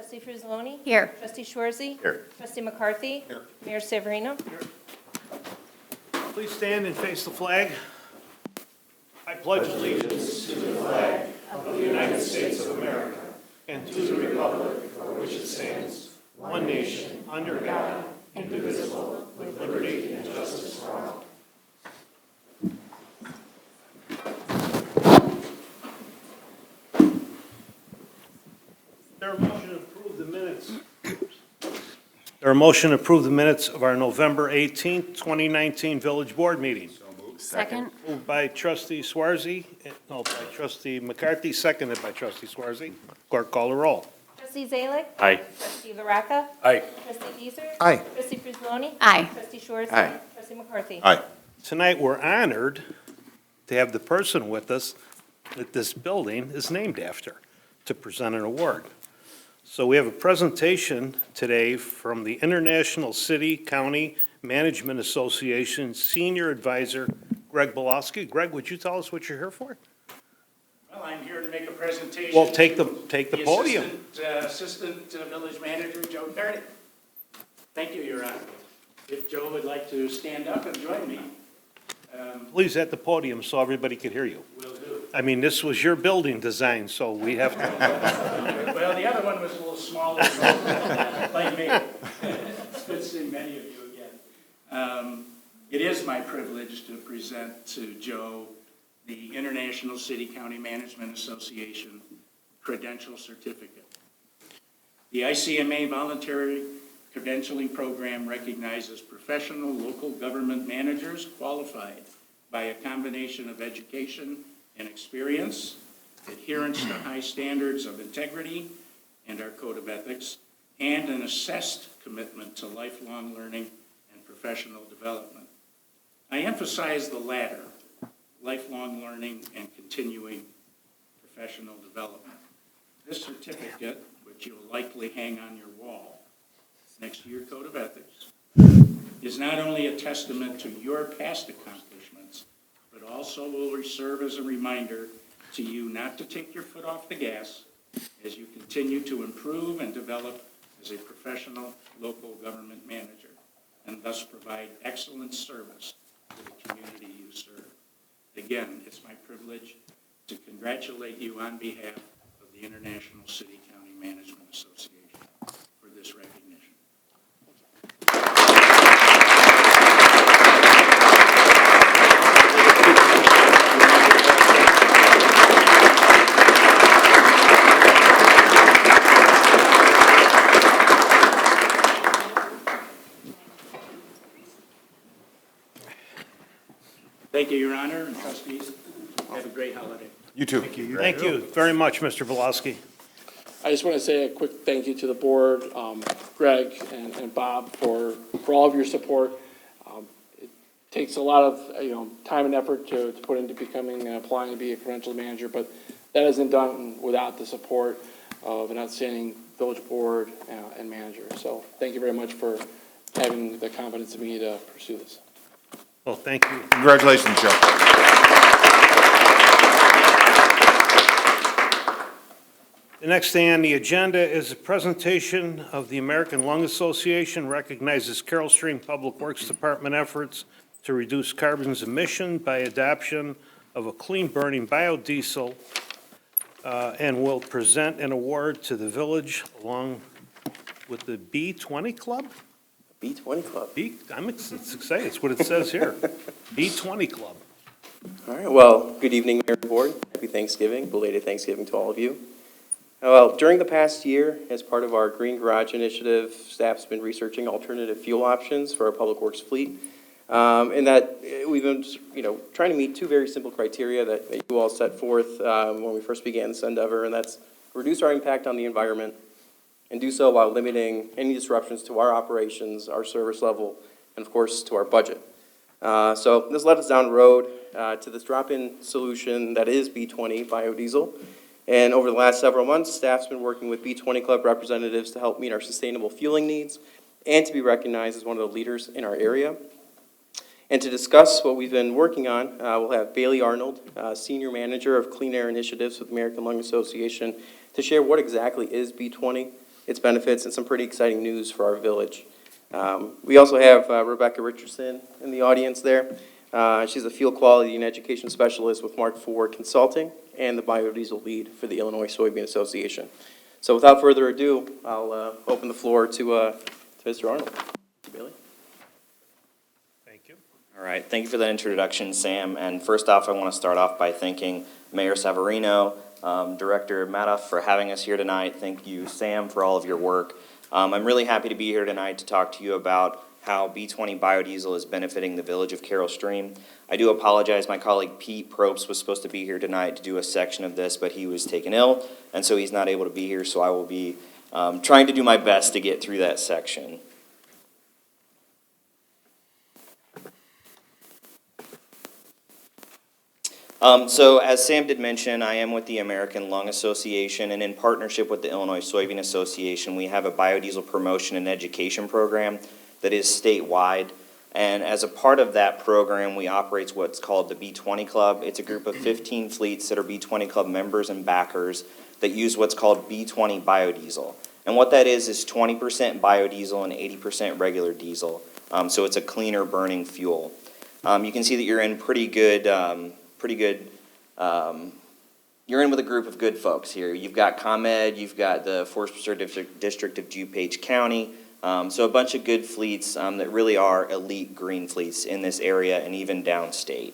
Trustee Frizzaloni? Here. Trustee Schwarzy? Here. Trustee McCarthy? Here. Mayor Severino? Please stand and face the flag. I pledge allegiance to the flag of the United States of America and to the republic for which it stands, one nation, under God, indivisible, with liberty and justice for all. There a motion to approve the minutes? There a motion to approve the minutes of our November 18th, 2019 Village Board meeting? Second. Moved by trustee Schwarzy, by trustee McCarthy, seconded by trustee Schwarzy. Clerk, call the roll. Trustee Zalik? Aye. Trustee Laraca? Aye. Trustee Deezer? Aye. Trustee Frizzaloni? Aye. Trustee Schwarzy? Aye. Trustee McCarthy? Aye. Tonight, we're honored to have the person with us that this building is named after to present an award. So we have a presentation today from the International City County Management Association Senior Advisor Greg Pachowski. Greg, would you tell us what you're here for? Well, I'm here to make a presentation. Well, take the podium. Assistant Village Manager Joe Carty. Thank you, Your Honor. If Joe would like to stand up and join me, Please at the podium so everybody can hear you. will do. I mean, this was your building design, so we have to. Well, the other one was a little smaller, like me. It's good seeing many of you again. It is my privilege to present to Joe the International City County Management Association Credential Certificate. The ICMA Voluntary Credentialing Program recognizes professional local government managers qualified by a combination of education and experience, adherence to high standards of integrity and our code of ethics, and an assessed commitment to lifelong learning and professional development. I emphasize the latter, lifelong learning and continuing professional development. This certificate, which you'll likely hang on your wall next to your code of ethics, is not only a testament to your past accomplishments, but also will serve as a reminder to you not to take your foot off the gas as you continue to improve and develop as a professional local government manager, and thus provide excellent service to the community you serve. Again, it's my privilege to congratulate you on behalf of the International City County Management Association for this recognition. Thank you, Your Honor, and trustees. Have a great holiday. You too. Thank you very much, Mr. Pachowski. I just want to say a quick thank you to the board, Greg and Bob for all of your support. It takes a lot of, time and effort to put into applying to be a credentialed manager, but that isn't done without the support of an outstanding village board and manager. So thank you very much for having the confidence in me to pursue this. Well, thank you. Congratulations, Joe. The next thing on the agenda is a presentation of the American Lung Association recognizes Carroll Stream Public Works Department efforts to reduce carbon emission by adoption of a clean-burning biodiesel, and will present an award to the village along with the B20 Club? B20 Club. I'm excited, it's what it says here. B20 Club. All right, well, good evening, Mayor and Board. Happy Thanksgiving, belated Thanksgiving to all of you. Well, during the past year, as part of our Green Garage initiative, staff's been researching alternative fuel options for our public works fleet. And that we've been, trying to meet two very simple criteria that you all set forth when we first began this endeavor, and that's reduce our impact on the environment and do so while limiting any disruptions to our operations, our service level, and of course, to our budget. So this led us down the road to this drop-in solution that is B20 biodiesel. And over the last several months, staff's been working with B20 Club representatives to help meet our sustainable fueling needs and to be recognized as one of the leaders in our area. And to discuss what we've been working on, we'll have Bailey Arnold, Senior Manager of Clean Air Initiatives with American Lung Association, to share what exactly is B20, its benefits, and some pretty exciting news for our village. We also have Rebecca Richardson in the audience there. She's a fuel quality and education specialist with Mark IV Consulting and the biodiesel lead for the Illinois Soybean Association. So without further ado, I'll open the floor to Mr. Arnold. Mr. Bailey. Thank you. All right, thank you for that introduction, Sam. And first off, I want to start off by thanking Mayor Savarino, Director Madoff for having us here tonight. Thank you, Sam, for all of your work. I'm really happy to be here tonight to talk to you about how B20 biodiesel is benefiting the village of Carroll Stream. I do apologize, my colleague Pete Probst was supposed to be here tonight to do a section of this, but he was taken ill, and so he's not able to be here, so I will be trying to do my best to get through that section. So as Sam did mention, I am with the American Lung Association, and in partnership with the Illinois Soybean Association, we have a biodiesel promotion and education program that is statewide. And as a part of that program, we operate what's called the B20 Club. It's a group of 15 fleets that are B20 Club members and backers that use what's called B20 biodiesel. And what that is 20% biodiesel and 80% regular diesel. So it's a cleaner burning fuel. You can see that you're in you're in with a group of good folks here. You've got ComEd, you've got the Forest Preserve District of DuPage County, so a bunch of good fleets that really are elite green fleets in this area and even downstate.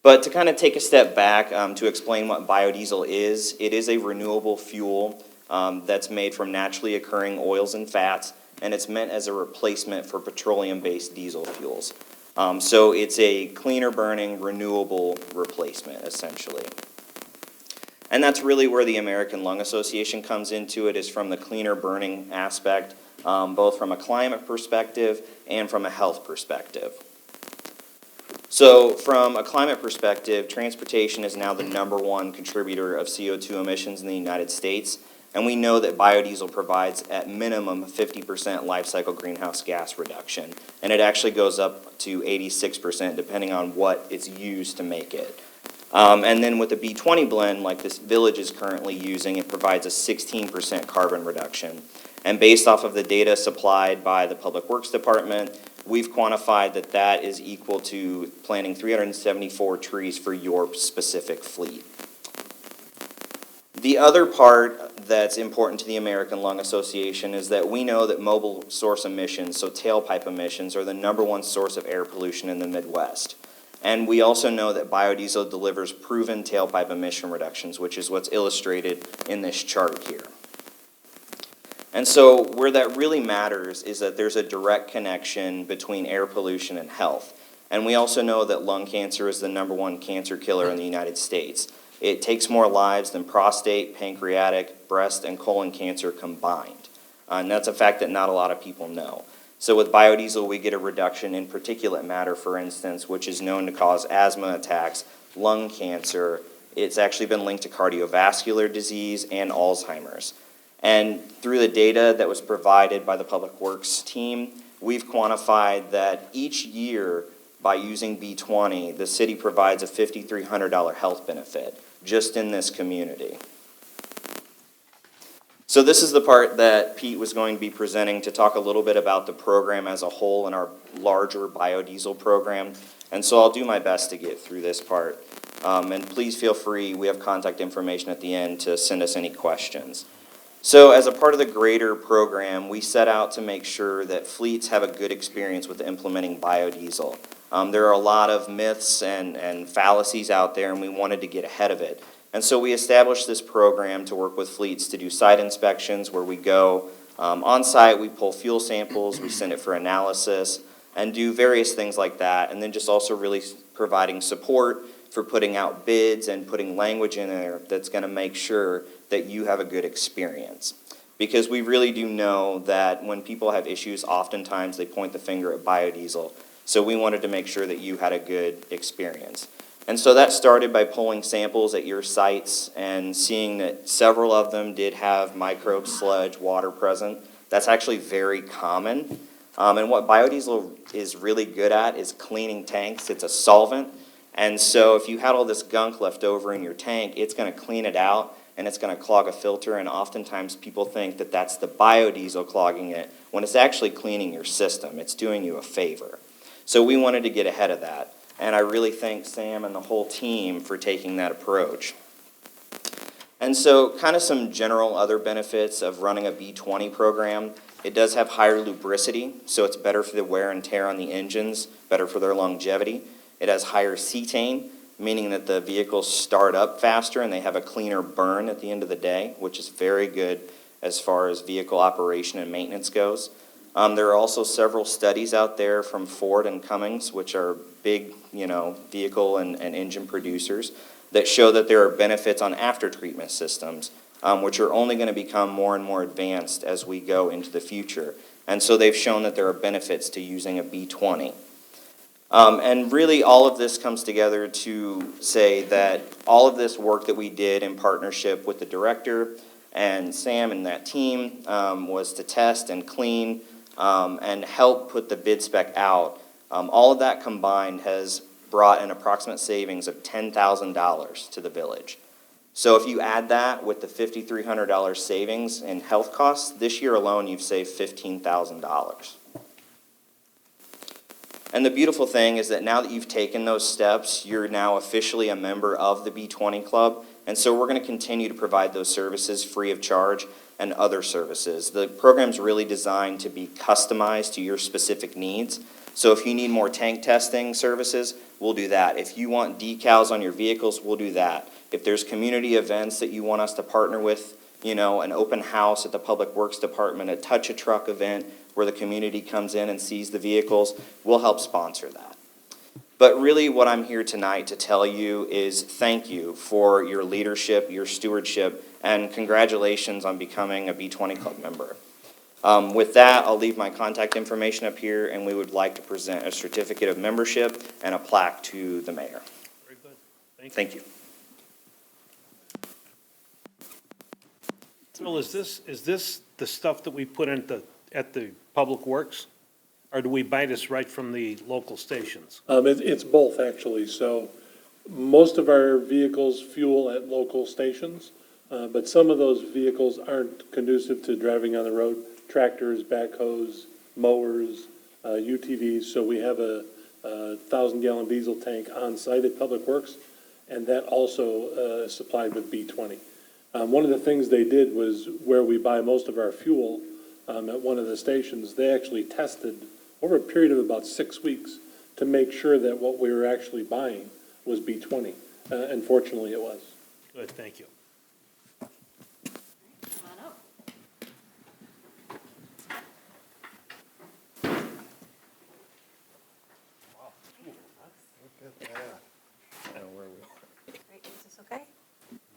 But to kind of take a step back to explain what biodiesel is, it is a renewable fuel that's made from naturally occurring oils and fats, and it's meant as a replacement for petroleum-based diesel fuels. So it's a cleaner burning, renewable replacement, essentially. And that's really where the American Lung Association comes into it, is from the cleaner burning aspect, both from a climate perspective and from a health perspective. So from a climate perspective, transportation is now the #1 contributor of CO2 emissions in the United States. And we know that biodiesel provides at minimum 50% life cycle greenhouse gas reduction. And it actually goes up to 86% depending on what is used to make it. And then with the B20 blend, like this village is currently using, it provides a 16% carbon reduction. And based off of the data supplied by the Public Works Department, we've quantified that that is equal to planting 374 trees for your specific fleet. The other part that's important to the American Lung Association is that we know that mobile source emissions, so tailpipe emissions, are the #1 source of air pollution in the Midwest. And we also know that biodiesel delivers proven tailpipe emission reductions, which is what's illustrated in this chart here. And so where that really matters is that there's a direct connection between air pollution and health. And we also know that lung cancer is the #1 cancer killer in the United States. It takes more lives than prostate, pancreatic, breast, and colon cancer combined. And that's a fact that not a lot of people know. So with biodiesel, we get a reduction in particulate matter, for instance, which is known to cause asthma attacks, lung cancer. It's actually been linked to cardiovascular disease and Alzheimer's. And through the data that was provided by the Public Works team, we've quantified that each year by using B20, the city provides a $5,300 health benefit just in this community. So this is the part that Pete was going to be presenting to talk a little bit about the program as a whole and our larger biodiesel program. And so I'll do my best to get through this part. And please feel free, we have contact information at the end to send us any questions. So as a part of the greater program, we set out to make sure that fleets have a good experience with implementing biodiesel. There are a lot of myths and fallacies out there, and we wanted to get ahead of it. And so we established this program to work with fleets to do site inspections where we go on site, we pull fuel samples, we send it for analysis, and do various things like that. And then just also really providing support for putting out bids and putting language in there that's going to make sure that you have a good experience. Because we really do know that when people have issues, oftentimes they point the finger at biodiesel. So we wanted to make sure that you had a good experience. And so that started by pulling samples at your sites and seeing that several of them did have microbe, sludge, water present. That's actually very common. And what biodiesel is really good at is cleaning tanks. It's a solvent. And so if you had all this gunk left over in your tank, it's going to clean it out and it's going to clog a filter, and oftentimes people think that that's the biodiesel clogging it, when it's actually cleaning your system. It's doing you a favor. So we wanted to get ahead of that, and I really thank Sam and the whole team for taking that approach. And so kind of some general other benefits of running a B20 program. It does have higher lubricity, so it's better for the wear and tear on the engines, better for their longevity. It has higher cetane, meaning that the vehicles start up faster and they have a cleaner burn at the end of the day, which is very good as far as vehicle operation and maintenance goes. There are also several studies out there from Ford and Cummins, which are big, vehicle and engine producers, that show that there are benefits on after-treatment systems, which are only going to become more and more advanced as we go into the future. And so they've shown that there are benefits to using a B20. And really all of this comes together to say that all of this work that we did in partnership with the director and Sam and that team was to test and clean and help put the bid spec out. All of that combined has brought an approximate savings of $10,000 to the village. So if you add that with the $5,300 savings in health costs, this year alone you've saved $15,000. And the beautiful thing is that now that you've taken those steps, you're now officially a member of the B20 Club, and so we're going to continue to provide those services free of charge and other services. The program's really designed to be customized to your specific needs. So if you need more tank testing services, we'll do that. If you want decals on your vehicles, we'll do that. If there's community events that you want us to partner with, an open house at the Public Works Department, a touch-a-truck event where the community comes in and sees the vehicles, we'll help sponsor that. But really what I'm here tonight to tell you is thank you for your leadership, your stewardship, and congratulations on becoming a B20 Club member. With that, I'll leave my contact information up here, and we would like to present a certificate of membership and a plaque to the mayor. Very good. Thank you. So is this the stuff that we put at the Public Works? Or do we buy this right from the local stations? It's both, actually. So most of our vehicles fuel at local stations, but some of those vehicles aren't conducive to driving on the road. Tractors, backhoes, mowers, UTVs. So we have a 1,000-gallon diesel tank on site at Public Works, and that also is supplied with B20. One of the things they did was where we buy most of our fuel at one of the stations, they actually tested over a period of about 6 weeks to make sure that what we were actually buying was B20. And fortunately, it was. Good, thank you. Come on up. I know where we are. Great, is this okay?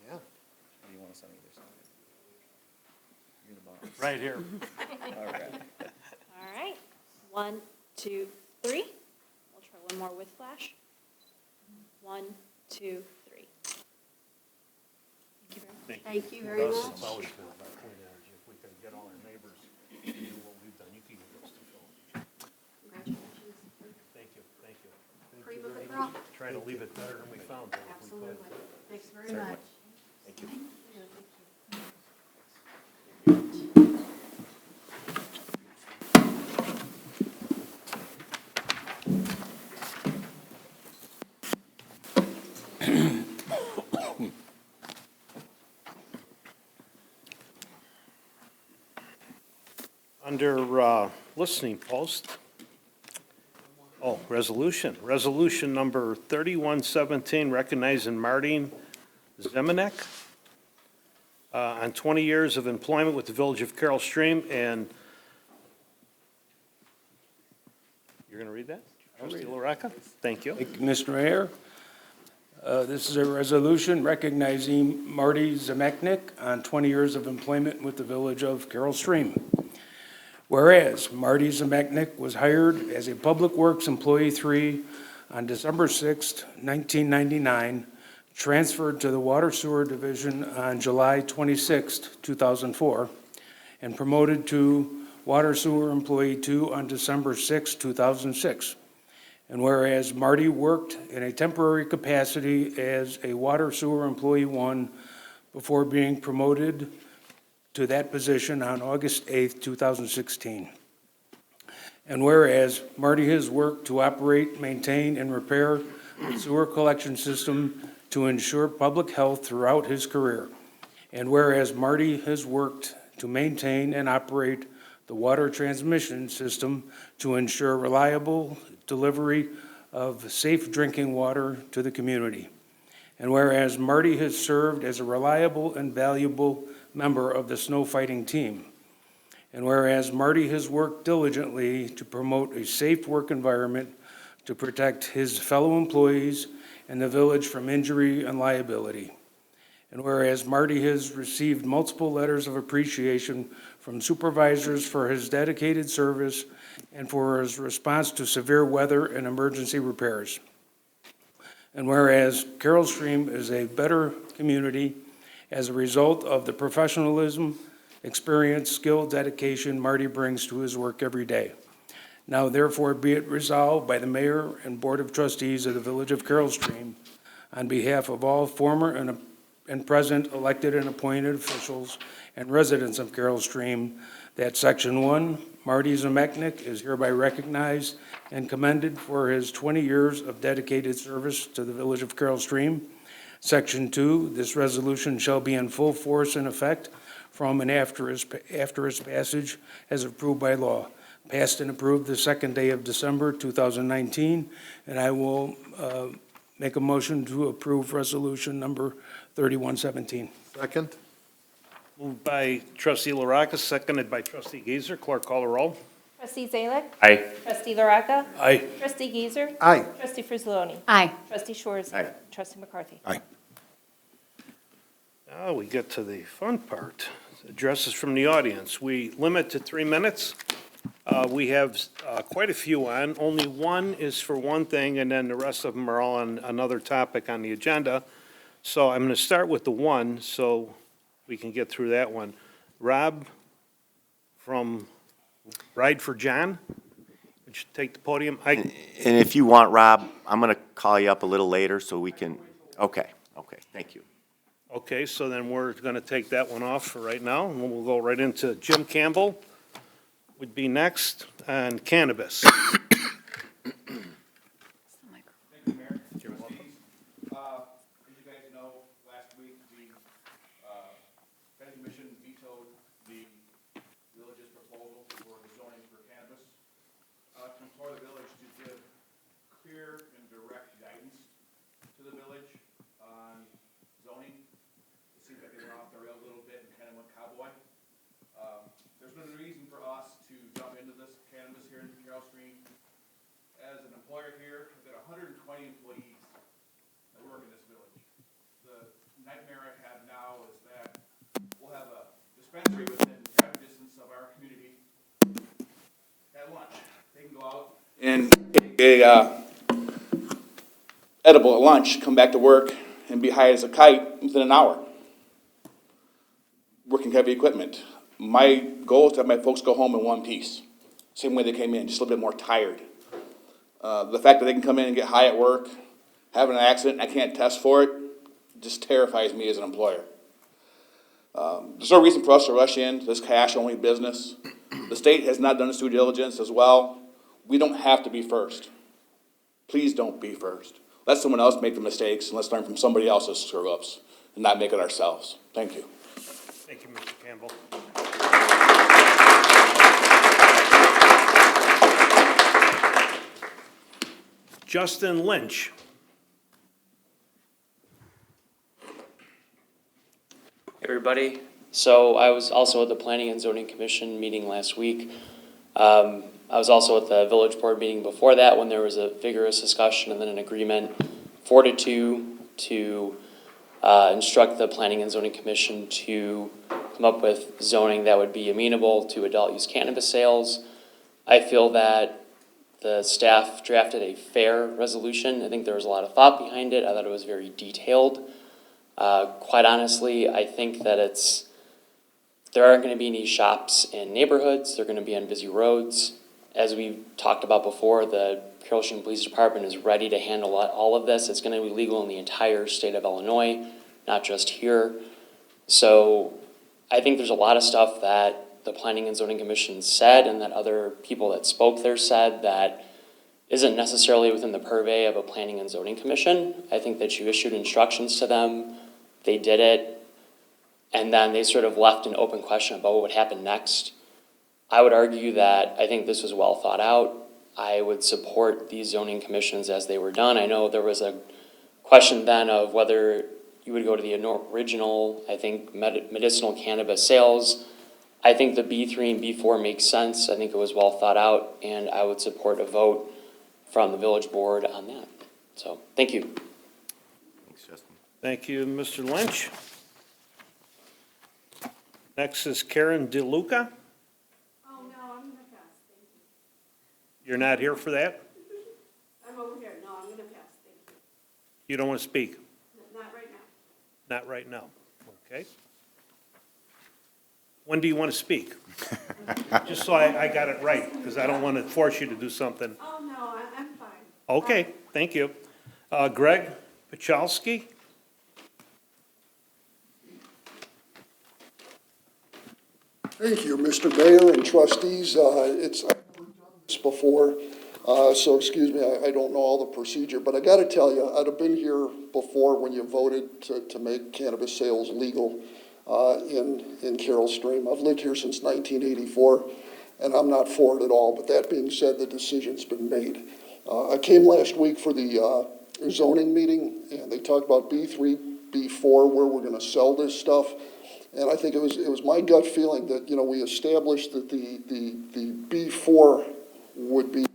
Yeah. Do you want us on either side? You're the boss. Right here. All right. All right. 1, 2, 3. We'll try one more with flash. 1, 2, 3. Thank you very much. Thank you very It's much. always been about clean energy. If we can get all our neighbors to do what we've done, you can get those two phones. Congratulations. Thank you, thank you. Cream of the crop. Trying to leave it better than we found it if we could. Absolutely. Thanks very much. Thank you. Under listening post, resolution number 3117, recognizing Martin Zemanek on 20 years of employment with the Village of Carroll Stream, and you're going to read that? Trustee LaRocca? Thank you. Thank you, Mr. Mayor. This is a resolution recognizing Marty Zemechnik on 20 years of employment with the Village of Carroll Stream. Whereas Marty Zemechnik was hired as a Public Works Employee 3 on December 6, 1999, transferred to the Water Sewer Division on July 26, 2004, and promoted to Water Sewer Employee 2 on December 6, 2006. And whereas Marty worked in a temporary capacity as a Water Sewer Employee 1 before being promoted to that position on August 8th, 2016. And whereas Marty has worked to operate, maintain, and repair the sewer collection system to ensure public health throughout his career. And whereas Marty has worked to maintain and operate the water transmission system to ensure reliable delivery of safe drinking water to the community. And whereas Marty has served as a reliable and valuable member of the snow fighting team. And whereas Marty has worked diligently to promote a safe work environment to protect his fellow employees and the village from injury and liability. And whereas Marty has received multiple letters of appreciation from supervisors for his dedicated service and for his response to severe weather and emergency repairs. And whereas Carroll Stream is a better community as a result of the professionalism, experience, skill, dedication Marty brings to his work every day. Now therefore be it resolved by the Mayor and Board of Trustees of the Village of Carroll Stream on behalf of all former and present elected and appointed officials and residents of Carroll Stream that Section 1, Marty Zemechnik is hereby recognized and commended for his 20 years of dedicated service to the Village of Carroll Stream. Section 2, this resolution shall be in full force and effect from and after its passage as approved by law. Passed and approved the second day of December 2019, and I will make a motion to approve resolution number 3117. Second? Moved by trustee LaRocca, seconded by trustee Gazer. Clerk, call the roll. Trustee Zalek? Aye. Trustee LaRocca? Aye. Trustee Gizer? Aye. Trustee Frizzaloni? Aye. Trustee Schwartz? Aye. Trustee McCarthy? Now we get to the fun part, addresses from the audience. We limit to 3 minutes. We have quite a few on. Only one is for one thing, and then the rest of them are all on another topic on the agenda. So I'm going to start with the one, so we can get through that one. Rob from Ride for John, would you take the podium? And if you want, Rob, I'm going to call you up a little later so we can, okay, thank you. Okay, so then we're going to take that one off for right now, and we'll go right into Jim Campbell would be next on cannabis. Thank you, Mayor. You're welcome. As you guys know, last week, the Planning Commission vetoed the village's proposal for the zoning for cannabis. To implore the village to give clear and direct guidance to the village on zoning. It seems like they went off the rails a little bit and kind of went cowboy. There's no reason for us to jump into this cannabis here in Carroll Stream. As an employer here, I've got 120 employees that work in this village. The nightmare I have now is that we'll have a dispensary within driving distance of our community at lunch. They can go out and take a edible at lunch, come back to work, and be high as a kite within an hour. Working heavy equipment. My goal is to have my folks go home in one piece. Same way they came in, just a little bit more tired. The fact that they can come in and get high at work, have an accident, and I can't test for it, just terrifies me as an employer. There's no reason for us to rush into this cash-only business. The state has not done its due diligence as well. We don't have to be first. Please don't be first. Let someone else make the mistakes, and let's learn from somebody else's screw-ups and not make it ourselves. Thank you. Thank you, Mr. Campbell. Justin Lynch. Hey everybody, so I was also at the Planning and Zoning Commission meeting last week. I was also at the village board meeting before that when there was a vigorous discussion and then an agreement 4-2 to instruct the Planning and Zoning Commission to come up with zoning that would be amenable to adult use cannabis sales. I feel that the staff drafted a fair resolution. I think there was a lot of thought behind it. I thought it was very detailed. Quite honestly, I think that there aren't going to be any shops in neighborhoods. They're going to be on busy roads. As we've talked about before, the Carroll Stream Police Department is ready to handle all of this. It's going to be legal in the entire state of Illinois, not just here. So I think there's a lot of stuff that the Planning and Zoning Commission said and that other people that spoke there said that isn't necessarily within the purvey of a Planning and Zoning Commission. I think that you issued instructions to them, they did it, and then they sort of left an open question about what would happen next. I would argue that I think this was well thought out. I would support these zoning commissions as they were done. I know there was a question then of whether you would go to the original, I think, medicinal cannabis sales. I think the B3 and B4 makes sense. I think it was well thought out, and I would support a vote from the village board on that. So, thank you. Thanks, Justin. Thank you, Mr. Lynch. Next is Karen DeLuca. Oh, no, I'm gonna pass, thank you. You're not here for that? I'm over here, no, I'm gonna pass, thank you. You don't want to speak? Not right now. Not right now. Okay. When do you want to speak? Just so I got it right, because I don't want to force you to do something. Oh, no, I'm fine. Okay, thank you. Greg Pachowski? Thank you, Mr. Mayor and trustees. I've never done this before, so excuse me, I don't know all the procedure, but I got to tell you, I'd have been here before when you voted to make cannabis sales legal in Carroll Stream. I've lived here since 1984, and I'm not for it at all, but that being said, the decision's been made. I came last week for the zoning meeting, and they talked about B3, B4, where we're going to sell this stuff. And I think it was my gut feeling that, you know, we established that the B4 would be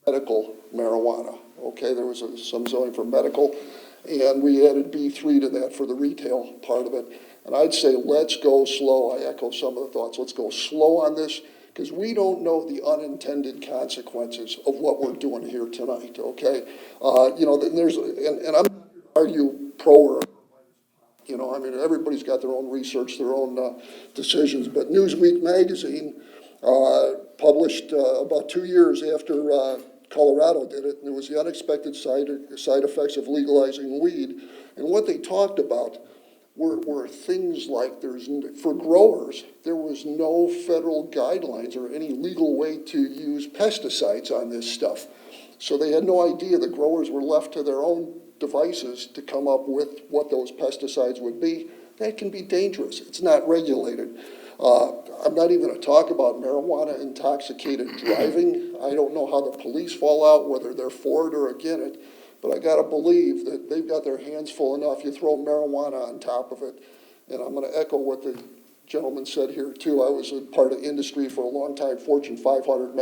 medical marijuana. Okay, there was some zoning for medical, and we added B3 to that for the retail part of it. And I'd say let's go slow. I echo some of the thoughts. Let's go slow on this, because we don't know the unintended consequences of what we're doing here tonight, okay? You know, there's, and I'm not going to argue pro or, you know, I mean, everybody's got their own research, their own decisions, but Newsweek magazine published about 2 years after Colorado did it, and it was the unexpected side effects of legalizing weed. And what they talked about were things like for growers, there was no federal guidelines or any legal way to use pesticides on this stuff. So they had no idea. The growers were left to their own devices to come up with what those pesticides would be. That can be dangerous. It's not regulated. I'm not even going to talk about marijuana intoxicated driving. I don't know how the police fall out, whether they're for it or against it, but I got to believe that they've got their hands full enough. You throw marijuana on top of it, and I'm going to echo what the gentleman said here too. I was a part of industry for a long time, Fortune 500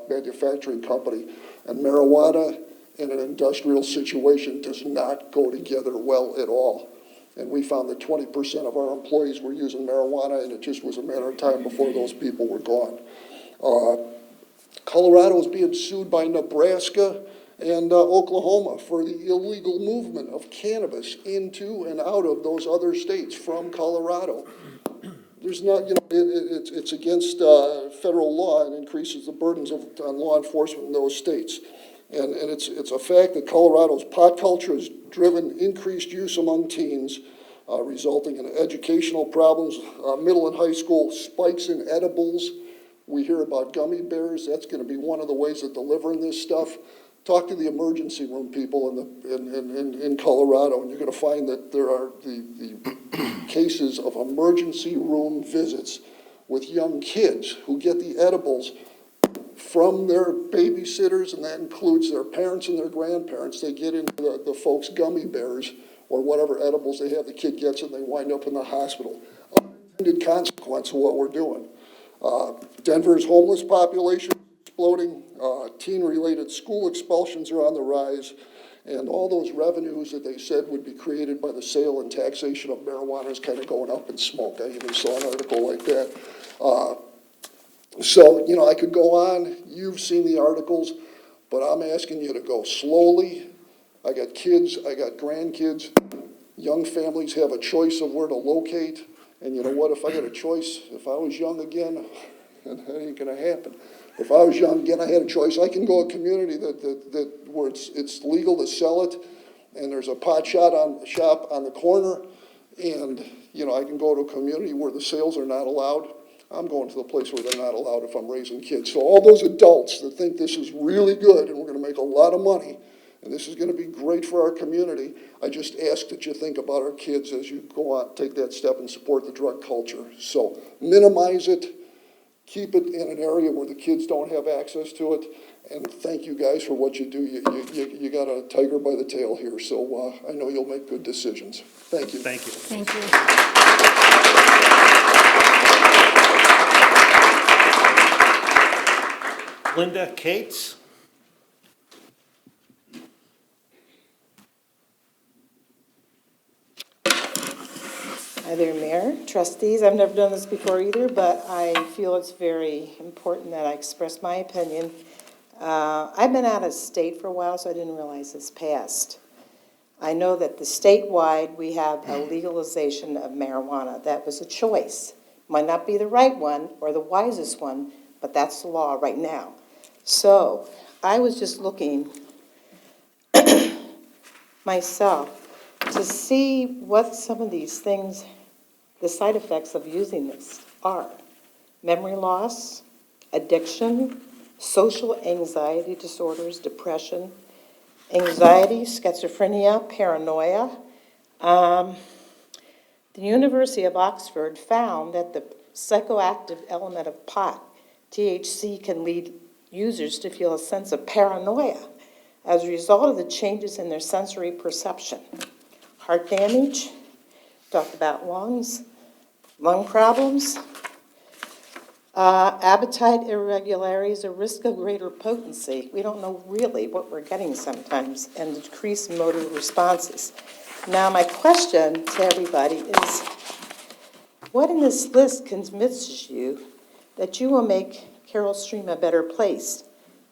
manufacturing company, and marijuana in an industrial situation does not go together well at all. And we found that 20% of our employees were using marijuana, and it just was a matter of time before those people were gone. Colorado is being sued by Nebraska and Oklahoma for the illegal movement of cannabis into and out of those other states from Colorado. There's not, you know, it's against federal law and increases the burdens on law enforcement in those states. And it's a fact that Colorado's pot culture has driven increased use among teens, resulting in educational problems, middle and high school spikes in edibles. We hear about gummy bears. That's going to be one of the ways of delivering this stuff. Talk to the emergency room people in Colorado, and you're going to find that there are the cases of emergency room visits with young kids who get the edibles from their babysitters, and that includes their parents and their grandparents. They get into the folks' gummy bears or whatever edibles they have. The kid gets it, and they wind up in the hospital. Unintended consequence of what we're doing. Denver's homeless population is exploding. Teen-related school expulsions are on the rise. And all those revenues that they said would be created by the sale and taxation of marijuana is kind of going up in smoke. I even saw an article like that. So, you know, I could go on. You've seen the articles, but I'm asking you to go slowly. I got kids, I got grandkids. Young families have a choice of where to locate. And you know what? If I got a choice, if I was young again, that ain't going to happen. If I was young again, I had a choice. I can go to a community that where it's legal to sell it, and there's a pot shop on the corner, and, you know, I can go to a community where the sales are not allowed. I'm going to the place where they're not allowed if I'm raising kids. So all those adults that think this is really good and we're gonna make a lot of money, and this is gonna be great for our community, I just ask that you think about our kids as you go on, take that step and support the drug culture. So minimize it, keep it in an area where the kids don't have access to it, and thank you guys for what you do. You got a tiger by the tail here, so I know you'll make good decisions. Thank you. Thank you. Thank you. Linda Cates? Hi there, Mayor, trustees. I've never done this before either, but I feel it's very important that I express my opinion. I've been out of state for a while, so I didn't realize this passed. I know that the statewide, we have a legalization of marijuana. That was a choice. Might not be the right one or the wisest one, but that's the law right now. So I was just looking myself to see what some of these things, the side effects of using this are. Memory loss, addiction, social anxiety disorders, depression, anxiety, schizophrenia, paranoia. The University of Oxford found that the psychoactive element of pot, THC, can lead users to feel a sense of paranoia as a result of the changes in their sensory perception. Heart damage, talked about lungs, lung problems, appetite irregularities, a risk of greater potency. We don't know really what we're getting sometimes, and decreased motor responses. Now, my question to everybody is, what in this list convinces you that you will make Carroll Stream a better place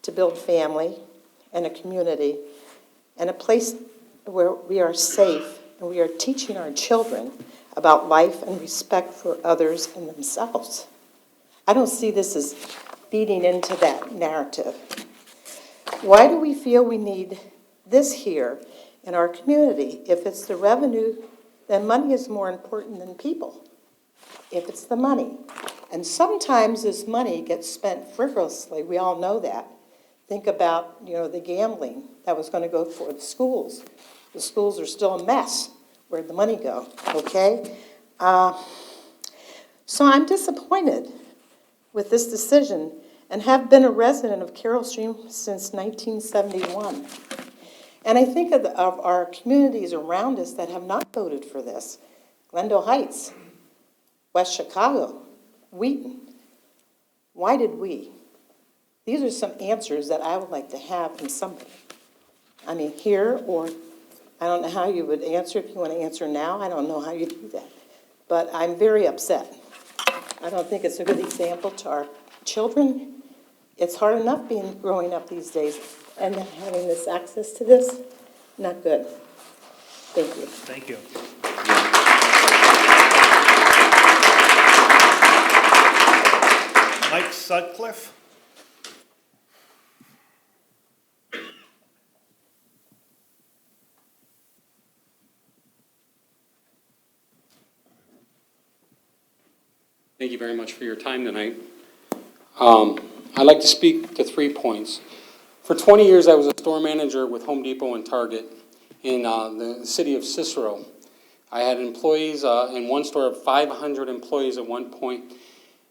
to build family and a community and a place where we are safe and we are teaching our children about life and respect for others and themselves? I don't see this as feeding into that narrative. Why do we feel we need this here in our community? If it's the revenue, then money is more important than people, if it's the money. And sometimes this money gets spent frivolously. We all know that. Think about, the gambling that was going to go for the schools. The schools are still a mess. Where'd the money go? Okay? So I'm disappointed with this decision and have been a resident of Carroll Stream since 1971. And I think of our communities around us that have not voted for this. Glendale Heights, West Chicago, Wheaton. Why did we? These are some answers that I would like to have from somebody. I mean, here, or I don't know how you would answer. If you want to answer now, I don't know how you do that. But I'm very upset. I don't think it's a good example to our children. It's hard enough growing up these days, and having this access to this, not good. Thank you. Thank you. Mike Sutcliffe? Thank you very much for your time tonight. I'd like to speak to 3 points. For 20 years, I was a store manager with Home Depot and Target in the city of Cicero. I had employees in one store of 500 employees at one point.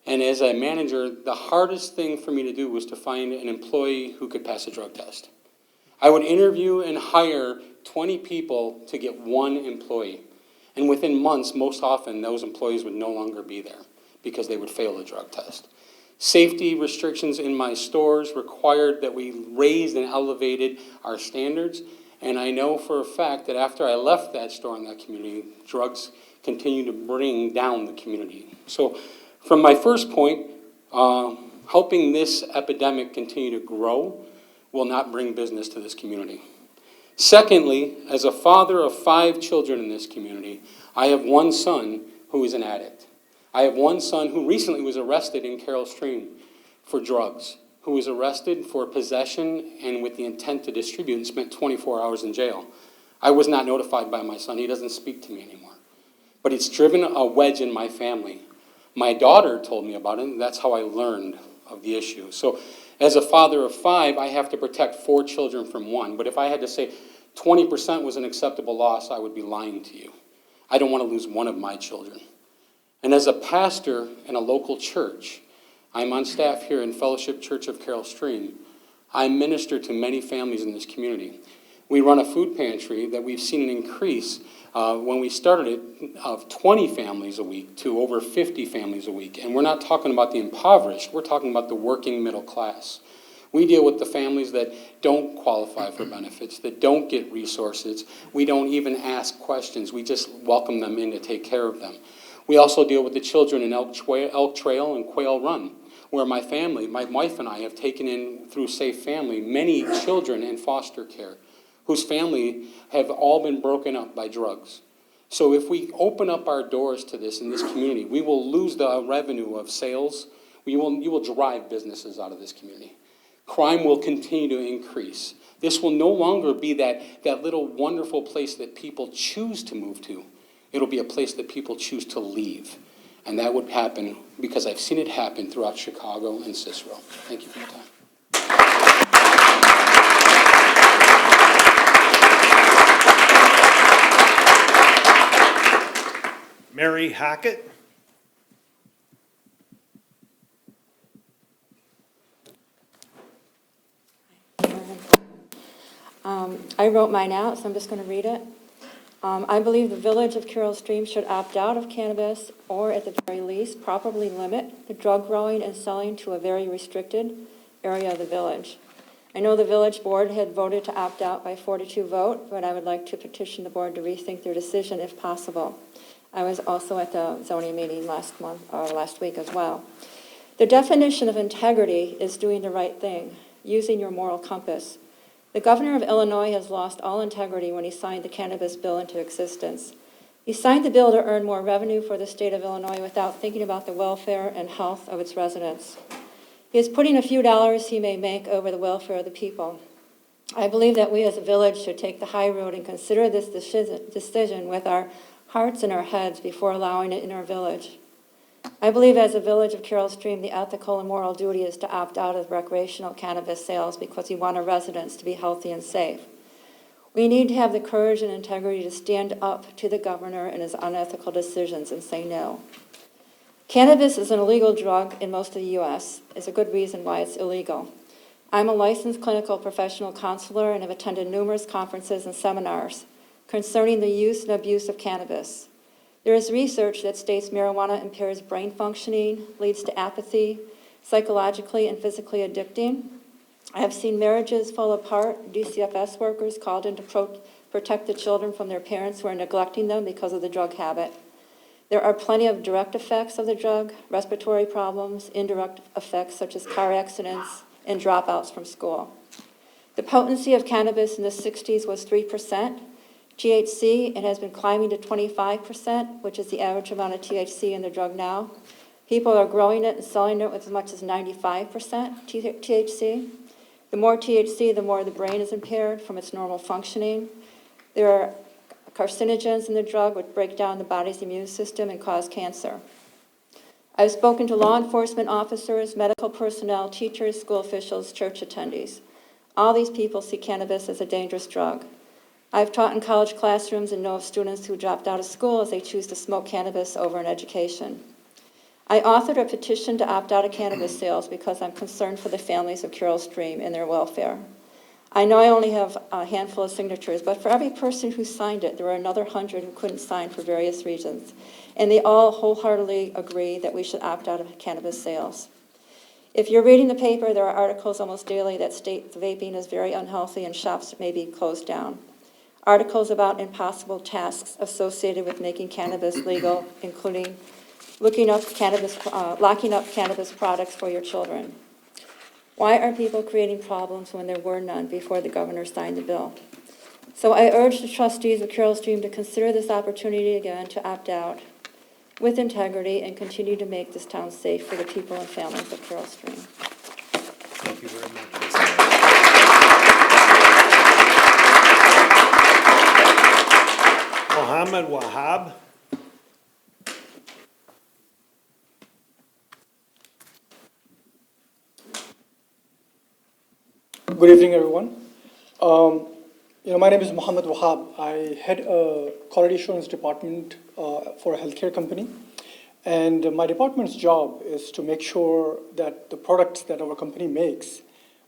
And as a manager, the hardest thing for me to do was to find an employee who could pass a drug test. I would interview and hire 20 people to get one employee. And within months, most often, those employees would no longer be there because they would fail the drug test. Safety restrictions in my stores required that we raised and elevated our standards. And I know for a fact that after I left that store in that community, drugs continue to bring down the community. So from my first point, helping this epidemic continue to grow will not bring business to this community. Secondly, as a father of 5 children in this community, I have one son who is an addict. I have one son who recently was arrested in Carroll Stream for drugs, who was arrested for possession and with the intent to distribute and spent 24 hours in jail. I was not notified by my son. He doesn't speak to me anymore. but it's driven a wedge in my family. My daughter told me about it, and that's how I learned of the issue. So as a father of 5, I have to protect 4 children from 1. But if I had to say 20% was an acceptable loss, I would be lying to you. I don't want to lose one of my children. And as a pastor in a local church, I'm on staff here in Fellowship Church of Carroll Stream. I minister to many families in this community. We run a food pantry that we've seen an increase when we started it of 20 families a week to over 50 families a week. And we're not talking about the impoverished, we're talking about the working middle class. We deal with the families that don't qualify for benefits, that don't get resources. We don't even ask questions, we just welcome them in to take care of them. We also deal with the children in Elk Trail and Quail Run, where my family, my wife and I have taken in through Safe Family many children in foster care whose family have all been broken up by drugs. So if we open up our doors to this in this community, we will lose the revenue of sales. You will drive businesses out of this community. Crime will continue to increase. This will no longer be that little wonderful place that people choose to move to. It'll be a place that people choose to leave. And that would happen because I've seen it happen throughout Chicago and Cicero. Thank you for your time. Mary Hackett. I wrote mine out, so I'm just going to read it. I believe the village of Carroll Stream should opt out of cannabis or, at the very least, properly limit the drug growing and selling to a very restricted area of the village. I know the village board had voted to opt out by 4-2 vote, but I would like to petition the board to rethink their decision if possible. I was also at the zoning meeting last week as well. The definition of integrity is doing the right thing, using your moral compass. The governor of Illinois has lost all integrity when he signed the cannabis bill into existence. He signed the bill to earn more revenue for the state of Illinois without thinking about the welfare and health of its residents. He is putting a few dollars he may make over the welfare of the people. I believe that we as a village should take the high road and consider this decision with our hearts and our heads before allowing it in our village. I believe as a village of Carroll Stream, the ethical and moral duty is to opt out of recreational cannabis sales because we want our residents to be healthy and safe. We need to have the courage and integrity to stand up to the governor and his unethical decisions and say no. Cannabis is an illegal drug in most of the U.S. It's a good reason why it's illegal. I'm a licensed clinical professional counselor and have attended numerous conferences and seminars concerning the use and abuse of cannabis. There is research that states marijuana impairs brain functioning, leads to apathy, psychologically and physically addicting. I have seen marriages fall apart, DCFS workers called in to protect the children from their parents who are neglecting them because of the drug habit. There are plenty of direct effects of the drug, respiratory problems, indirect effects such as car accidents, and dropouts from school. The potency of cannabis in the 60s was 3%. THC, it has been climbing to 25%, which is the average amount of THC in the drug now. People are growing it and selling it with as much as 95% THC. The more THC, the more the brain is impaired from its normal functioning. There are carcinogens in the drug which break down the body's immune system and cause cancer. I've spoken to law enforcement officers, medical personnel, teachers, school officials, church attendees. All these people see cannabis as a dangerous drug. I've taught in college classrooms and know of students who dropped out of school as they choose to smoke cannabis over an education. I authored a petition to opt out of cannabis sales because I'm concerned for the families of Carroll Stream and their welfare. I know I only have a handful of signatures, but for every person who signed it, there were another 100 who couldn't sign for various reasons. And they all wholeheartedly agree that we should opt out of cannabis sales. If you're reading the paper, there are articles almost daily that state vaping is very unhealthy and shops may be closed down. Articles about impossible tasks associated with making cannabis legal, including locking up cannabis products for your children. Why are people creating problems when there were none before the governor signed the bill? So I urge the trustees of Carroll Stream to consider this opportunity again to opt out with integrity and continue to make this town safe for the people and families of Carroll Stream. Thank you very much. Mohammed Wahab. Good evening, everyone. My name is Mohammed Wahab. I head a quality assurance department for a healthcare company. And my department's job is to make sure that the products that our company makes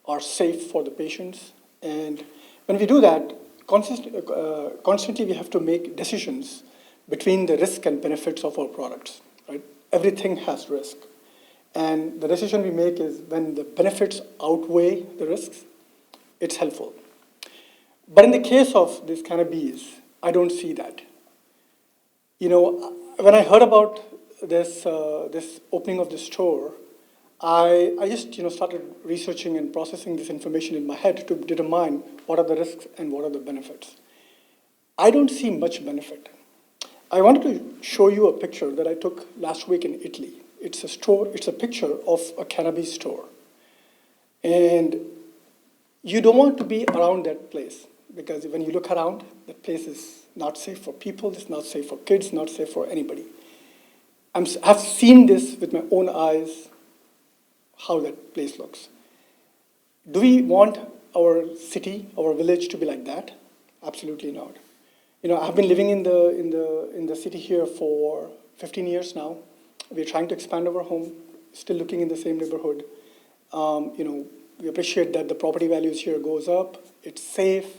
are safe for the patients. And when we do that, constantly we have to make decisions between the risk and benefits of our products, right? Everything has risk. And the decision we make is when the benefits outweigh the risks, it's helpful. But in the case of this cannabis, I don't see that. When I heard about this opening of the store, I just started researching and processing this information in my head to determine what are the risks and what are the benefits. I don't see much benefit. I wanted to show you a picture that I took last week in Italy. It's a picture of a cannabis store. And you don't want to be around that place because when you look around, that place is not safe for people, it's not safe for kids, not safe for anybody. I've seen this with my own eyes, how that place looks. Do we want our city, our village to be like that? Absolutely not. I've been living in the city here for 15 years now. We're trying to expand our home, still looking in the same neighborhood. We appreciate that the property values here goes up. It's safe,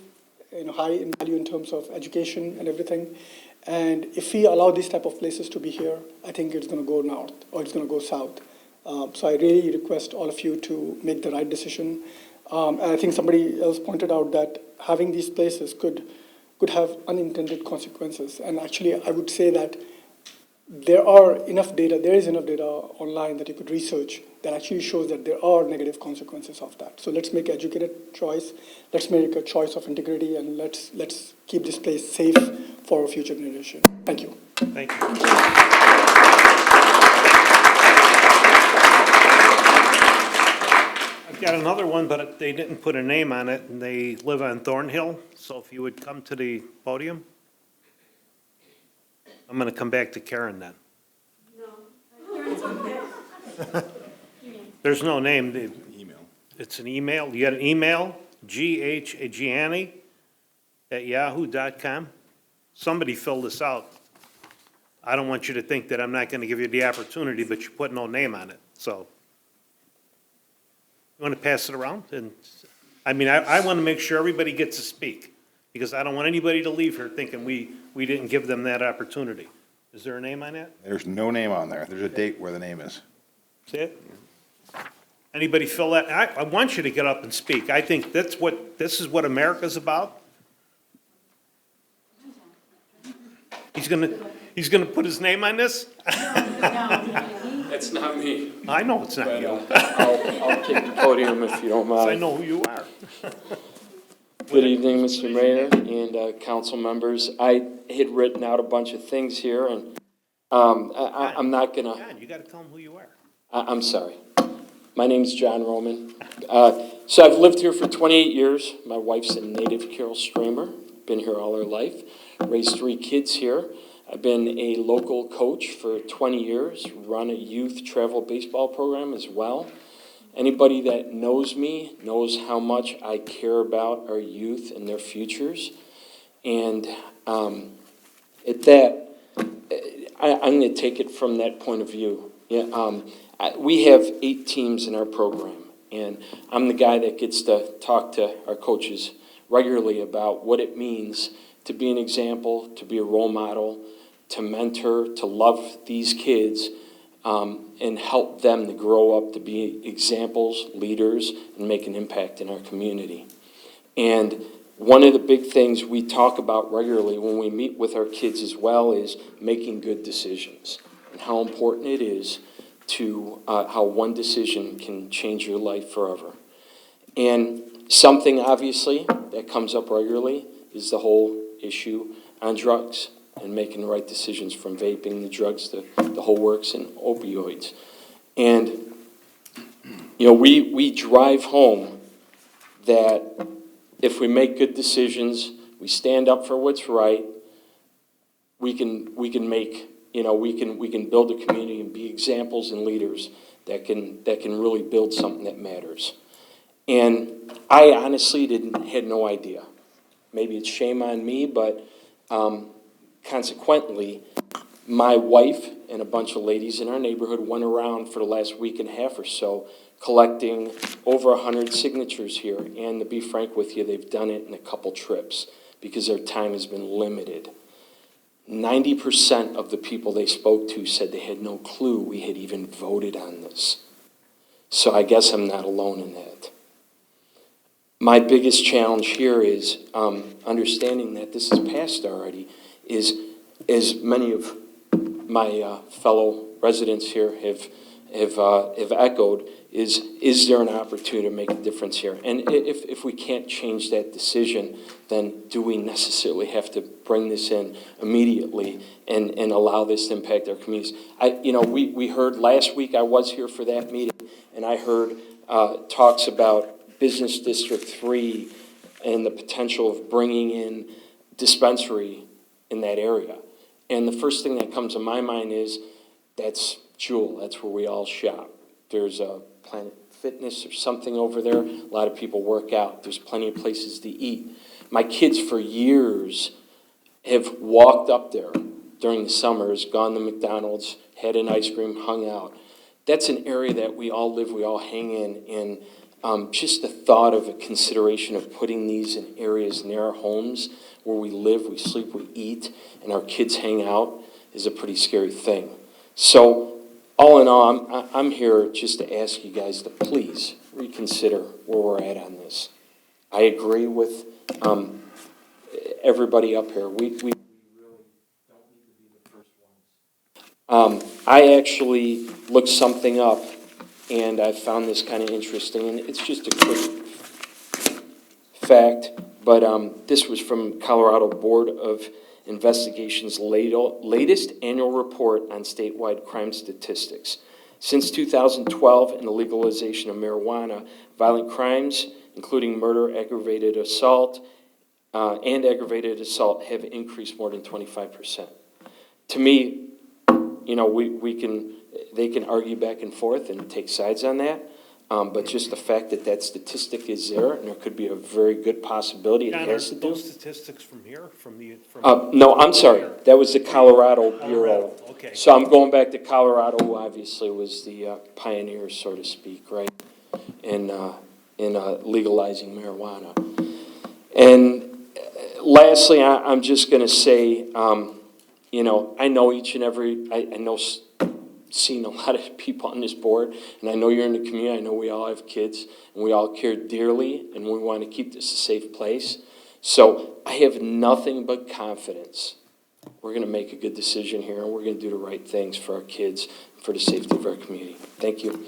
high in value in terms of education and everything. And if we allow these type of places to be here, I think it's going to go north or it's going to go south. So I really request all of you to make the right decision. And I think somebody else pointed out that having these places could have unintended consequences. And actually, I would say that there is enough data online that you could research that actually shows that there are negative consequences of that. So let's make an educated choice. Let's make a choice of integrity, and let's keep this place safe for our future generation. Thank you. Thank you. I've got another one, but they didn't put a name on it, and they live on Thornhill. So if you would come to the podium. I'm going to come back to Karen then. No, Karen's okay. There's no name. Email. It's an email. You got an email, ghgianni@yahoo.com. Somebody filled this out. I don't want you to think that I'm not going to give you the opportunity, but you put no name on it. So you want to pass it around? And I want to make sure everybody gets to speak because I don't want anybody to leave here thinking we didn't give them that opportunity. Is there a name on that? There's no name on there. There's a date where the name is. See it? Anybody fill that? I want you to get up and speak. I think this is what America's about. He's gonna put his name on this? It's not me. I know it's not But, you. I'll take the podium if you don't mind. I know who you are. Good evening, Mr. Mayor and council members. I had written out a bunch of things here, and I'm not gonna. John, you gotta tell them who you are. I'm sorry. My name's John Roman. So I've lived here for 28 years. My wife's a native Carol Stramer. Been here all her life. Raised 3 kids here. I've been a local coach for 20 years. Run a youth travel baseball program as well. Anybody that knows me knows how much I care about our youth and their futures. And at that, I'm going to take it from that point of view. Yeah, we have 8 teams in our program, and I'm the guy that gets to talk to our coaches regularly about what it means to be an example, to be a role model, to mentor, to love these kids, and help them to grow up to be examples, leaders, and make an impact in our community. And one of the big things we talk about regularly when we meet with our kids as well is making good decisions and how important it is to how one decision can change your life forever. And something obviously that comes up regularly is the whole issue on drugs and making the right decisions, from vaping, the drugs, the whole works, and opioids. And, we drive home that if we make good decisions, we stand up for what's right, we can make, we can build a community and be examples and leaders that can really build something that matters. And I honestly had no idea. Maybe it's shame on me, but consequently, my wife and a bunch of ladies in our neighborhood went around for the last week and a half or so collecting over 100 signatures here. And to be frank with you, they've done it in a couple trips because their time has been limited. 90% of the people they spoke to said they had no clue we had even voted on this. So I guess I'm not alone in that. My biggest challenge here is understanding that this is passed already, is as many of my fellow residents here have echoed, is there an opportunity to make a difference here? And if we can't change that decision, then do we necessarily have to bring this in immediately and allow this to impact our communities? We heard last week, I was here for that meeting, and I heard talks about Business District 3 and the potential of bringing in dispensary in that area. And the first thing that comes to my mind is, that's Jewel, that's where we all shop. There's a Planet Fitness or something over there. A lot of people work out. There's plenty of places to eat. My kids for years have walked up there during the summers, gone to McDonald's, had an ice cream, hung out. That's an area that we all live, we all hang in, and just the thought of a consideration of putting these in areas near our homes where we live, we sleep, we eat, and our kids hang out is a pretty scary thing. So all in all, I'm here just to ask you guys to please reconsider where we're at on this. I agree with everybody up here. We really don't need to be the first ones. I actually looked something up, and I found this kind of interesting, and it's just a quick fact, but this was from Colorado Board of Investigation's latest annual report on statewide crime statistics. Since 2012 and the legalization of marijuana, violent crimes, including murder, aggravated assault, and aggravated assault have increased more than 25%. To me, they can argue back and forth and take sides on that, but just the fact that that statistic is there, and there could be a very good possibility it John, has to are do. those statistics from here, No, I'm sorry, that was the Colorado Bureau. Okay. So I'm going back to Colorado, who obviously was the pioneer, so to speak, right, in legalizing marijuana. And lastly, I'm just going to say, I know each and every, I know seen a lot of people on this board, and I know you're in the community, I know we all have kids, and we all care dearly, and we want to keep this a safe place. So I have nothing but confidence. We're going to make a good decision here, and we're going to do the right things for our kids, for the safety of our community. Thank you.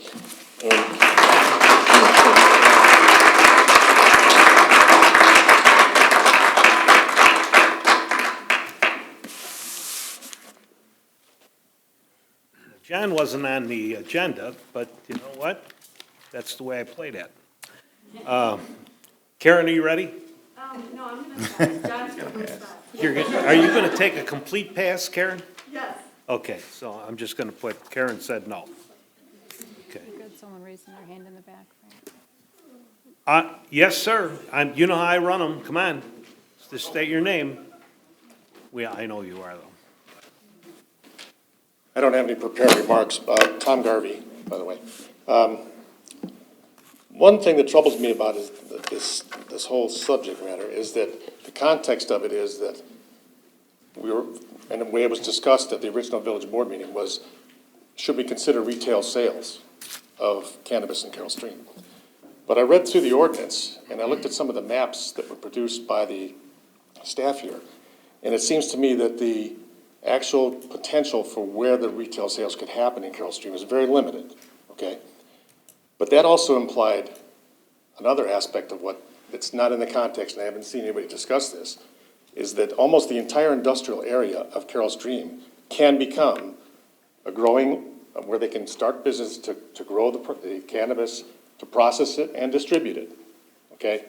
John wasn't on the agenda, but you know what? That's the way I played it. Karen, are you ready? No, I'm gonna start. John's gonna start. Are you going to take a complete pass, Karen? Yes. Okay, so I'm just going to put, Karen said no. Okay. Good, someone raising their hand in the back, right? Yes, sir. You know how I run them. Come on. Just state your name. I know you are, though. I don't have any prepared remarks. Tom Garvey, by the way. One thing that troubles me about this whole subject matter is that the context of it is that and the way it was discussed at the original village board meeting was, should we consider retail sales of cannabis in Carroll Stream? But I read through the ordinance, and I looked at some of the maps that were produced by the staff here, and it seems to me that the actual potential for where the retail sales could happen in Carroll Stream is very limited, okay? But that also implied another aspect of what, it's not in the context, and I haven't seen anybody discuss this, is that almost the entire industrial area of Carroll Stream can become a growing, where they can start business to grow the cannabis, to process it and distribute it, okay?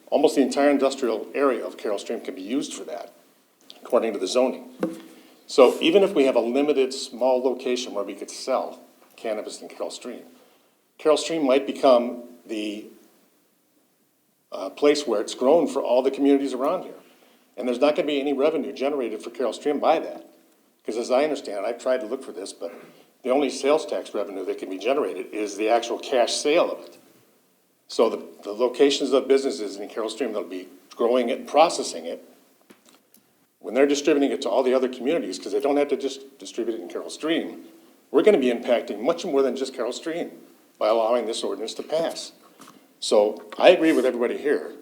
Almost the entire industrial area of Carroll Stream can be used for that, according to the zoning. So even if we have a limited small location where we could sell cannabis in Carroll Stream might become the place where it's grown for all the communities around here. And there's not gonna be any revenue generated for Carroll Stream by that. Because as I understand it, I've tried to look for this, but the only sales tax revenue that can be generated is the actual cash sale of it. So the locations of businesses in Carroll Stream that'll be growing it and processing it, when they're distributing it to all the other communities, because they don't have to just distribute it in Carroll Stream, we're gonna be impacting much more than just Carroll Stream by allowing this ordinance to pass. So I agree with everybody here.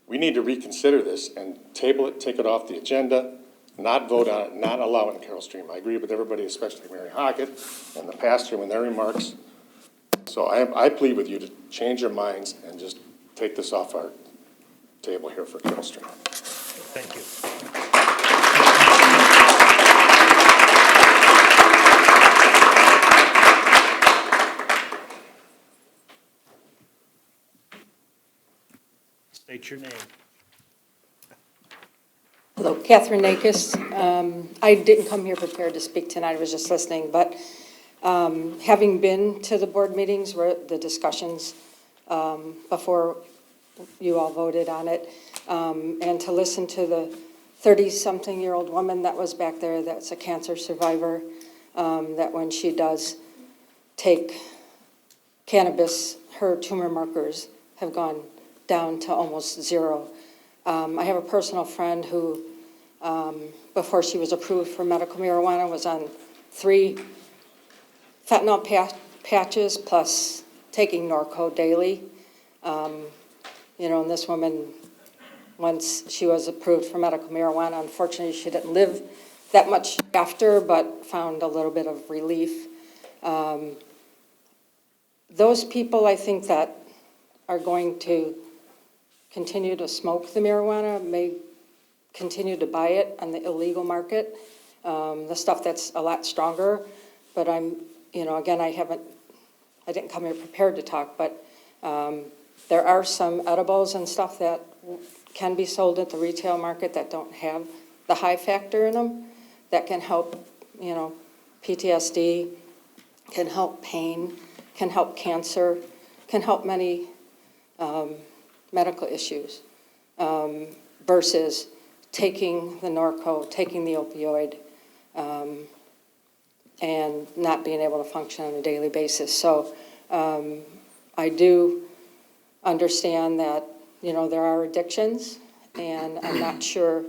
We need to reconsider this and table it, take it off the agenda, not vote on it, not allow it in Carroll Stream. I agree with everybody, especially Mary Hackett and the pastor in their remarks. So I plead with you to change your minds and just take this off our table here for Carroll Stream. Thank you. State your name. Hello, Kathryn Akos. I didn't come here prepared to speak tonight, I was just listening, but having been to the board meetings where the discussions before you all voted on it, and to listen to the 30-something-year-old woman that was back there that's a cancer survivor, that when she does take cannabis, her tumor markers have gone down to almost zero. I have a personal friend who, before she was approved for medical marijuana, was on 3 fentanyl patches plus taking Norco daily. And this woman, once she was approved for medical marijuana, unfortunately she didn't live that much after, but found a little bit of relief. Those people, I think, that are going to continue to smoke the marijuana may continue to buy it on the illegal market, the stuff that's a lot stronger. But again, I didn't come here prepared to talk, but there are some edibles and stuff that can be sold at the retail market that don't have the high factor in them, that can help, PTSD, can help pain, can help cancer, can help many medical issues, versus taking the Norco, taking the opioid, and not being able to function on a daily basis. So I do understand that, there are addictions, and I'm not sure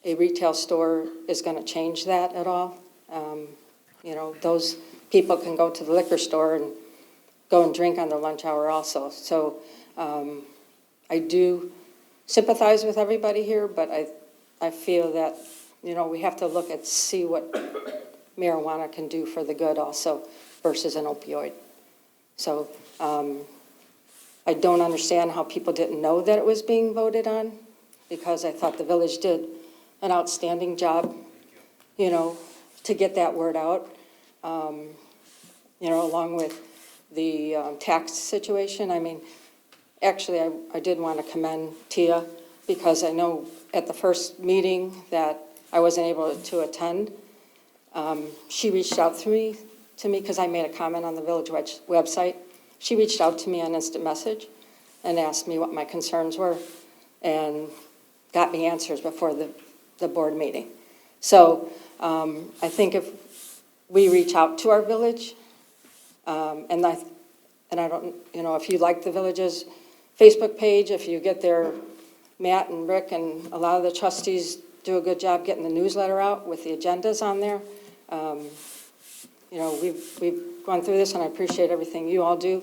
a retail store is going to change that at all. Those people can go to the liquor store and go and drink on their lunch hour also. So I do sympathize with everybody here, but I feel that, we have to look at, see what marijuana can do for the good also versus an opioid. So I don't understand how people didn't know that it was being voted on, because I thought the village did an outstanding job, to get that word out, along with the tax situation. I mean, actually, I did want to commend Tia, because I know at the first meeting that I wasn't able to attend, she reached out to me because I made a comment on the village website. She reached out to me on instant message and asked me what my concerns were, and got me answers before the board meeting. So I think if we reach out to our village, and I don't, if you like the village's Facebook page, if you get there, Matt and Rick and a lot of the trustees do a good job getting the newsletter out with the agendas on there. We've gone through this, and I appreciate everything you all do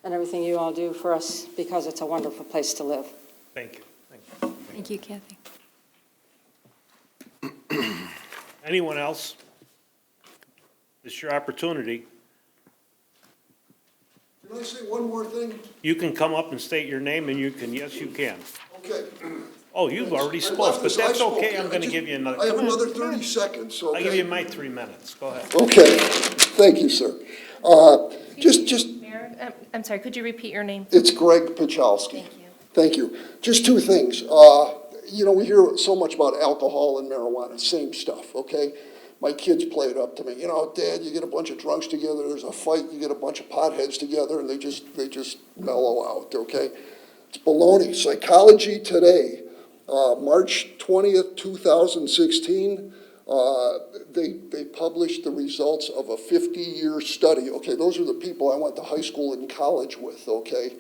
and everything you all do for us, because it's a wonderful place to live. Thank you. Thank you. Thank you, Kathy. Anyone else? It's your opportunity. Can I say one more thing? You can come up and state your name, and yes, you can. Okay. Oh, you've already I spoke, left but this- that's I spoke, okay. yeah. I'm going to give you another. I have come on, another come on. 30 seconds, okay? I'll give you my 3 minutes. Go ahead. Okay, thank you, sir. Mayor, I'm sorry, could you repeat your name? It's Greg Pachowski. Thank you. Thank you. Just 2 things. We hear so much about alcohol and marijuana, same stuff, okay? my kids play it up to me. You know, Dad, you get a bunch of drunks together, there's a fight, you get a bunch of potheads together, and they just mellow out, okay? It's baloney. Psychology Today, March 20th, 2016, they published the results of a 50-year study. Okay, those are the people I went to high school and college with, okay?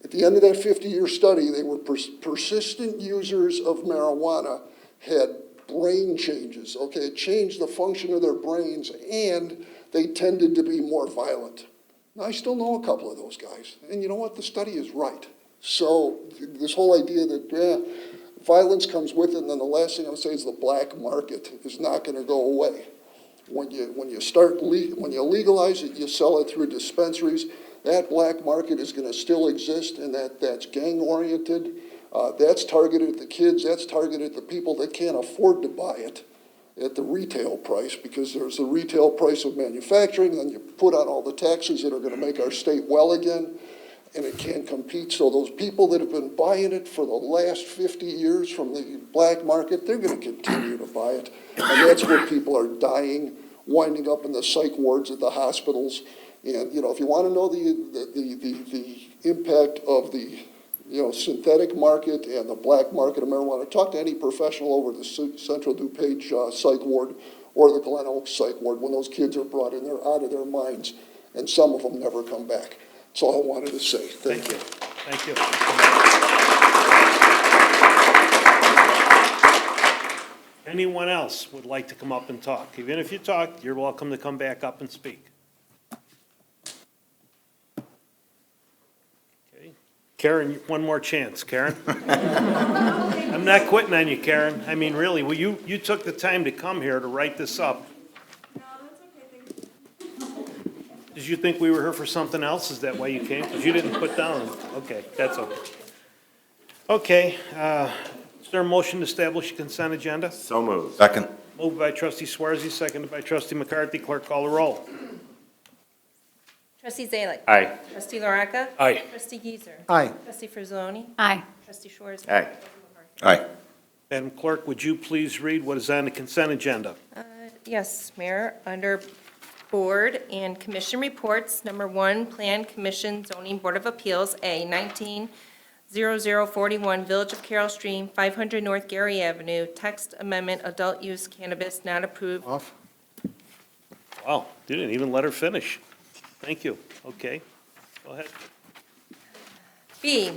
At the end of that 50-year study, they were persistent users of marijuana had brain changes, okay? It changed the function of their brains, and they tended to be more violent. Now, I still know a couple of those guys, and you know what? The study is right. So this whole idea that violence comes with it, and then the last thing I would say is the black market is not going to go away. When you legalize it, you sell it through dispensaries. That black market is going to still exist, and that's gang-oriented. That's targeted at the kids. That's targeted at the people that can't afford to buy it at the retail price, because there's the retail price of manufacturing, and then you put on all the taxes that are going to make our state well again, and it can't compete. So those people that have been buying it for the last 50 years from the black market, they're going to continue to buy it. And that's where people are dying, winding up in the psych wards at the hospitals. And, you know, if you want to know the impact of the, you know, synthetic market and the black market of marijuana, talk to any professional over the Central DuPage psych ward or the Glen Oaks psych ward. When those kids are brought in, they're out of their minds, and some of them never come back. That's all I wanted to say. Thank you. Thank you. Anyone else would like to come up and talk? Even if you talk, you're welcome to come back up and speak. Okay. Karen, one more chance, Karen. I'm not quitting on you, Karen. I mean, really, well, you took the time to come here to write this up. Did you think we were here for something else? Is that why you came? Because you didn't put down. Okay, that's okay. Okay, is there a motion to establish a consent agenda? So moved. Second. Moved by trustee Swarzy, seconded by trustee McCarthy. Clerk, call the roll. Trustee Zalik. Aye. Trustee Laraca. Aye. Trustee Giesser. Aye. Trustee Frizzoni. Aye. Trustee Schwartz. Aye. Aye. Madam Clerk, would you please read what is on the consent agenda? Yes, Mayor, under Board and Commission reports, number 1, Plan Commission Zoning Board of Appeals, A, 190041, Village of Carroll Stream, 500 North Gary Avenue, text amendment, adult use cannabis not approved. Off. Wow, you didn't even let her finish. Thank you. Okay, go ahead. B,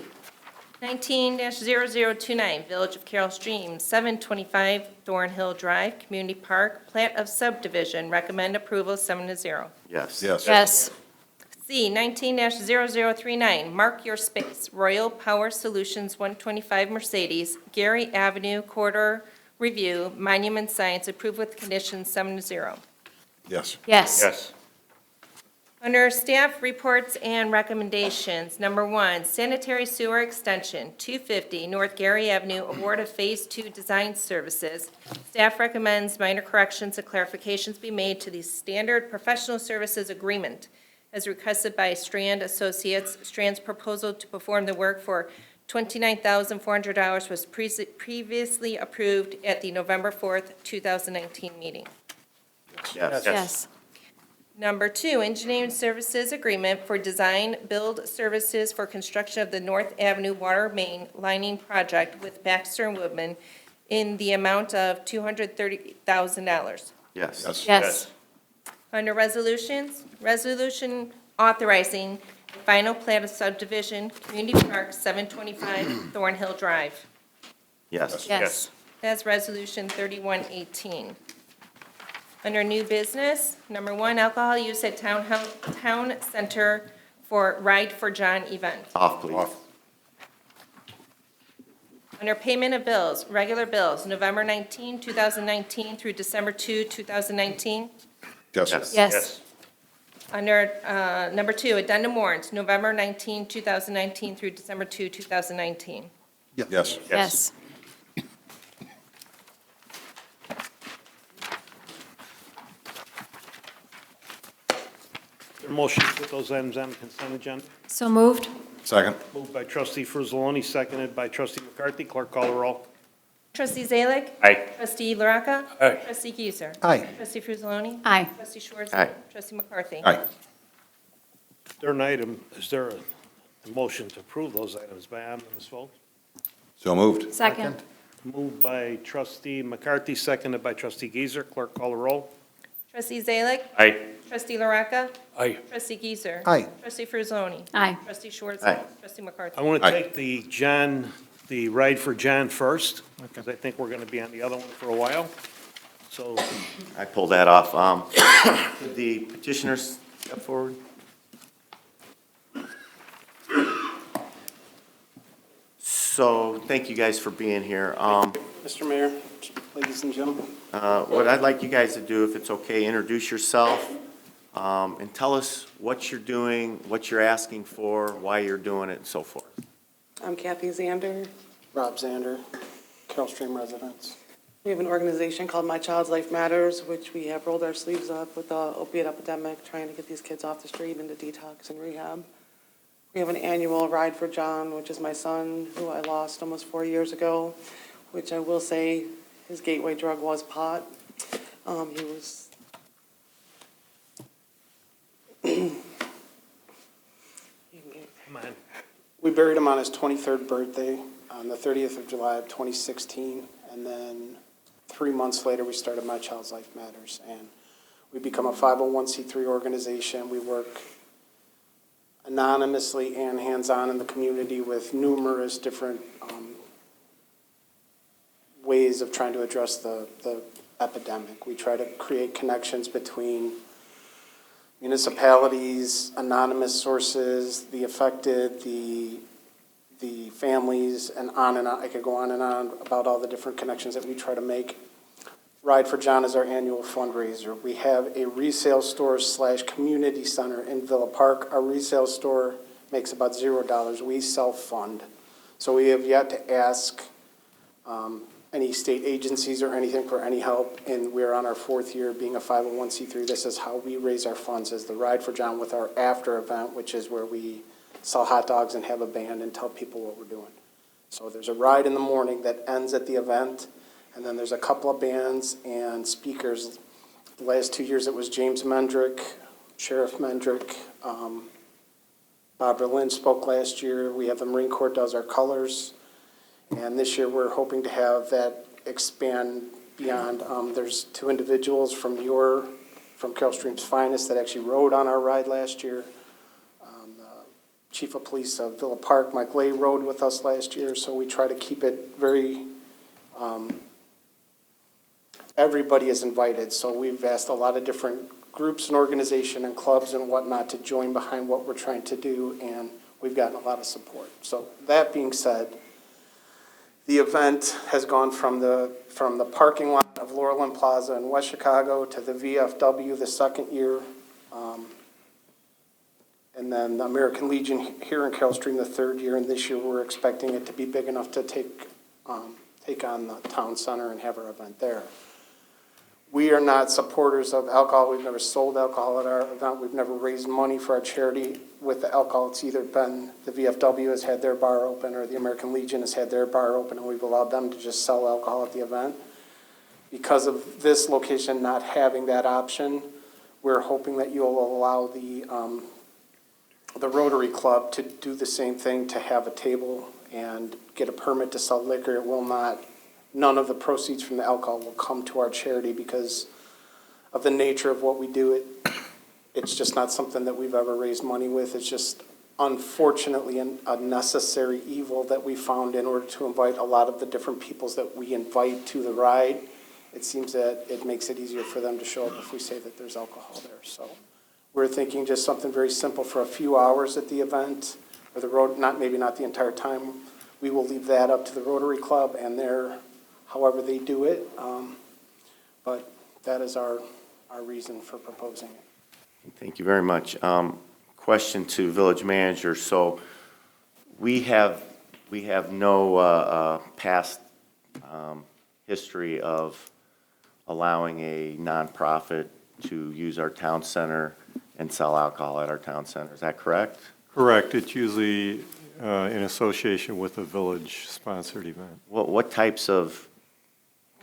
19-0029, Village of Carroll Stream, 725 Thornhill Drive, Community Park, plat of subdivision, recommend approval 7-0. Yes. Yes. Yes. C, 19-0039, Mark Your Space, Royal Power Solutions, 125 Mercedes, Gary Avenue, corridor review, monument science, approved with conditions 7-0. Yes. Yes. Yes. Under staff reports and recommendations, number 1, sanitary sewer extension, 250 North Gary Avenue, award of Phase 2 design services. Staff recommends minor corrections and clarifications be made to the standard professional services agreement as requested by Strand Associates. Strand's proposal to perform the work for $29,400 was previously approved at the November 4th, 2019 meeting. Yes. Yes. Number 2, engineering services agreement for design build services for construction of the North Avenue Water Main Lining Project with Baxter and Woodman in the amount of $230,000. Yes. Yes. Under resolutions, resolution authorizing final plat of subdivision, Community Park, 725 Thornhill Drive. Yes. Yes. That's resolution 3118. Under new business, number 1, alcohol use at town center for Ride for John event. Off, please. Off. Under payment of bills, regular bills, November 19, 2019 through December 2, 2019. Yes. Yes. Under number 2, addendum warrants, November 19, 2019 through December 2, 2019. Yes. Yes. Motion to put those items on the consent agenda. So moved. Second. Moved by trustee Frizzaloni, seconded by trustee McCarthy. Clerk, call the roll. Trustee Zalik. Aye. Trustee Laraca. Aye. Trustee Giesser. Aye. Trustee Frusaloni. Aye. Trustee Schwartz. Aye. Trustee McCarthy. Aye. Third item, is there a motion to approve those items by unanimous vote? So moved. Second. Moved by trustee McCarthy, seconded by trustee Giesser. Clerk call the roll. Trustee Zalik. Aye. Trustee Laraca. Aye. Trustee Giesser. Aye. Trustee Frusaloni. Aye. Trustee Schwartz. Aye. Trustee McCarthy. I want to Aye. take the ride for John first, because I think we're going to be on the other one for a while. So, I pulled that off. Could the petitioners step forward? So, thank you guys for being here. Mr. Mayor, ladies and gentlemen. What I'd like you guys to do, if it's okay, introduce yourself, and tell us what you're doing, what you're asking for, why you're doing it, and so forth. I'm Kathy Zander. Rob Zander, Carroll Stream residents. We have an organization called My Child's Life Matters, which we have rolled our sleeves up with the opiate epidemic, trying to get these kids off the street into detox and rehab. We have an annual Ride for John, which is my son, who I lost almost 4 years ago, which I will say his gateway drug was pot. He was come on. We buried him on his 23rd birthday on the 30th of July of 2016, and then 3 months later, we started My Child's Life Matters, and we become a 501c3 organization. We work anonymously and hands-on in the community with numerous different ways of trying to address the epidemic. We try to create connections between municipalities, anonymous sources, the affected, the families, and on. I could go on and on about all the different connections that we try to make. Ride for John is our annual fundraiser. We have a resale store / community center in Villa Park. Our resale store makes about $0. We self-fund. So we have yet to ask any state agencies or anything for any help, and we're on our 4th year being a 501c3. This is how we raise our funds, is the Ride for John with our after event, which is where we sell hot dogs and have a band and tell people what we're doing. So there's a ride in the morning that ends at the event, and then there's a couple of bands and speakers. The last 2 years it was James Mendrick, Sheriff Mendrick, Barbara Lynch spoke last year. We have the Marine Corps does our colors. And this year, we're hoping to have that expand beyond. There's 2 individuals from Carroll Stream's Finest that actually rode on our ride last year. The Chief of Police of Villa Park, Mike Lay, rode with us last year. So we try to keep it very, everybody is invited. So we've asked a lot of different groups and organizations and clubs and whatnot to join behind what we're trying to do, and we've gotten a lot of support. So that being said, the event has gone from the parking lot of Laurel and Plaza in West Chicago to the VFW the 2nd year, and then the American Legion here in Carroll Stream the 3rd year, and this year we're expecting it to be big enough to take on the town center and have our event there. We are not supporters of alcohol. We've never sold alcohol at our event. We've never raised money for our charity with the alcohol. It's either been the VFW has had their bar open or the American Legion has had their bar open, and we've allowed them to just sell alcohol at the event. Because of this location not having that option, we're hoping that you'll allow the Rotary Club to do the same thing, to have a table and get a permit to sell liquor. It will not. None of the proceeds from the alcohol will come to our charity because of the nature of what we do. It's just not something that we've ever raised money with. It's just unfortunately a necessary evil that we found in order to invite a lot of the different peoples that we invite to the ride. It seems that it makes it easier for them to show up if we say that there's alcohol there. So we're thinking just something very simple for a few hours at the event, or the road, maybe not the entire time. We will leave that up to the Rotary Club and however they do it, but that is our reason for proposing it. Thank you very much. Question to village manager. So we have no past history of allowing a nonprofit to use our town center and sell alcohol at our town center. Is that correct? Correct. It's usually in association with a village-sponsored event. What types of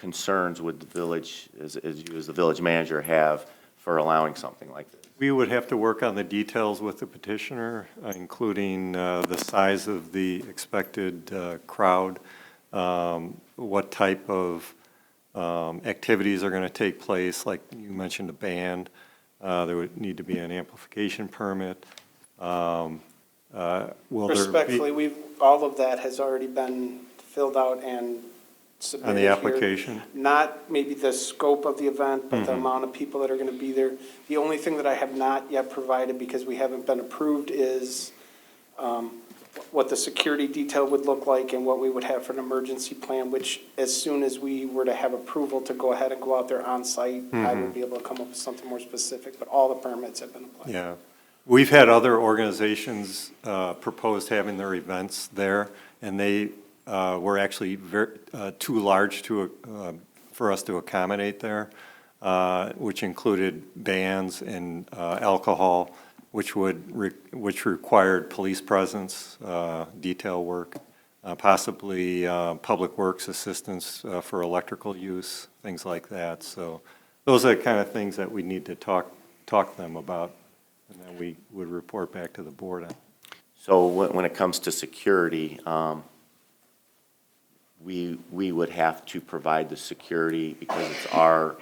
concerns would the village, as you as the village manager, have for allowing something like this? We would have to work on the details with the petitioner, including the size of the expected crowd, what type of activities are going to take place, like you mentioned a band. There would need to be an amplification permit. Will there be? Respectfully, all of that has already been filled out and submitted On the here. application? Not maybe the scope of the event, but the amount of people that are going to be there. The only thing that I have not yet provided, because we haven't been approved, is what the security detail would look like and what we would have for an emergency plan, which as soon as we were to have approval to go ahead and go out there on site, I would be able to come up with something more specific, but all the permits have been applied. Yeah. We've had other organizations propose having their events there, and they were actually too large for us to accommodate there, which included bands and alcohol, which required police presence, detail work, possibly public works assistance for electrical use, things like that. So those are the kind of things that we need to talk to them about, and then we would report back to the board on. So when it comes to security, we would have to provide the security because it's our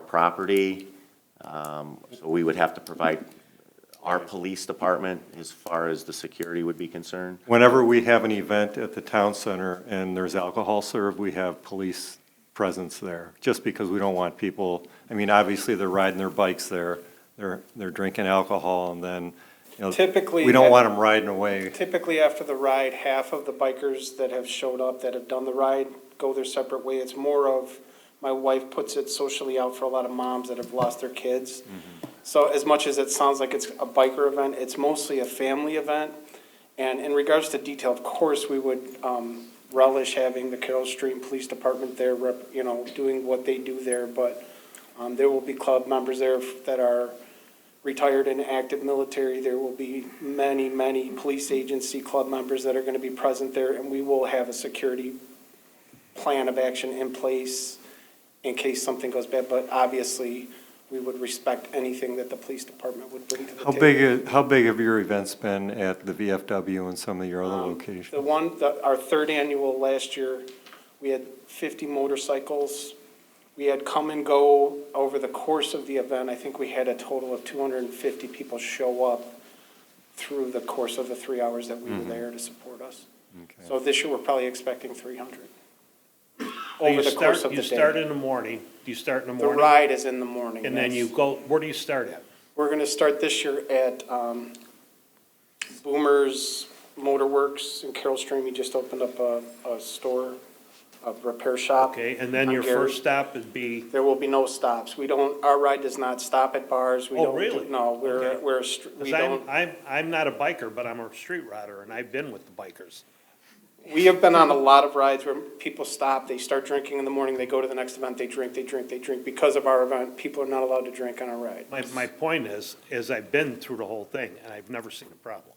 property. So we would have to provide our police department as far as the security would be concerned? Whenever we have an event at the town center and there's alcohol served, we have police presence there, just because we don't want people, I mean, obviously they're riding their bikes there, they're drinking alcohol, and then, you know, Typically, we don't want them riding away. Typically, after the ride, half of the bikers that have showed up, that have done the ride, go their separate way. It's more of, my wife puts it socially out for a lot of moms that have lost their kids. So as much as it sounds like it's a biker event, it's mostly a family event. And in regards to detail, of course, we would relish having the Carroll Stream Police Department there, doing what they do there. But there will be club members there that are retired and active military. There will be many, many police agency club members that are going to be present there. And we will have a security plan of action in place in case something goes bad. But obviously, we would respect anything that the police department would bring to the table. How big have your events been at the VFW and some of your other locations? Our third annual last year, we had 50 motorcycles. We had come and go over the course of the event. I think we had a total of 250 people show up through the course of the 3 hours that we were there to support us. Okay. So this year, we're probably expecting 300. You start in the morning. Do you start in the morning? The ride is in the morning. And then you go, where do you start at? We're going to start this year at Boomer's Motorworks in Carroll Stream. He just opened up a store, a repair shop. Okay, and then your first stop would be? There will be no stops. Our ride does not stop at bars. We Oh, don't. really? No, Okay. we 'Cause don't. I'm not a biker, but I'm a street rider, and I've been with the bikers. We have been on a lot of rides where people stop, they start drinking in the morning, they go to the next event, they drink. Because of our event, people are not allowed to drink on our ride. My point is I've been through the whole thing, and I've never seen a problem.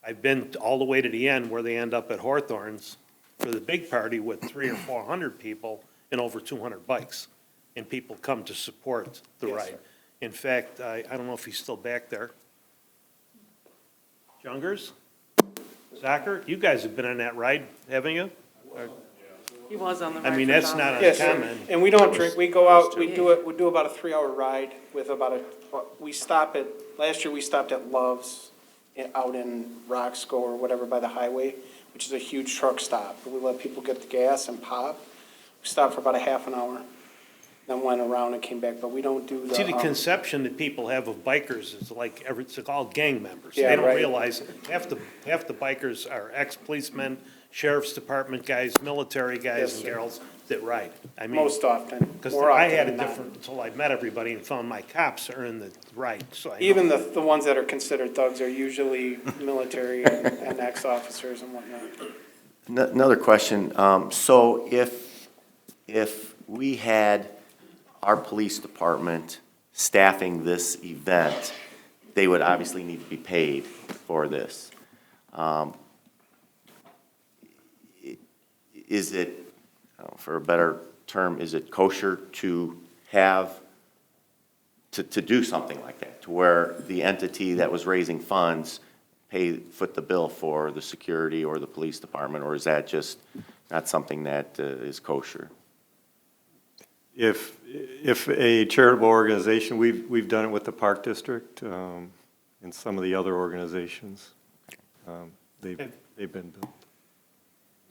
I've been all the way to the end where they end up at Hawthorne's for the big party with 300 or 400 people and over 200 bikes, and people come to support the Yes, ride. sir. In fact, I don't know if he's still back there. Jungers? Soccer? You guys have been on that ride, haven't you? He was on the ride. I mean, for that's John. not Yes, uncommon. and we don't drink, we go out, we do about a 3-hour ride with last year we stopped at Love's out in Roxco or whatever by the highway, which is a huge truck stop. We let people get the gas and pop. We stopped for about a half an hour, then went around and came back, but we don't do the. See, the conception that people have of bikers is like, it's all gang members. Yeah, They don't right. realize half the bikers are ex-policemen, sheriff's department guys, military guys Yes, and sir. girls that ride. I mean, Most often. because More I often had a than not. different, until I met everybody and found my cops are in the ride, so I know. Even the ones that are considered thugs are usually military and ex-officers and whatnot. Another question. So if we had our police department staffing this event, they would obviously need to be paid for this. Is it for a better term, is it kosher to have, to do something like that? To where the entity that was raising funds foot the bill for the security or the police department, or is that just not something that is kosher? If a charitable organization, we've done it with the Park District, and some of the other organizations, they've been built.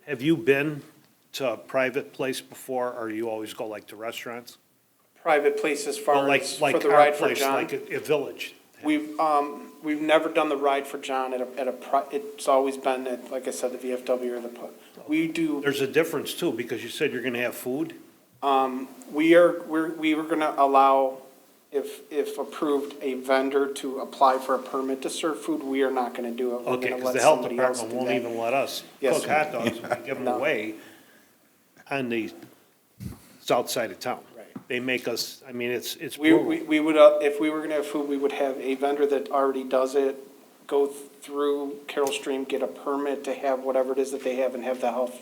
Have you been to a private place before, or you always go like to restaurants? Private place as far Well, as for the our ride for place, John. like a village. We've never done the ride for John it's always been at, like I said, the VFW or we do. There's a difference too, because you said you're gonna have food. We were gonna allow, if approved, a vendor to apply for a permit to serve food. We are not gonna do it. We're Okay, gonna because let the health somebody else department do won't that. even let us Yes, cook sir. hot dogs, we give them No. away on the south side of town. Right. They make us, I mean, it's We brutal. would, if we were gonna have food, we would have a vendor that already does it, go through Carroll Stream, get a permit to have whatever it is that they have and have the health,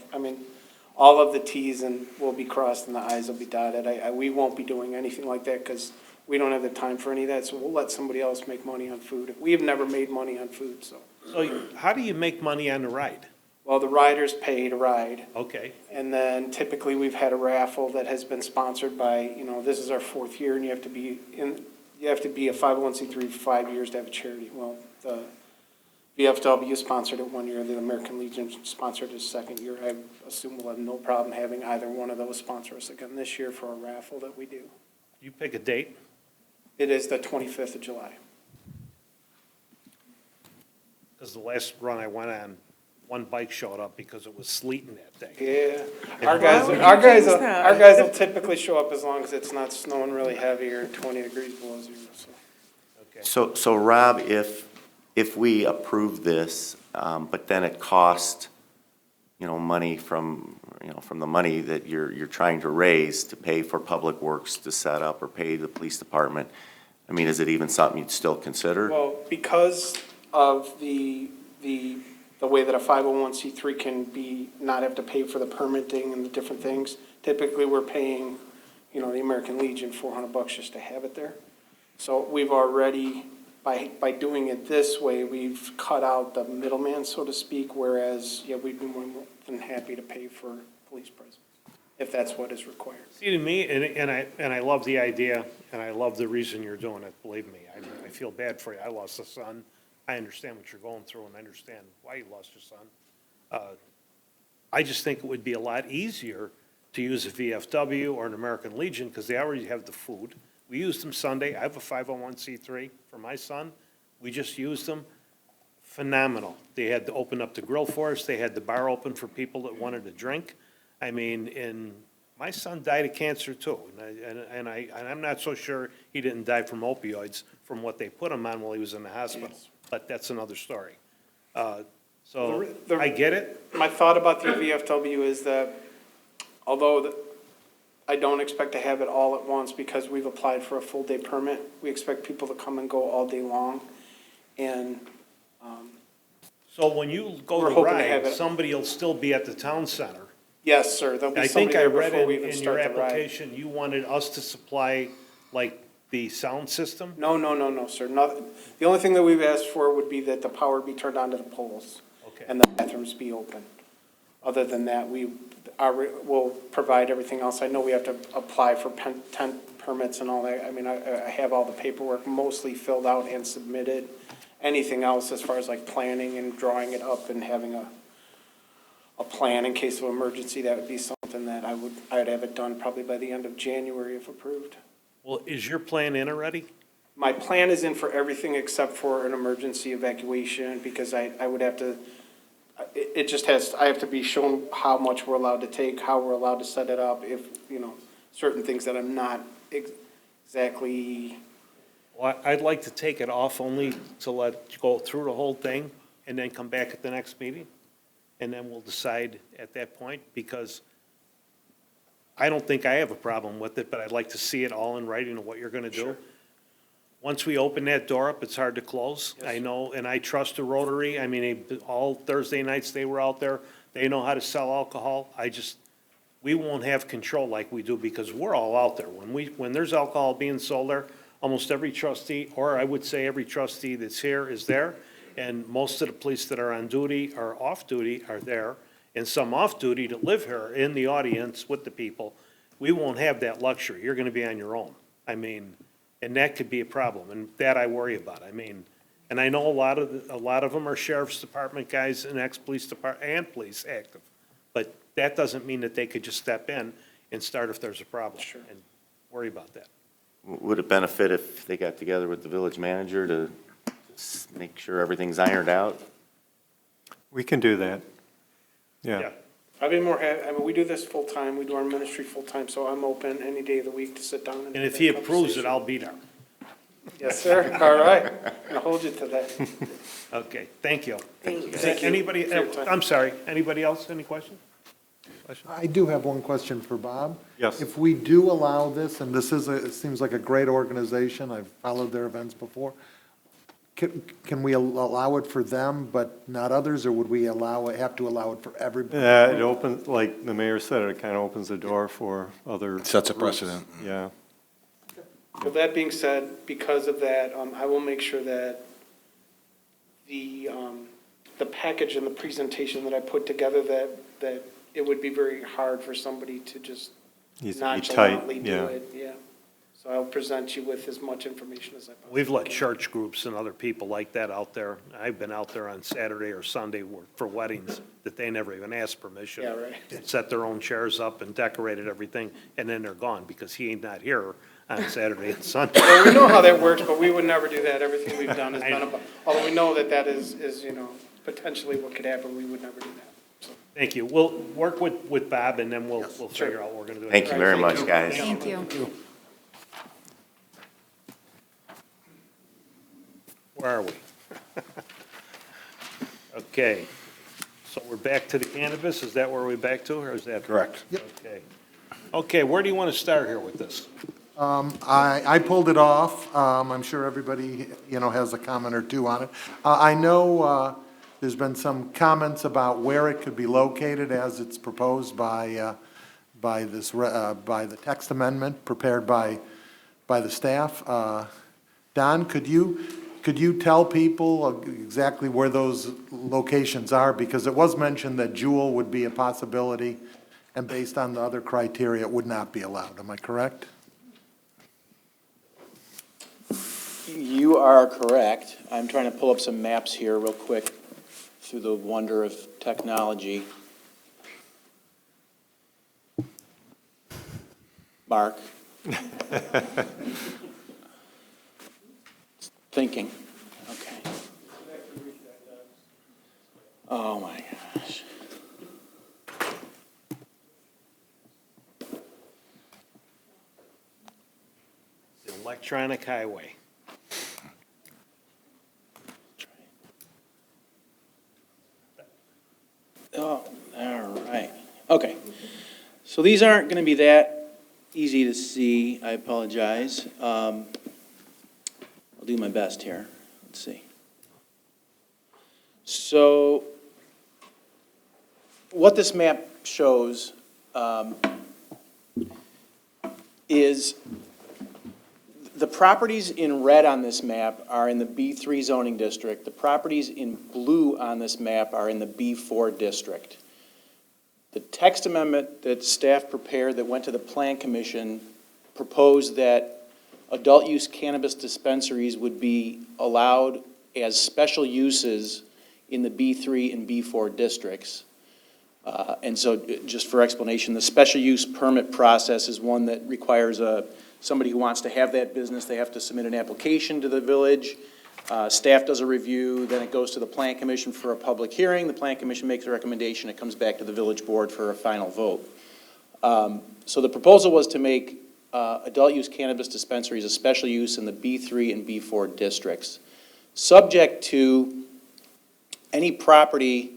all of the Ts and will be crossed and the Is will be dotted. We won't be doing anything like that because we don't have the time for any of that, so we'll let somebody else make money on food. We have never made money on food, so. So how do you make money on the ride? Well, the riders pay to ride. Okay, And then typically we've had a raffle that has been sponsored by, this is our 4th year and you have to be a 501c3 for 5 years to have a charity. Well, the VFW sponsored it 1 year, the American Legion sponsored it 2nd year. I assume we'll have no problem having either one of those sponsor us again this year for a raffle that we do. you pick a date. It is the 25th of July. Because the last run I went on, one bike showed up because it was sleeting that day. Yeah, our guys will typically show up as long as it's not snowing really heavy or 20 degrees below zero, so. So Rob, if we approve this, but then it costs, money from the money that you're trying to raise to pay for Public Works to set up or pay the police department, is it even something you'd still consider? Well, because of the way that a 501c3 can not have to pay for the permitting and the different things, typically we're paying, the American Legion $400 just to have it there. So we've already, by doing it this way, we've cut out the middleman, so to speak, whereas, we'd be more than happy to pay for police presence, if that's what is required. See, to me, and I love the idea, and I love the reason you're doing it, believe me. I feel bad for you. I lost a son. I understand what you're going through, and I understand why you lost your son. I just think it would be a lot easier to use a VFW or an American Legion, because they already have the food. We used them Sunday. I have a 501c3 for my son. We just used them. Phenomenal. They had to open up the grill for us. They had the bar open for people that wanted to drink. And my son died of cancer too. And I'm not so sure he didn't die from opioids from what they put him on while he was in the hospital. But that's another story. So I get it. My thought about the VFW is that although I don't expect to have it all at once because we've applied for a full day permit, we expect people to come and go all day long. And So when you go We're to hoping to have ride, it. somebody will still be at the town center. yes, sir, there'll be I somebody think I there read before we in even your start the ride. application, you wanted us to supply, like, the sound system? No, sir. The only thing that we've asked for would be that the power be turned on to the poles Okay. and the bathrooms be open. Other than that, we'll provide everything else. I know we have to apply for tent permits and all that. I have all the paperwork mostly filled out and submitted. Anything else as far as like planning and drawing it up and having a plan in case of emergency, that would be something that I'd have it done probably by the end of January if approved. Well, is your plan in already? My plan is in for everything except for an emergency evacuation because I would have to, I have to be shown how much we're allowed to take, how we're allowed to set it up, if, certain things that I'm not exactly. Well, I'd like to take it off only to let you go through the whole thing and then come back at the next meeting. And then we'll decide at that point, because I don't think I have a problem with it, but I'd like to see it all in writing of what you're gonna do. Sure. Once we open that door up, it's hard to close. I know, and I trust the Rotary. All Thursday nights they were out there. They know how to sell alcohol. we won't have control like we do because we're all out there. When there's alcohol being sold there, almost every trustee, or I would say every trustee that's here is there. And most of the police that are on duty or off duty are there. And some off duty that live here in the audience with the people. We won't have that luxury. You're gonna be on your own. I mean, and that could be a problem, and that I worry about. I mean, and I know a lot of them are sheriff's department guys and ex-police department, and police active. But that doesn't mean that they could just step in and start if there's a problem. Sure. And worry about that. Would it benefit if they got together with the village manager to make sure everything's ironed out? We can do that. Yeah. I'd be more I mean, we do this full-time, we do our ministry full-time, so I'm open any day of the week to sit down and. And if have he a approves it, conversation. I'll be there. Yes, sir, all right, I'll hold you to that. Okay, thank you. Thank you. Is Thank that you anybody, for your time. I'm sorry, anybody else, any questions? I do have one question for Bob. Yes. If we do allow this, and this is, it seems like a great organization, I've followed their events before, can we allow it for them but not others, or would we have to allow it for everybody? It opens, like the mayor said, it kind of opens the door for other. Sets a groups. precedent. Yeah. With that being said, because of that, I will make sure that the package and the presentation that I put together, that it would be very hard for somebody to just Needs to be nonchalantly tight, do yeah. it, yeah. So I'll present you with as much information as I possibly We've let can. church groups and other people like that out there. I've been out there on Saturday or Sunday for weddings that they never even asked permission. Yeah, right. Set their own chairs up and decorated everything, and then they're gone because he ain't not here on Saturday and Sunday. Well, we know how that works, but we would never do that. Everything we've done is I done know. about, although we know that that is, potentially what could happen, we would never do that. So, Thank you. We'll work with Bob, and then we'll figure out what we're gonna do. Thank you very much, guys. Thank you. Where are we? Okay, so we're back to the cannabis, is that where we're back to, or is that? Correct. Okay. Okay, where do you want to start here with this? I pulled it off. I'm sure everybody, has a comment or two on it. I know there's been some comments about where it could be located as it's proposed by the text amendment prepared by the staff. Don, could you tell people exactly where those locations are? Because it was mentioned that Jewel would be a possibility, and based on the other criteria, it would not be allowed. Am I correct? You are correct. I'm trying to pull up some maps here real quick through the wonder of technology. Mark. Thinking. Okay. Oh, my gosh. The electronic highway. Oh, all right. Okay. So these aren't going to be that easy to see. I apologize. I'll do my best here. Let's see. So what this map shows is the properties in red on this map are in the B3 zoning district. The properties in blue on this map are in the B4 district. The text amendment that staff prepared that went to the Plan Commission proposed that adult use cannabis dispensaries would be allowed as special uses in the B3 and B4 districts. And so just for explanation, the special use permit process is one that requires somebody who wants to have that business, they have to submit an application to the village. Staff does a review, then it goes to the Plan Commission for a public hearing. The Plan Commission makes a recommendation, it comes back to the village board for a final vote. So the proposal was to make adult use cannabis dispensaries a special use in the B3 and B4 districts, subject to any property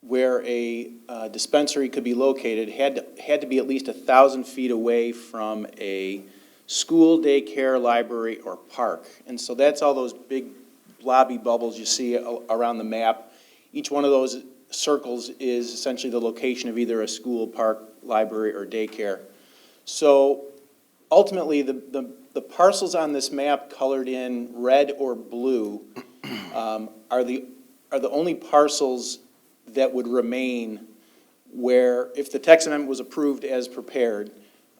where a dispensary could be located had to be at least 1,000 feet away from a school, daycare, library, or park. And so that's all those big blobby bubbles you see around the map. Each one of those circles is essentially the location of either a school, park, library, or daycare. So ultimately, the parcels on this map colored in red or blue are the only parcels that would remain where, if the text amendment was approved as prepared,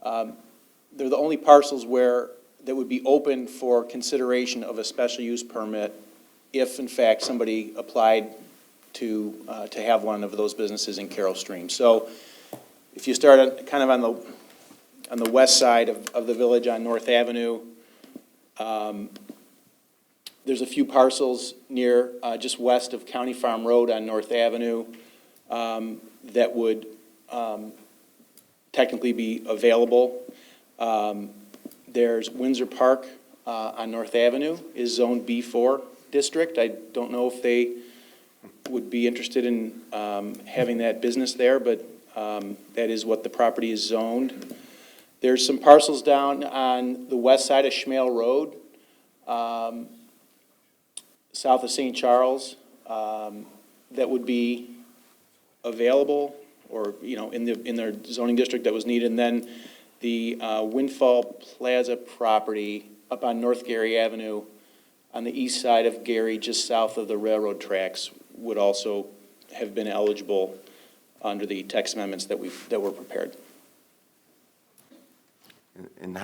they're the only parcels where that would be open for consideration of a special use permit if, in fact, somebody applied to have one of those businesses in Carroll Stream. So if you start kind of on the west side of the village on North Avenue, there's a few parcels near, just west of County Farm Road on North Avenue that would technically be available. There's Windsor Park on North Avenue is Zone B4 district. I don't know if they would be interested in having that business there, but that is what the property is zoned. There's some parcels down on the west side of Schmale Road, south of St. Charles, that would be available or, you know, in their zoning district that was needed. And then the Windfall Plaza property up on North Gary Avenue on the east side of Gary, just south of the railroad tracks, would also have been eligible under the text amendments that were prepared. And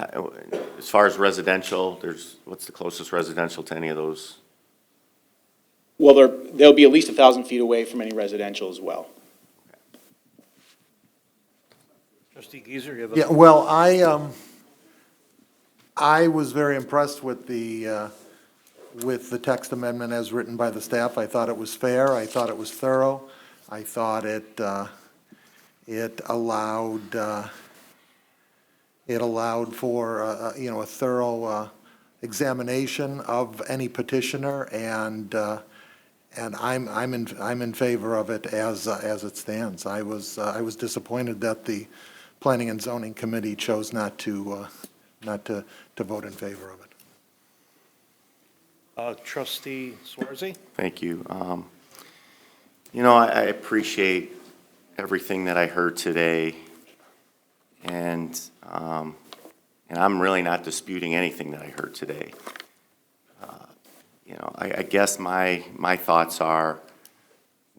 as far as residential, what's the closest residential to any of those? Well, they'll be at least 1,000 feet away from any residential as well. Trustee Geiser, you have Yeah, well, I was very impressed with the text amendment as written by the staff. I thought it was fair. I thought it was thorough. I thought it allowed for, you know, a thorough examination of any petitioner, and I'm in favor of it as it stands. I was disappointed that the Planning and Zoning Committee chose not to vote in favor of it. Trustee Swarzy? Thank you. You know, I appreciate everything that I heard today, and I'm really not disputing anything that I heard today. You know, I guess my thoughts are,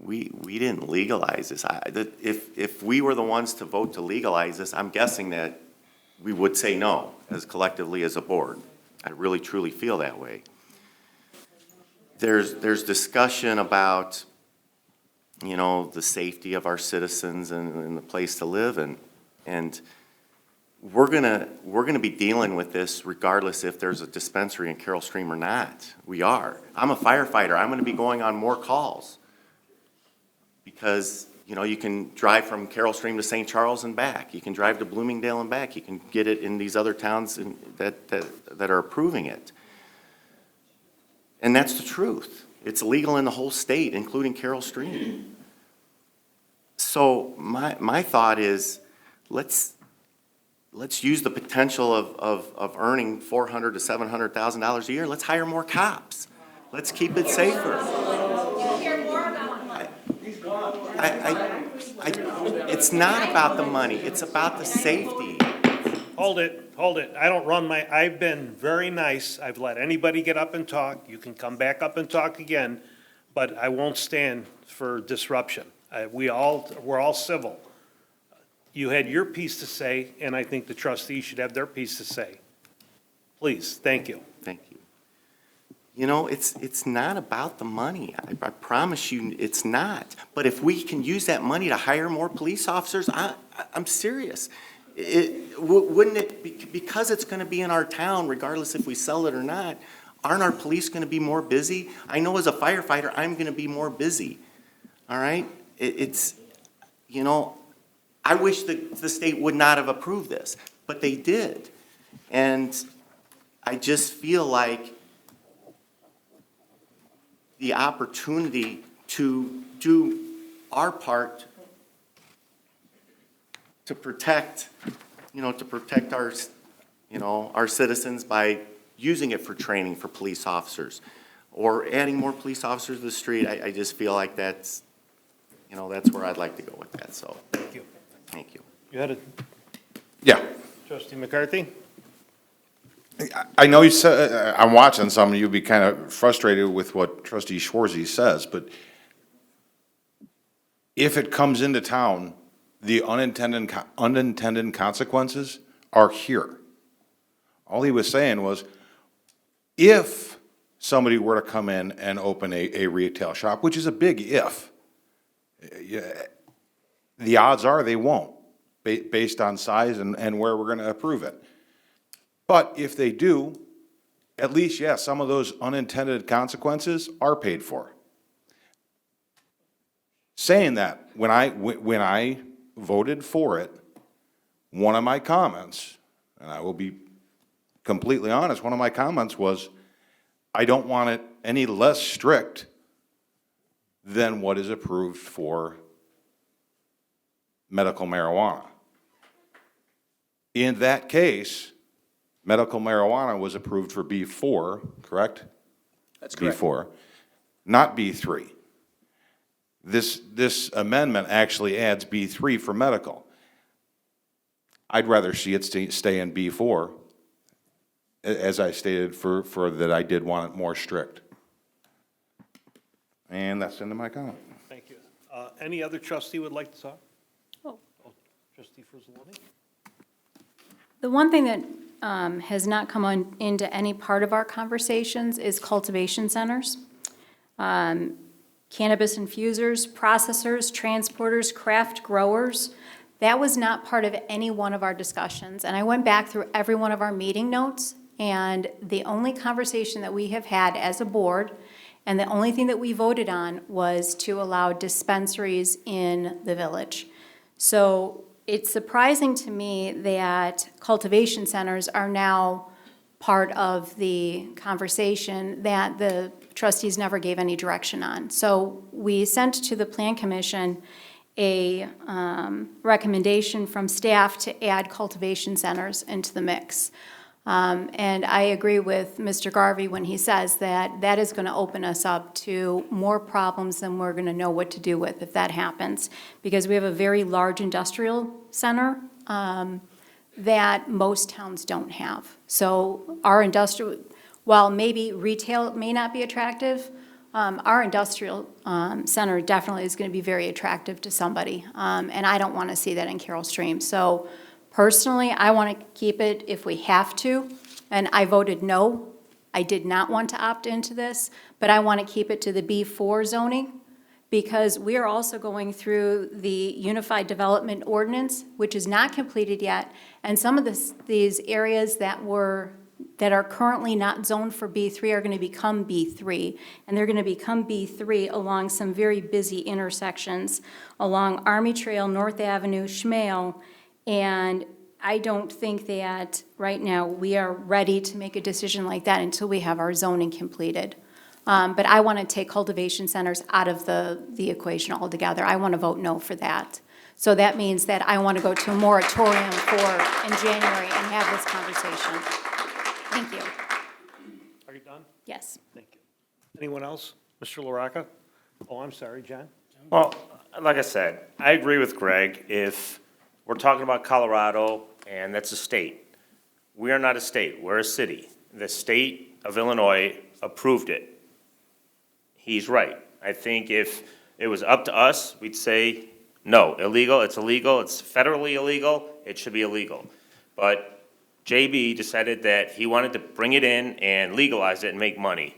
we didn't legalize this. If we were the ones to vote to legalize this, I'm guessing that we would say no, as collectively as a board. I really truly feel that way. There's discussion about, you know, the safety of our citizens and the place to live, and we're gonna be dealing with this regardless if there's a dispensary in Carroll Stream or not. We are. I'm a firefighter. I'm gonna be going on more calls because, you know, you can drive from Carroll Stream to St. Charles and back. You can drive to Bloomingdale and back. You can get it in these other towns that are approving it. And that's the truth. It's legal in the whole state, including Carroll Stream. So my thought is, let's use the potential of earning $400,000 to $700,000 a year. Let's hire more cops. Let's keep it safer. It's not about the money. It's about the safety. Hold it. I've been very nice. I've let anybody get up and talk. You can come back up and talk again, but I won't stand for disruption. We're all civil. You had your piece to say, and I think the trustees should have their piece to say. Please, thank you. Thank you. You know, it's not about the money. I promise you it's not. But if we can use that money to hire more police officers, I'm serious. Wouldn't it be, because it's going to be in our town, regardless if we sell it or not, aren't our police going to be more busy? I know as a firefighter, I'm going to be more busy. All right? It's, you know, I wish the state would not have approved this, but they did. And I just feel like the opportunity to do our part to protect, our citizens by using it for training for police officers or adding more police officers to the street. I just feel like that's, you know, that's where I'd like to go with that, so. Thank you. Thank you. You had a, Yeah. trustee McCarthy? I know you said, I'm watching some of you be kind of frustrated with what trustee Schwarzy says, but if it comes into town, the unintended consequences are here. All he was saying was, if somebody were to come in and open a retail shop, which is a big if, the odds are they won't, based on size and where we're gonna approve it. But if they do, at least, yes, some of those unintended consequences are paid for. Saying that, when I voted for it, one of my comments, and I will be completely honest, one of my comments was, I don't want it any less strict than what is approved for medical marijuana. In that case, medical marijuana was approved for B4, correct? That's correct. B4, not B3. This amendment actually adds B3 for medical. I'd rather see it stay in B4, as I stated, for that I did want it more strict. And that's the end of my comment. Thank you. Any other trustee would like to talk? Oh, trustee Frizzolini? The one thing that has not come into any part of our conversations is cultivation centers. Cannabis infusers, processors, transporters, craft growers. That was not part of any one of our discussions. And I went back through every one of our meeting notes, and the only conversation that we have had as a board, and the only thing that we voted on, was to allow dispensaries in the village. So it's surprising to me that cultivation centers are now part of the conversation that the trustees never gave any direction on. So we sent to the Plan Commission a recommendation from staff to add cultivation centers into the mix. And I agree with Mr. Garvey when he says that that is going to open us up to more problems than we're going to know what to do with if that happens. Because we have a very large industrial center that most towns don't have. So our industrial, while maybe retail may not be attractive, our industrial center definitely is going to be very attractive to somebody. And I don't want to see that in Carroll Stream. So personally, I want to keep it if we have to, and I voted no. I did not want to opt into this, but I want to keep it to the B4 zoning because we are also going through the Unified Development Ordinance, which is not completed yet, and some of these areas that are currently not zoned for B3 are going to become B3, and they're going to become B3 along some very busy intersections along Army Trail, North Avenue, Schmale. And I don't think that right now we are ready to make a decision like that until we have our zoning completed. But I want to take cultivation centers out of the equation altogether. I want to vote no for that. So that means that I want to go to a moratorium in January and have this conversation. Thank you. Are you done? Yes. Thank you. Anyone else? Mr. LaRocca? Oh, I'm sorry, John? Well, like I said, I agree with Greg. If we're talking about Colorado, and that's a state. We are not a state, we're a city. The state of Illinois approved it. He's right. I think if it was up to us, we'd say, no, illegal, it's federally illegal, it should be illegal. But JB decided that he wanted to bring it in and legalize it and make money.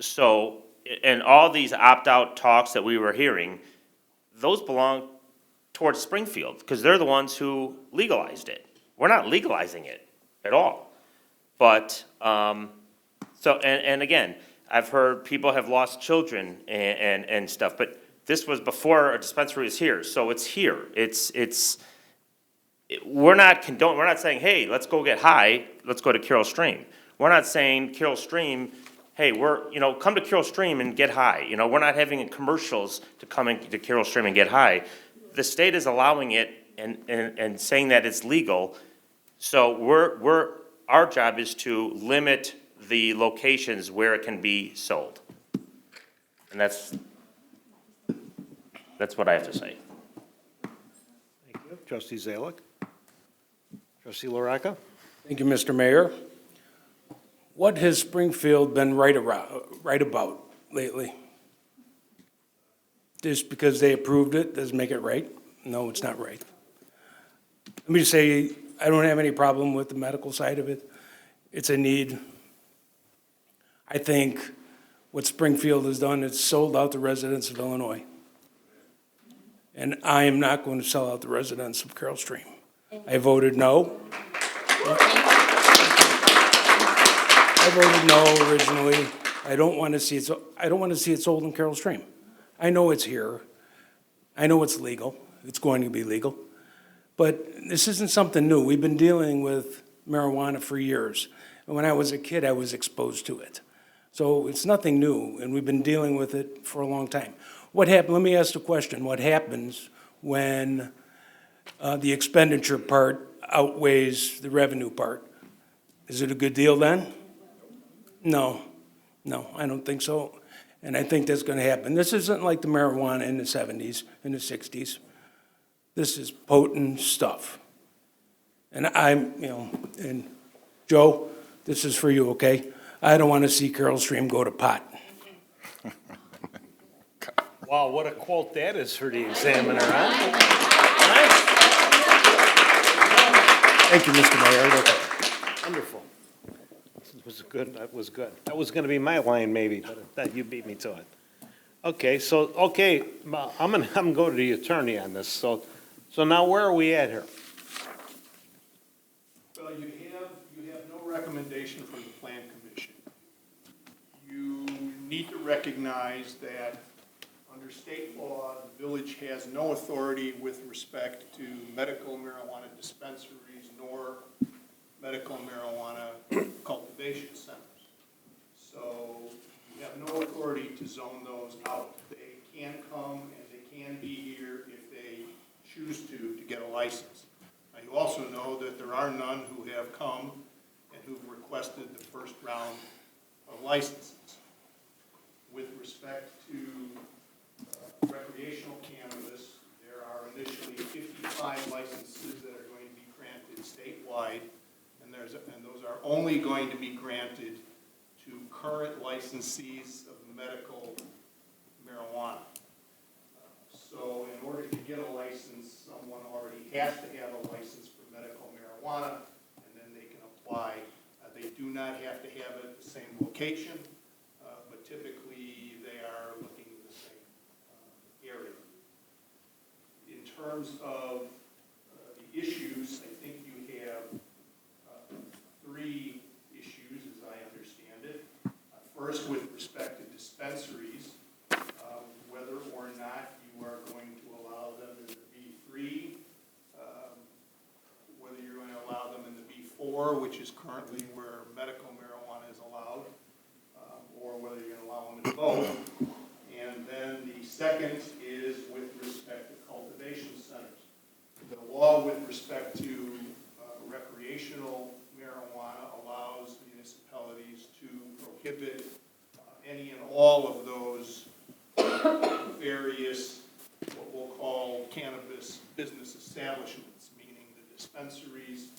So, and all these opt-out talks that we were hearing, those belong towards Springfield, because they're the ones who legalized it. We're not legalizing it at all. But, and again, I've heard people have lost children and stuff, but this was before a dispensary was here, so it's here. We're not saying, hey, let's go get high, let's go to Carroll Stream. We're not saying Carroll Stream, hey, come to Carroll Stream and get high. We're not having commercials to come into Carroll Stream and get high. The state is allowing it and saying that it's legal. So our job is to limit the locations where it can be sold. And that's That's what I have to say. Thank you. Trustee Zalik. Trustee LaRocca. Thank you, Mr. Mayor. What has Springfield been right about lately? Just because they approved it doesn't make it right? No, it's not right. Let me just say, I don't have any problem with the medical side of it. It's a need. I think what Springfield has done is sold out the residents of Illinois. And I am not going to sell out the residents of Carroll Stream. I voted no. I voted no originally. I don't want to see it sold in Carroll Stream. I know it's here. I know it's legal. It's going to be legal. But this isn't something new. We've been dealing with marijuana for years. And when I was a kid, I was exposed to it. So it's nothing new, and we've been dealing with it for a long time. What happened, let me ask the question, what happens when the expenditure part outweighs the revenue part? Is it a good deal then? No, I don't think so. And I think that's gonna happen. This isn't like the marijuana in the 70s, in the 60s. This is potent stuff. And and Joe, this is for you, okay? I don't want to see Carroll Stream go to pot. Wow, what a quote that is for the examiner, huh? Thank you, Mr. Mayor. Wonderful. That was good, that was good. That was gonna be my line maybe, but you beat me to it. Okay, I'm gonna go to the attorney on this, so now where are we at here? Well, you have no recommendation from the Plan Commission. You need to recognize that under state law, the village has no authority with respect to medical marijuana dispensaries nor medical marijuana cultivation centers. So you have no authority to zone those out. They can come and they can be here if they choose to get a license. Now, you also know that there are none who have come and who've requested the first round of licenses. With respect to recreational cannabis, there are initially 55 licenses that are going to be granted statewide, and those are only going to be granted to current licensees of medical marijuana. So in order to get a license, someone already has to have a license for medical marijuana, and then they can apply. They do not have to have it at the same location, but typically they are looking at the same area. In terms of the issues, I think you have three issues as I understand it. First, with respect to dispensaries, whether or not you are going to allow them in the B3, whether you're going to allow them in the B4, which is currently where medical marijuana is allowed, or whether you're going to allow them in both. And then the second is with respect to cultivation centers. The law with respect to recreational marijuana allows municipalities to prohibit any and all of those various, what we'll call cannabis business establishments, meaning the dispensaries,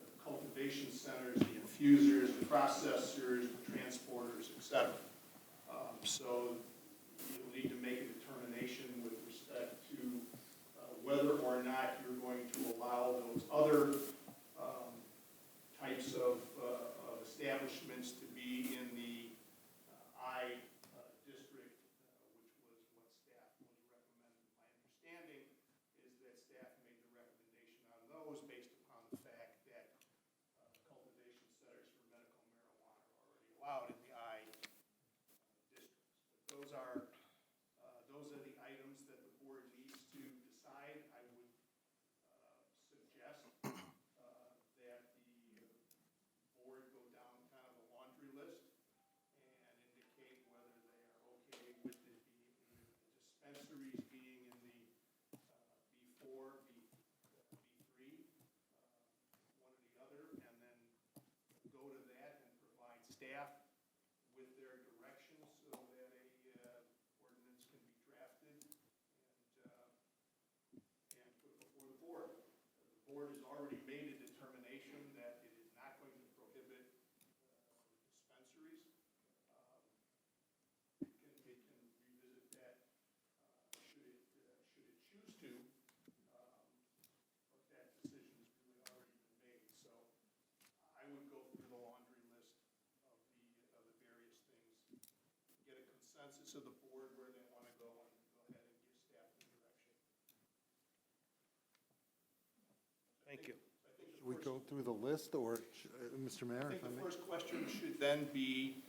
the cultivation centers, the infusers, the processors, the transporters, etc. So you'll need to make a determination with respect to whether or not you're going to allow those other types of establishments to be in the I district, which was what staff was recommending. My understanding is that staff made the recommendation on those based upon the fact that cultivation centers for medical marijuana are already board has already made a determination that it is not going to prohibit dispensaries. It can revisit that should it choose to, but that decision has really already been made. So I would go through the laundry list of the various things, get a consensus of the board where they want to go, and go ahead and give staff the direction. Thank you. Should we go through the list, or, Mr. Mayor? I think if I the may? first question should then be,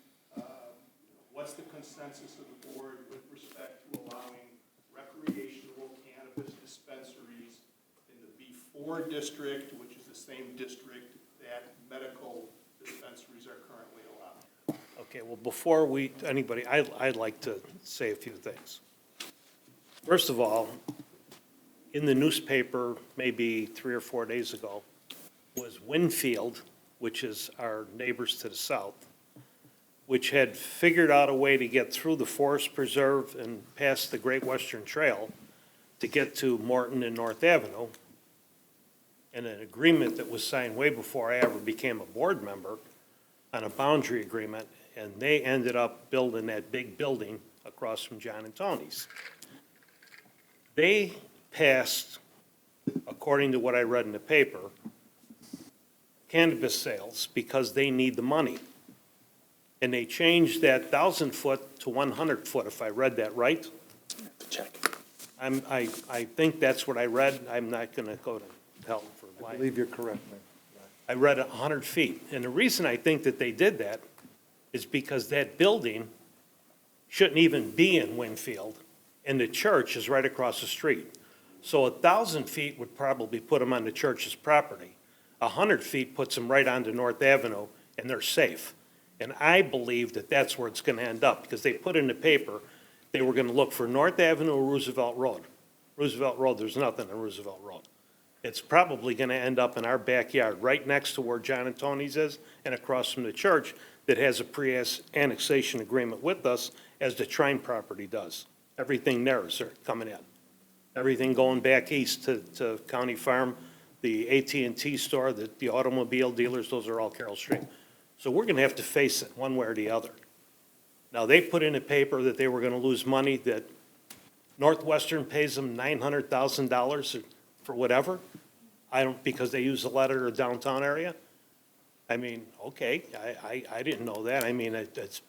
what's the consensus of the board with respect to allowing recreational cannabis dispensaries in the B4 district, which is the same district that medical dispensaries are currently allowed? Okay, well, before I'd like to say a few things. First of all, in the newspaper, maybe 3 or 4 days ago, was Winfield, which is our neighbors to the south, which had figured out a way to get through the Forest Preserve and past the Great Western Trail to get to Morton and North Avenue, and an agreement that was signed way before I ever became a board member on a boundary agreement, and they ended up building that big building across from John and Tony's. They passed, according to what I read in the paper, cannabis sales because they need the money. And they changed that 1,000-foot to 100-foot, if I read that right. Check. I think that's what I read. I'm not going to go to hell for I lying. believe you're correct, Mayor. I read 100 feet. And the reason I think that they did that is because that building shouldn't even be in Winfield, and the church is right across the street. So 1,000 feet would probably put them on the church's property. 100 feet puts them right onto North Avenue, and they're safe. And I believe that that's where it's going to end up, because they put in the paper they were going to look for North Avenue or Roosevelt Road. Roosevelt Road, there's nothing on Roosevelt Road. It's probably going to end up in our backyard, right next to where John and Tony's is, and across from the church that has a pre-annexation agreement with us, as the Trine property does. Everything there is coming in. Everything going back east to County Farm, the AT&T store, the automobile dealers, those are all Carroll Stream. So we're going to have to face it one way or the other. Now, they put in a paper that they were going to lose money, that Northwestern pays them $900,000 for whatever. Because they use a lot of the downtown area. I mean, okay, I didn't know that. I mean, it's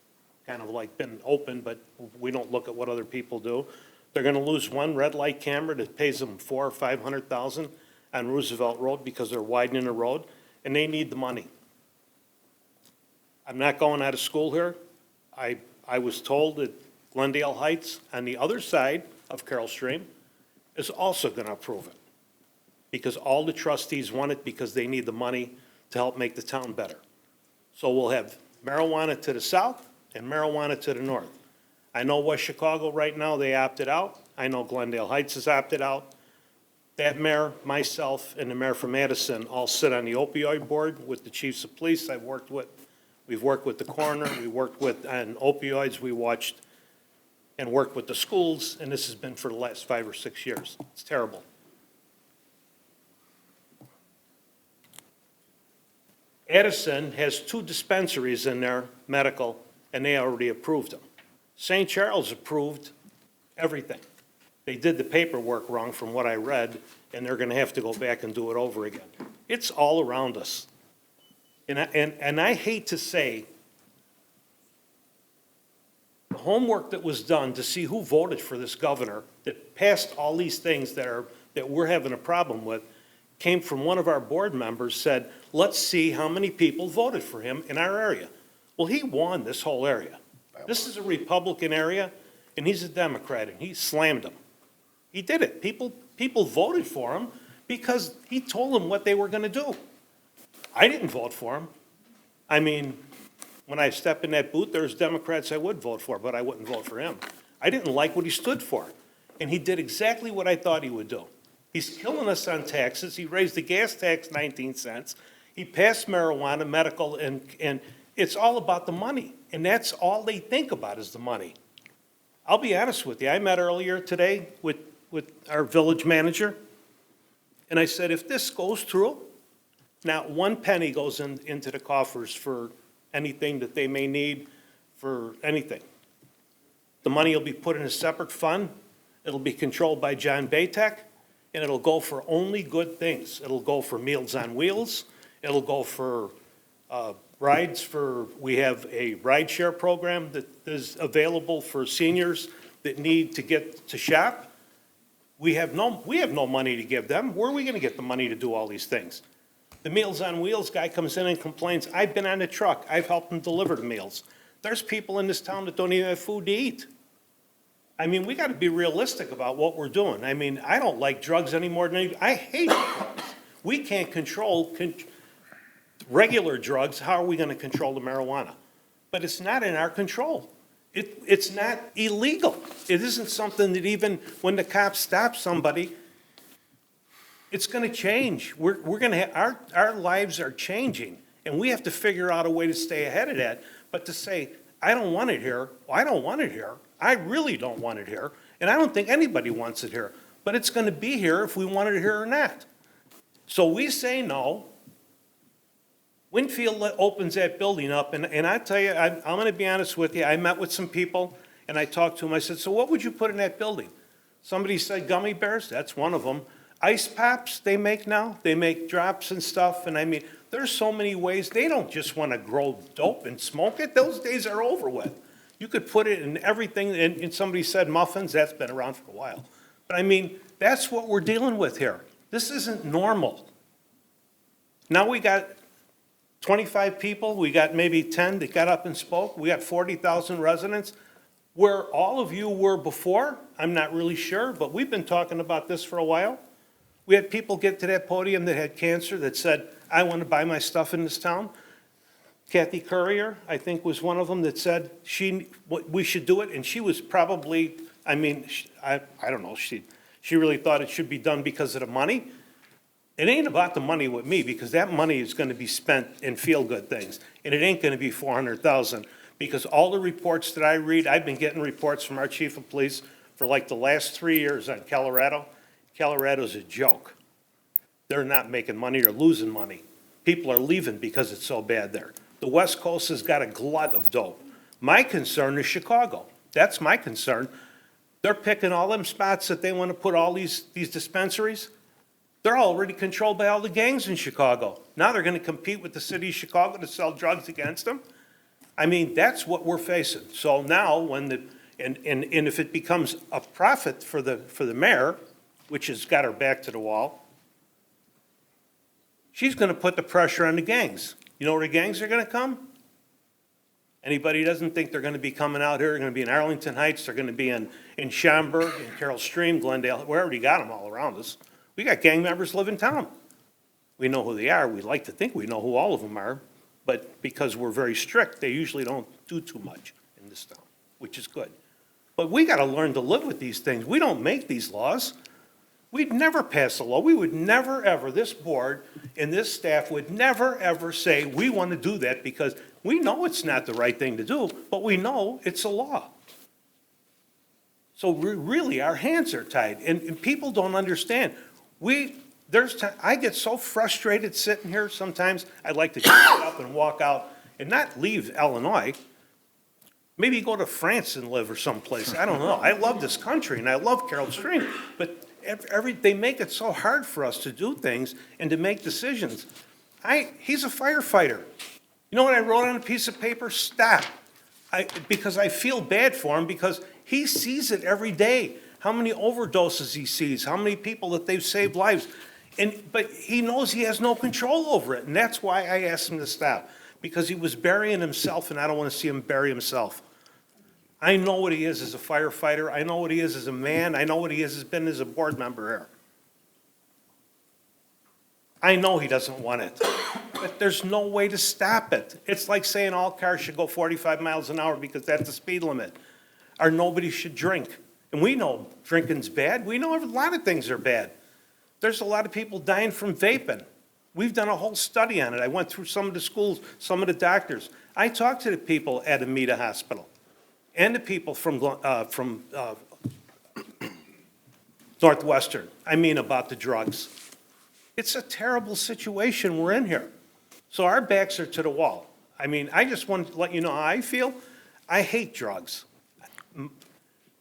kind of like been open, but we don't look at what other people do. They're going to lose one red light camera that pays them $400,000 or $500,000 on Roosevelt Road because they're widening the road, and they need the money. I'm not going out of school here. I was told that Glendale Heights, on the other side of Carroll Stream, is also going to approve it, because all the trustees want it because they need the money to help make the town better. So we'll have marijuana to the south and marijuana to the north. I know West Chicago right now, they opted out. I know Glendale Heights has opted out. That mayor, myself, and the mayor from Madison all sit on the opioid board with the chiefs of police we've worked with the coroner, we worked with, on opioids, we watched and worked with the schools, and this has been for the last 5 or 6 years. It's terrible. Addison has 2 dispensaries in their medical, and they already approved them. St. Charles approved everything. They did the paperwork wrong from what I read, and they're going to have to go back and do it over again. It's all around us. And I hate to say, the homework that was done to see who voted for this governor that passed all these things that we're having a problem with came from one of our board members, said, let's see how many people voted for him in our area. Well, he won this whole area. This is a Republican area, and he's a Democrat, and he slammed them. He did it. People voted for him because he told them what they were going to do. I didn't vote for him. I mean, when I step in that booth, there's Democrats I would vote for, but I wouldn't vote for him. I didn't like what he stood for, and he did exactly what I thought he would do. He's killing us on taxes. He raised the gas tax 19 cents. He passed marijuana, medical, and it's all about the money. And that's all they think about is the money. I'll be honest with you. I met earlier today with our village manager. And I said, if this goes through, not one penny goes into the coffers for anything that they may need for anything. The money will be put in a separate fund. It'll be controlled by John Baytek, and it'll go for only good things. It'll go for Meals on Wheels. It'll go for rides for, we have a rideshare program that is available for seniors that need to get to shop. We have no money to give them. Where are we going to get the money to do all these things? The Meals on Wheels guy comes in and complains, I've been on the truck, I've helped him deliver the meals. There's people in this town that don't even have food to eat. I mean, we got to be realistic about what we're doing. I mean, I don't like drugs any more than I hate drugs. We can't control regular drugs. How are we going to control the marijuana? But it's not in our control. It's not illegal. It isn't something that even when the cops stop somebody, it's going to change. We're going to have, our lives are changing, and we have to figure out a way to stay ahead of that. But to say, I don't want it here, well, I don't want it here. I really don't want it here, and I don't think anybody wants it here. But it's going to be here if we want it here or not. So we say no. Winfield opens that building up, and I tell you, I'm going to be honest with you. I met with some people, and I talked to them. I said, so what would you put in that building? Somebody said gummy bears. That's one of them. Ice pops they make now. They make drops and stuff, and I mean, there's so many ways. They don't just want to grow dope and smoke it. Those days are over with. You could put it in everything, and somebody said muffins. That's been around for a while. But I mean, that's what we're dealing with here. This isn't normal. Now we got 25 people, we got maybe 10 that got up and spoke. We got 40,000 residents. Where all of you were before, I'm not really sure, but we've been talking about this for a while. We had people get to that podium that had cancer that said, I want to buy my stuff in this town. Kathy Courier, I think, was one of them that said we should do it, and she was probably, I mean, I don't know, she really thought it should be done because of the money. It ain't about the money with me, because that money is going to be spent in feel-good things, and it ain't going to be $400,000, because all the reports that I read, I've been getting reports from our chief of police for like the last 3 years on Colorado. Colorado's a joke. They're not making money, they're losing money. People are leaving because it's so bad there. The West Coast has got a glut of dope. My concern is Chicago. That's my concern. They're picking all them spots that they want to put all these dispensaries. They're already controlled by all the gangs in Chicago. Now they're going to compete with the city of Chicago to sell drugs against them. I mean, that's what we're facing. So now when and if it becomes a profit for the mayor, which has got her back to the wall, she's going to put the pressure on the gangs. You know where the gangs are going to come? Anybody doesn't think they're going to be coming out here, they're going to be in Arlington Heights, they're going to be in Schaumburg, in Carroll Stream, Glendale. We already got them all around us. We got gang members live in town. We know who they are. We like to think we know who all of them are, but because we're very strict, they usually don't do too much in this town, which is good. But we got to learn to live with these things. We don't make these laws. We'd never pass a law. We would never, ever, this board and this staff would never, ever say, we want to do that, because we know it's not the right thing to do, but we know it's a law. So really, our hands are tied, and people don't understand. I get so frustrated sitting here sometimes, I'd like to get up and walk out and not leave Illinois. Maybe go to France and live or someplace. I don't know. I love this country, and I love Carroll Stream, but they make it so hard for us to do things and to make decisions. He's a firefighter. You know what I wrote on a piece of paper? Stop. Because I feel bad for him, because he sees it every day. How many overdoses he sees, how many people that they've saved lives. But he knows he has no control over it, and that's why I asked him to stop, because he was burying himself, and I don't want to see him bury himself. I know what he is as a firefighter. I know what he is as a man. I know what he is has been as a board member here. I know he doesn't want it, but there's no way to stop it. It's like saying all cars should go 45 miles an hour because that's the speed limit, or nobody should drink. And we know drinking's bad. We know a lot of things are bad. There's a lot of people dying from vaping. We've done a whole study on it. I went through some of the schools, some of the doctors. I talked to the people at Amita Hospital and the people from Northwestern, about the drugs. It's a terrible situation we're in here. So our backs are to the wall. I mean, I just want to let you know how I feel. I hate drugs.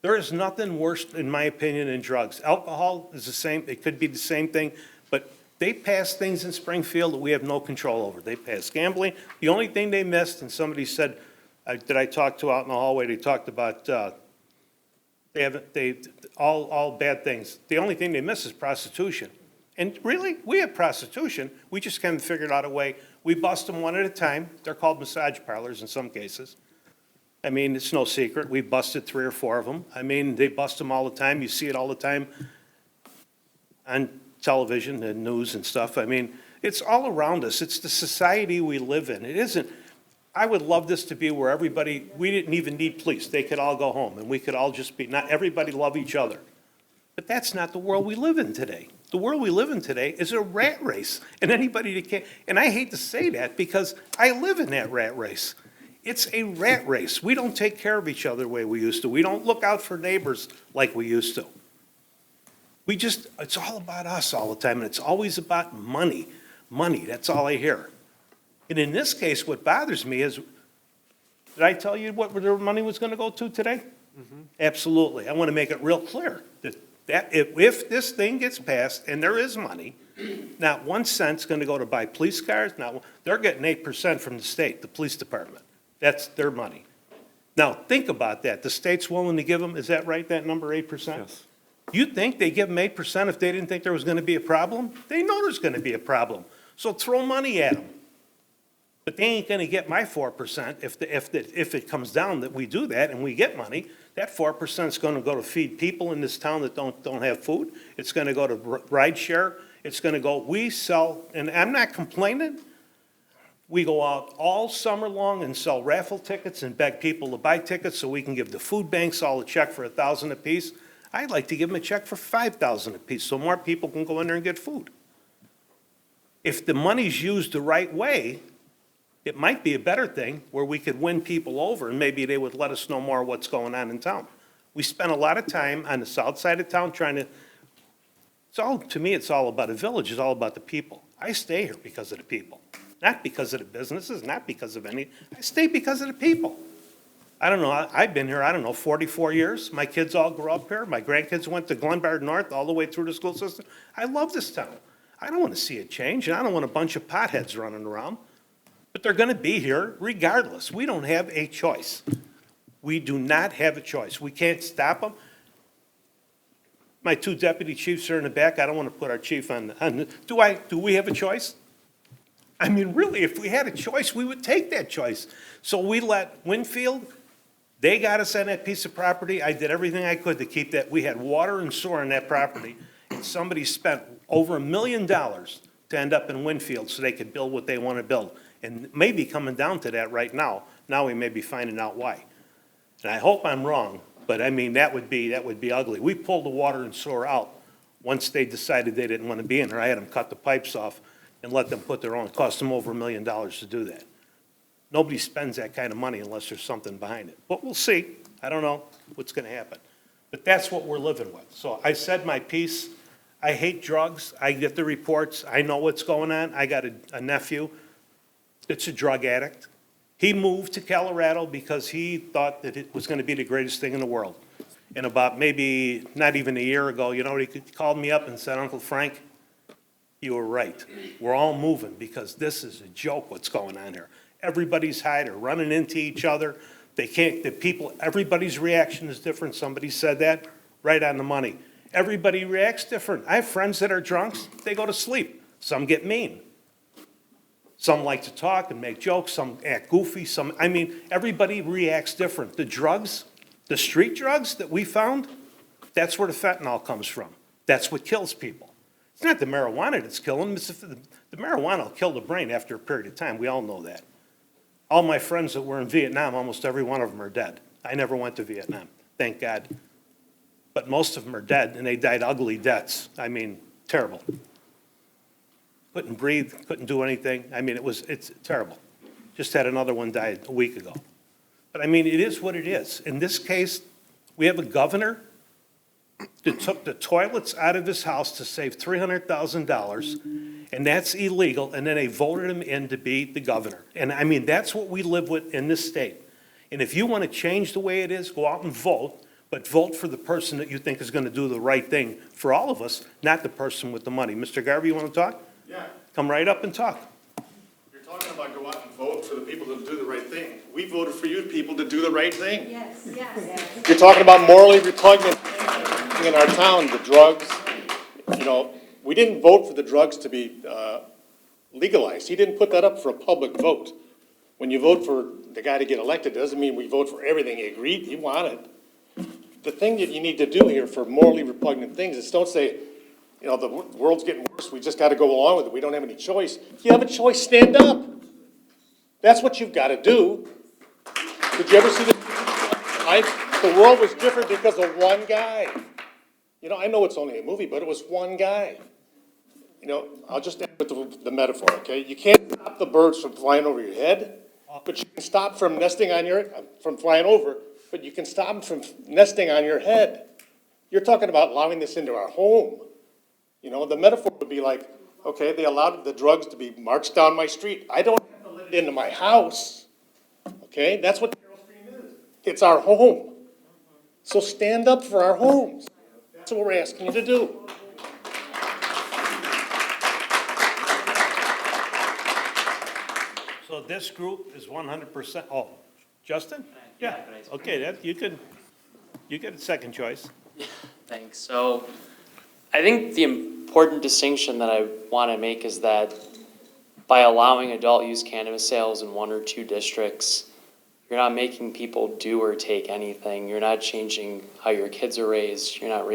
There is nothing worse, in my opinion, than drugs. Alcohol is the same, it could be the same thing, but they pass things in Springfield that we have no control over. They pass gambling. The only thing they missed, and somebody said, that I talked to out in the hallway, they talked about, all bad things. The only thing they miss is prostitution. And really, we have prostitution. We just kind of figured out a way. We bust them one at a time. They're called massage parlors in some cases. I mean, it's no secret. We busted 3 or 4 of them. I mean, they bust them all the time. You see it all the time on television and news and stuff. I mean, it's all around us. It's the society we live in. It isn't, I would love this to be where everybody, we didn't even need police. They could all go home and we could all just be, not everybody love each other. But that's not the world we live in today. The world we live in today is a rat race. And anybody that can't, and I hate to say that because I live in that rat race. It's a rat race. We don't take care of each other the way we used to. We don't look out for neighbors like we used to. We just, it's all about us all the time, and it's always about money. Money, that's all I hear. And in this case, what bothers me is, did I tell you what their money was going to go to today? Mm-hmm. Absolutely. I want to make it real clear that if this thing gets passed and there is money, not 1 cent's going to go to buy police cars. They're getting 8% from the state, the police department. That's their money. Now, think about that. The state's willing to give them, is that right, that number, 8%? Yes. You'd think they'd give them 8% if they didn't think there was going to be a problem? They know there's going to be a problem. So throw money at them. But they ain't going to get my 4% if it comes down that we do that and we get money. That 4% is going to go to feed people in this town that don't have food. It's going to go to ride share. It's going to go, we sell, and I'm not complaining. We go out all summer long and sell raffle tickets and beg people to buy tickets so we can give the food banks all a check for $1,000 apiece. I'd like to give them a check for $5,000 apiece so more people can go in there and get food. If the money's used the right way, it might be a better thing where we could win people over and maybe they would let us know more what's going on in town. We spend a lot of time on the south side of town trying to, to me, it's all about a village. It's all about the people. I stay here because of the people. Not because of the businesses, not because of any, I stay because of the people. I don't know, I've been here, 44 years. My kids all grew up here. My grandkids went to Glenbard North all the way through the school system. I love this town. I don't want to see it change, and I don't want a bunch of potheads running around. But they're going to be here regardless. We don't have a choice. We do not have a choice. We can't stop them. My 2 deputy chiefs are in the back. I don't want to put our chief on do we have a choice? I mean, really, if we had a choice, we would take that choice. So we let Winfield, they got us on that piece of property. I did everything I could to keep that. We had water and sewer on that property. And somebody spent over $1 million to end up in Winfield so they could build what they want to build. And maybe coming down to that right now. Now we may be finding out why. And I hope I'm wrong, but I mean, that would be ugly. We pulled the water and sewer out once they decided they didn't want to be in there. I had them cut the pipes off and let them put their own. It cost them over $1 million to do that. Nobody spends that kind of money unless there's something behind it. But we'll see. I don't know what's going to happen. But that's what we're living with. So I said my piece. I hate drugs. I get the reports. I know what's going on. I got a nephew that's a drug addict. He moved to Colorado because he thought that it was going to be the greatest thing in the world. And about maybe not even a year ago, you know, he called me up and said, Uncle Frank, you were right. We're all moving because this is a joke what's going on here. Everybody's high, they're running into each other. Everybody's reaction is different. Somebody said that right on the money. Everybody reacts different. I have friends that are drunks, they go to sleep. Some get mean. Some like to talk and make jokes, some act goofy, everybody reacts different. The drugs, the street drugs that we found, that's where the fentanyl comes from. That's what kills people. It's not the marijuana that's killing them. The marijuana will kill the brain after a period of time. We all know that. All my friends that were in Vietnam, almost every one of them are dead. I never went to Vietnam, thank God. But most of them are dead, and they died ugly deaths. I mean, terrible. Couldn't breathe, couldn't do anything. I mean, it's terrible. Just had another one die a week ago. But I mean, it is what it is. In this case, we have a governor that took the toilets out of his house to save $300,000, and that's illegal, and then they voted him in to be the governor. And I mean, that's what we live with in this state. And if you want to change the way it is, go out and vote, but vote for the person that you think is going to do the right thing for all of us, not the person with the money. Mr. Garvey, you want to talk? Yeah. Come right up and talk. You're talking about go out and vote for the people to do the right thing. We voted for you people to do the right thing. Yes, yes. You're talking about morally repugnant in our town, the drugs. You know, we didn't vote for the drugs to be legalized. He didn't put that up for a public vote. When you vote for the guy to get elected, it doesn't mean we vote for everything he agreed, he wanted. The thing that you need to do here for morally repugnant things is don't say, you know, the world's getting worse, we just got to go along with it, we don't have any choice. If you have a choice, stand up. That's what you've got to do. Did you ever see the world was different because of one guy. You know, I know it's only a movie, but it was one guy. You know, I'll just end with the metaphor, okay? You can't stop the birds from flying over your head, but you can stop from nesting on from flying over, but you can stop them from nesting on your head. You're talking about allowing this into our home. You know, the metaphor would be like, okay, they allowed the drugs to be marched down my street. I don't have to let it into my house. Okay, that's what Carroll Stream is. It's our home. So stand up for our homes. That's what we're asking you to do. So this group is 100%, oh, Justin? Yeah, okay, that, you get a second choice. Thanks. So I think the important distinction that I want to make is that by allowing adult use cannabis sales in 1 or 2 districts, you're not making people do or take anything. You're not changing how your kids are raised. You're not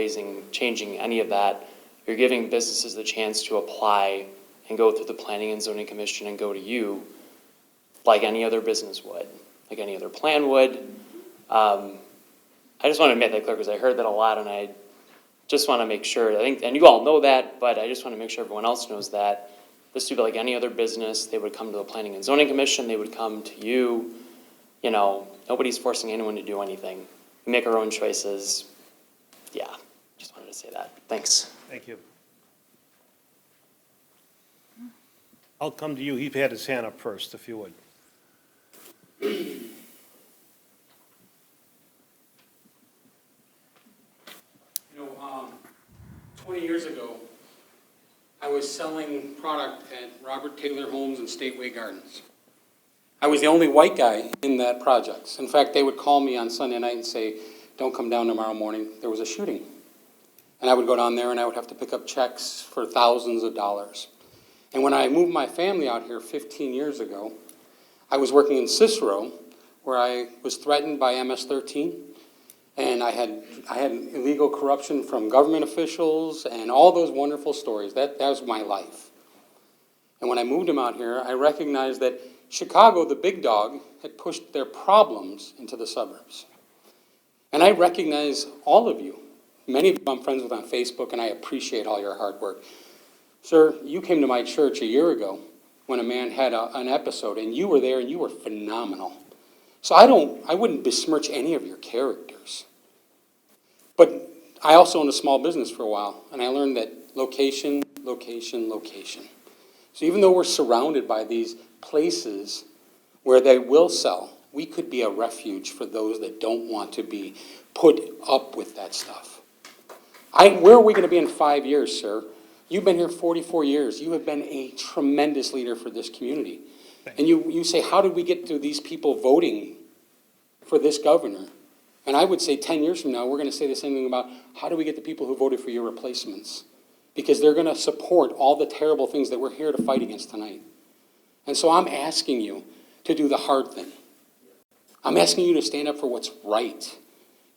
changing any of that. You're giving businesses the chance to apply and go through the Planning and Zoning Commission and go to you like any other business would, like any other plan would. I just want to make that clear because I heard that a lot, and I just want to make sure, I think, and you all know that, but I just want to make sure everyone else knows that this would be like any other business. They would come to the Planning and Zoning Commission, they would come to you. You know, nobody's forcing anyone to do anything. We make our own choices. Yeah, just wanted to say that. Thanks. Thank you. I'll come to you. He had his hand up first, if you would. You know, 20 years ago, I was selling product at Robert Taylor Homes and Stateway Gardens. I was the only white guy in that project. In fact, they would call me on Sunday night and say, don't come down tomorrow morning, there was a shooting. And I would go down there and I would have to pick up checks for thousands of dollars. And when I moved my family out here 15 years ago, I was working in Cicero, where I was threatened by MS-13, and I had illegal corruption from government officials and all those wonderful stories. That was my life. And when I moved them out here, I recognized that Chicago, the big dog, had pushed their problems into the suburbs. And I recognize all of you. Many of you I'm friends with on Facebook, and I appreciate all your hard work. Sir, you came to my church a year ago when a man had an episode, and you were there, and you were phenomenal. So I wouldn't besmirch any of your characters. But I also owned a small business for a while, and I learned that location, location, location. So even though we're surrounded by these places where they will sell, we could be a refuge for those that don't want to be put up with that stuff. Where are we going to be in 5 years, sir? You've been here 44 years. You have been a tremendous leader for this community. And you say, how did we get to these people voting for this governor? And I would say 10 years from now, we're going to say the same thing about how do we get the people who voted for your replacements? Because they're going to support all the terrible things that we're here to fight against tonight. And so I'm asking you to do the hard thing. I'm asking you to stand up for what's right.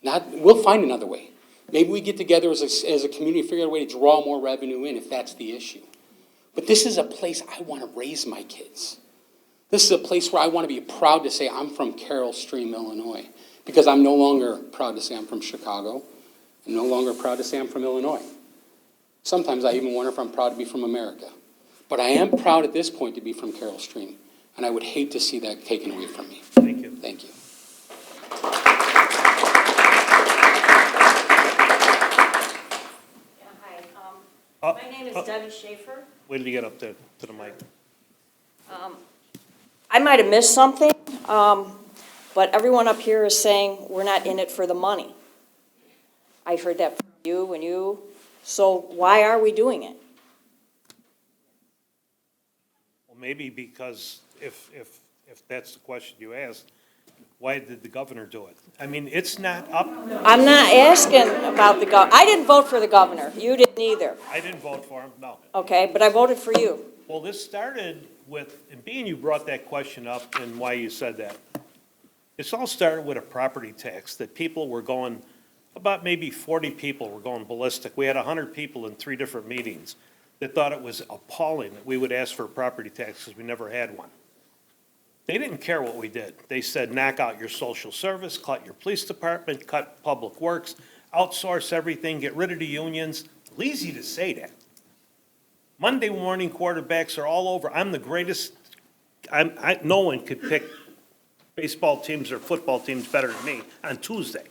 We'll find another way. Maybe we get together as a community, figure out a way to draw more revenue in if that's the issue. But this is a place I want to raise my kids. This is a place where I want to be proud to say I'm from Carroll Stream, Illinois. Because I'm no longer proud to say I'm from Chicago. I'm no longer proud to say I'm from Illinois. Sometimes I even wonder if I'm proud to be from America. But I am proud at this point to be from Carroll Stream. And I would hate to see that taken away from me. Thank you. Thank you. is Debbie Schaefer. Wait till you get up to the mic. I might have missed something, but everyone up here is saying we're not in it for the money. I heard that from you and you, so why are we doing it? Well, maybe because if that's the question you asked, why did the governor do it? I mean, it's not up. I'm not asking about the I didn't vote for the governor. You didn't either. I didn't vote for him, no. Okay, but I voted for you. Well, this started with, and being you brought that question up and why you said that. This all started with a property tax that people were going, about maybe 40 people were going ballistic. We had 100 people in 3 different meetings that thought it was appalling that we would ask for a property tax because we never had one. They didn't care what we did. They said, knock out your social service, cut your police department, cut public works, outsource everything, get rid of the unions. It's easy to say that. Monday morning quarterbacks are all over. I'm the greatest. No one could pick baseball teams or football teams better than me on Tuesday.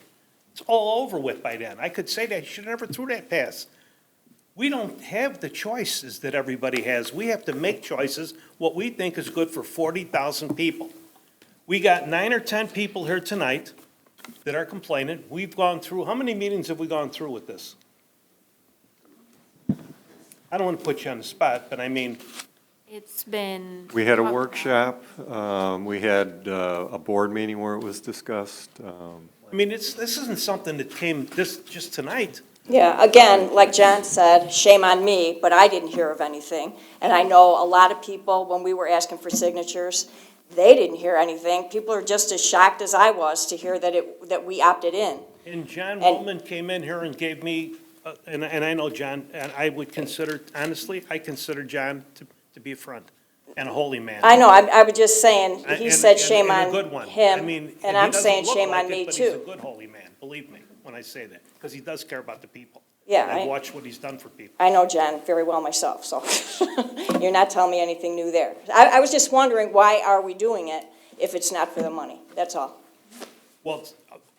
It's all over with by then. I could say that. You should have never threw that pass. We don't have the choices that everybody has. We have to make choices, what we think is good for 40,000 people. We got 9 or 10 people here tonight that are complaining. We've gone through, how many meetings have we gone through with this? I don't want to put you on the spot, but I mean. It's been. We had a workshop, we had a board meeting where it was discussed. I mean, this isn't something that came just tonight. Yeah, again, like John said, shame on me, but I didn't hear of anything. And I know a lot of people, when we were asking for signatures, they didn't hear anything. People are just as shocked as I was to hear that we opted in. And John Woolman came in here and gave me, and I know John, and I would consider, honestly, I consider John to be a friend and a holy man. I know, I was just saying, he said shame and a on good one. him, I mean, and he I'm doesn't saying look shame like on it, me but he's a too. good holy man, believe me, when I say that, because he does care about the people. Yeah, I've watched what he's done for people. I know John very well myself, so you're not telling me anything new there. I was just wondering, why are we doing it if it's not for the money? That's all. Well,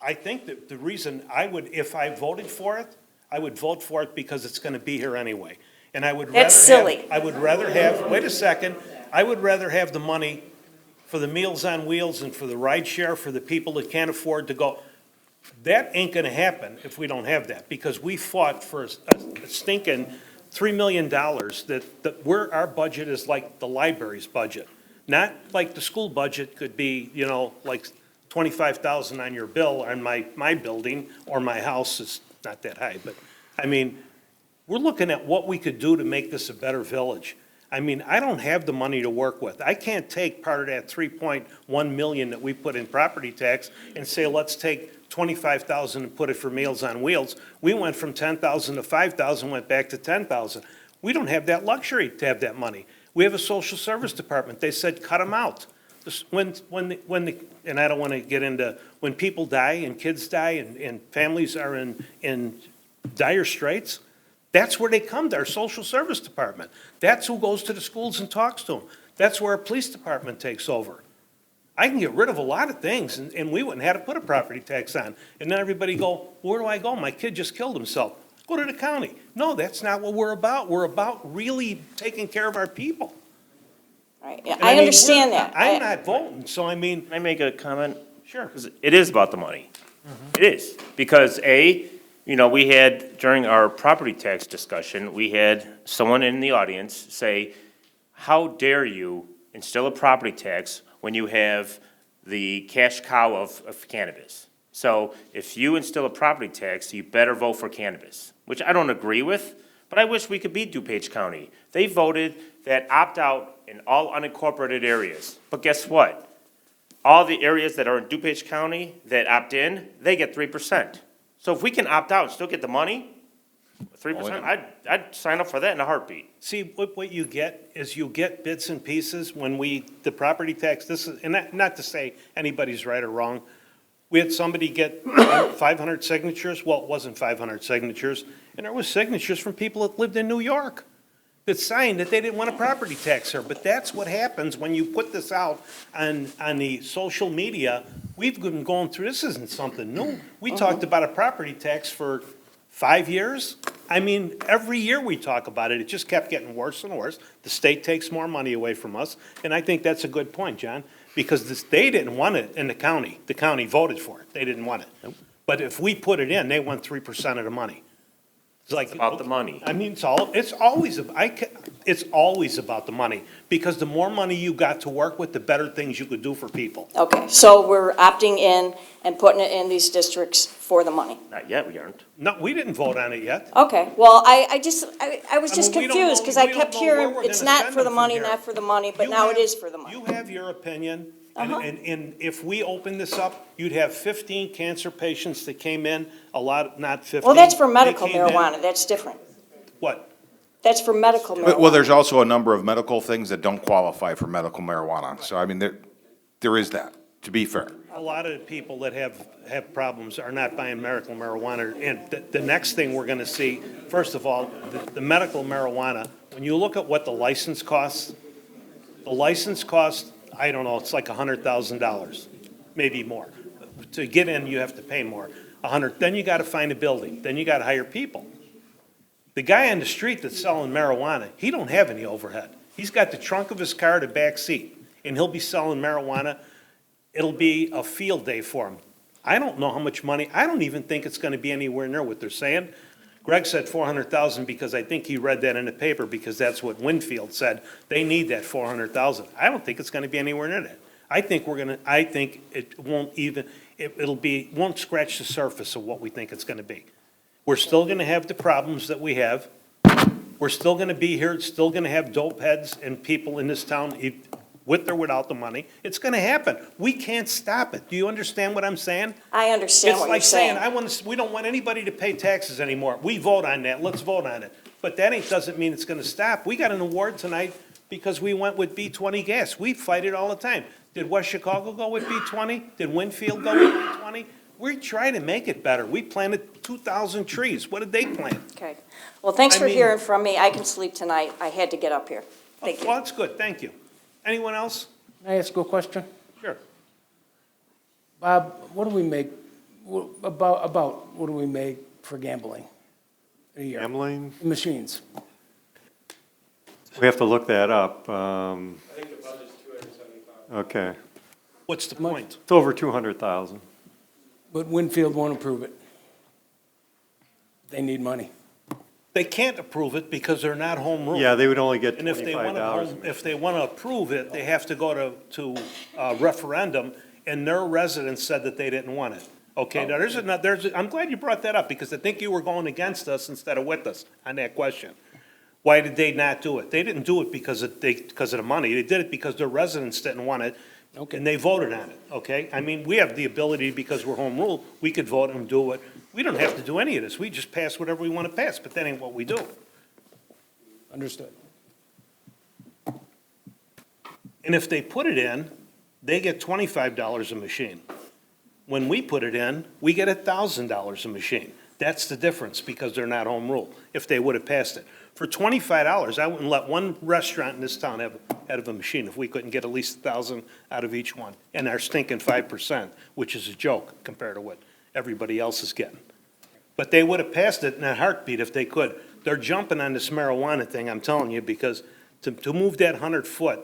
I think that the reason I would, if I voted for it, I would vote for it because it's gonna be here anyway. And I would rather have. That's silly. I would rather have, wait a second, I would rather have the money for the Meals on Wheels and for the ride share for the people that can't afford to go. That ain't gonna happen if we don't have that, because we fought for a stinking $3 million that our budget is like the library's budget. Not like the school budget could be, like 25,000 on your bill on my building, or my house is not that high, but, I mean, we're looking at what we could do to make this a better village. I mean, I don't have the money to work with. I can't take part of that 3.1 million that we put in property tax and say, let's take 25,000 and put it for Meals on Wheels. We went from 10,000 to 5,000, went back to 10,000. We don't have that luxury to have that money. We have a social service department. They said, cut them out. And I don't want to get into, when people die and kids die and families are in dire straits, that's where they come to, our social service department. That's who goes to the schools and talks to them. That's where our police department takes over. I can get rid of a lot of things, and we wouldn't have to put a property tax on. And then everybody go, where do I go? My kid just killed himself. Go to the county. No, that's not what we're about. We're about really taking care of our people. Right, yeah, I understand that. I'm not voting, so I mean. Can I make a comment? Sure. 'Cause it is about the money. It is, because we had, during our property tax discussion, we had someone in the audience say, how dare you instill a property tax when you have the cash cow of cannabis? So if you instill a property tax, you better vote for cannabis, which I don't agree with, but I wish we could be DuPage County. They voted that opt-out in all unincorporated areas. But guess what? All the areas that are in DuPage County that opt in, they get 3%. So if we can opt out and still get the money, 3%, I'd sign up for that in a heartbeat. See, what you get is you get bits and pieces when the property tax, this is, and not to say anybody's right or wrong. We had somebody get 500 signatures. Well, it wasn't 500 signatures. And there was signatures from people that lived in New York that signed that they didn't want a property tax here. But that's what happens when you put this out on the social media. We've been going through, this isn't something new. We talked about a property tax for 5 years. I mean, every year we talk about it, it just kept getting worse and worse. The state takes more money away from us, and I think that's a good point, John, because they didn't want it in the county. The county voted for it. They didn't want it. But if we put it in, they want 3% of the money. It's like, It's about the money. I mean, it's always about the money, because the more money you got to work with, the better things you could do for people. Okay, so we're opting in and putting it in these districts for the money. Not yet, we aren't. No, we didn't vote on it yet. Okay, well, I was I just mean, we don't confused, know- because I we don't kept know hearing, where we're it's gonna not send for the them from money, here. not for the money, but You now have- it is for the money. You have your opinion, Uh-huh. and if we open this up, you'd have 15 cancer patients that came in, a lot, not 15. Well, that's for They medical came in- marijuana, that's different. What? That's for medical marijuana. Well, there's also a number of medical things that don't qualify for medical marijuana. So, I mean, there is that, to be fair. A lot of the people that have problems are not buying medical marijuana. And the next thing we're gonna see, first of all, the medical marijuana, when you look at what the license costs, I don't know, it's like $100,000, maybe more. To get in, you have to pay more. Then you gotta find a building, then you gotta hire people. The guy on the street that's selling marijuana, he don't have any overhead. He's got the trunk of his car, the back seat, and he'll be selling marijuana. It'll be a field day for him. I don't know how much money, I don't even think it's gonna be anywhere near what they're saying. Greg said 400,000 because I think he read that in the paper, because that's what Winfield said. They need that 400,000. I don't think it's gonna be anywhere near that. I think it won't even, won't scratch the surface of what we think it's gonna be. We're still gonna have the problems that we have. We're still gonna be here, it's still gonna have dope heads and people in this town, with or without the money. It's gonna happen. We can't stop it. Do you understand what I'm saying? I understand what you're saying. It's like saying, we don't want anybody to pay taxes anymore. We vote on that, let's vote on it. But that doesn't mean it's gonna stop. We got an award tonight because we went with B20 gas. We fight it all the time. Did West Chicago go with B20? Did Winfield go with B20? We're trying to make it better. We planted 2,000 trees. What did they plant? Okay, well, thanks I for mean- hearing from me. I can sleep tonight. I had to get up here. Thank you. Well, that's good, thank you. Anyone else? Can I ask you a question? Sure. Bob, what do we make, what do we make for gambling a year? Gambling? Machines. We have to look that up. I think the budget's 275. Okay. What's the point? It's over 200,000. But Winfield won't approve it. They need money. They can't approve it because they're not home rule. Yeah, they would only get And if they want $25. to, approve it, they have to go to referendum, and their residents said that they didn't want it. Okay, now I'm glad you brought that up, because I think you were going against us instead of with us on that question. Why did they not do it? They didn't do it because of the money. They did it because their residents didn't want it, and they voted on it, okay? I mean, we have the ability, because we're home rule, we could vote and do it. We don't have to do any of this. We just pass whatever we want to pass, but that ain't what we do. Understood. And if they put it in, they get $25 a machine. When we put it in, we get $1,000 a machine. That's the difference, because they're not home rule, if they would have passed it. For $25, I wouldn't let one restaurant in this town have a machine if we couldn't get at least 1,000 out of each one. And our stinking 5%, which is a joke compared to what everybody else is getting. But they would have passed it in a heartbeat if they could. They're jumping on this marijuana thing, I'm telling you, because to move that 100 foot,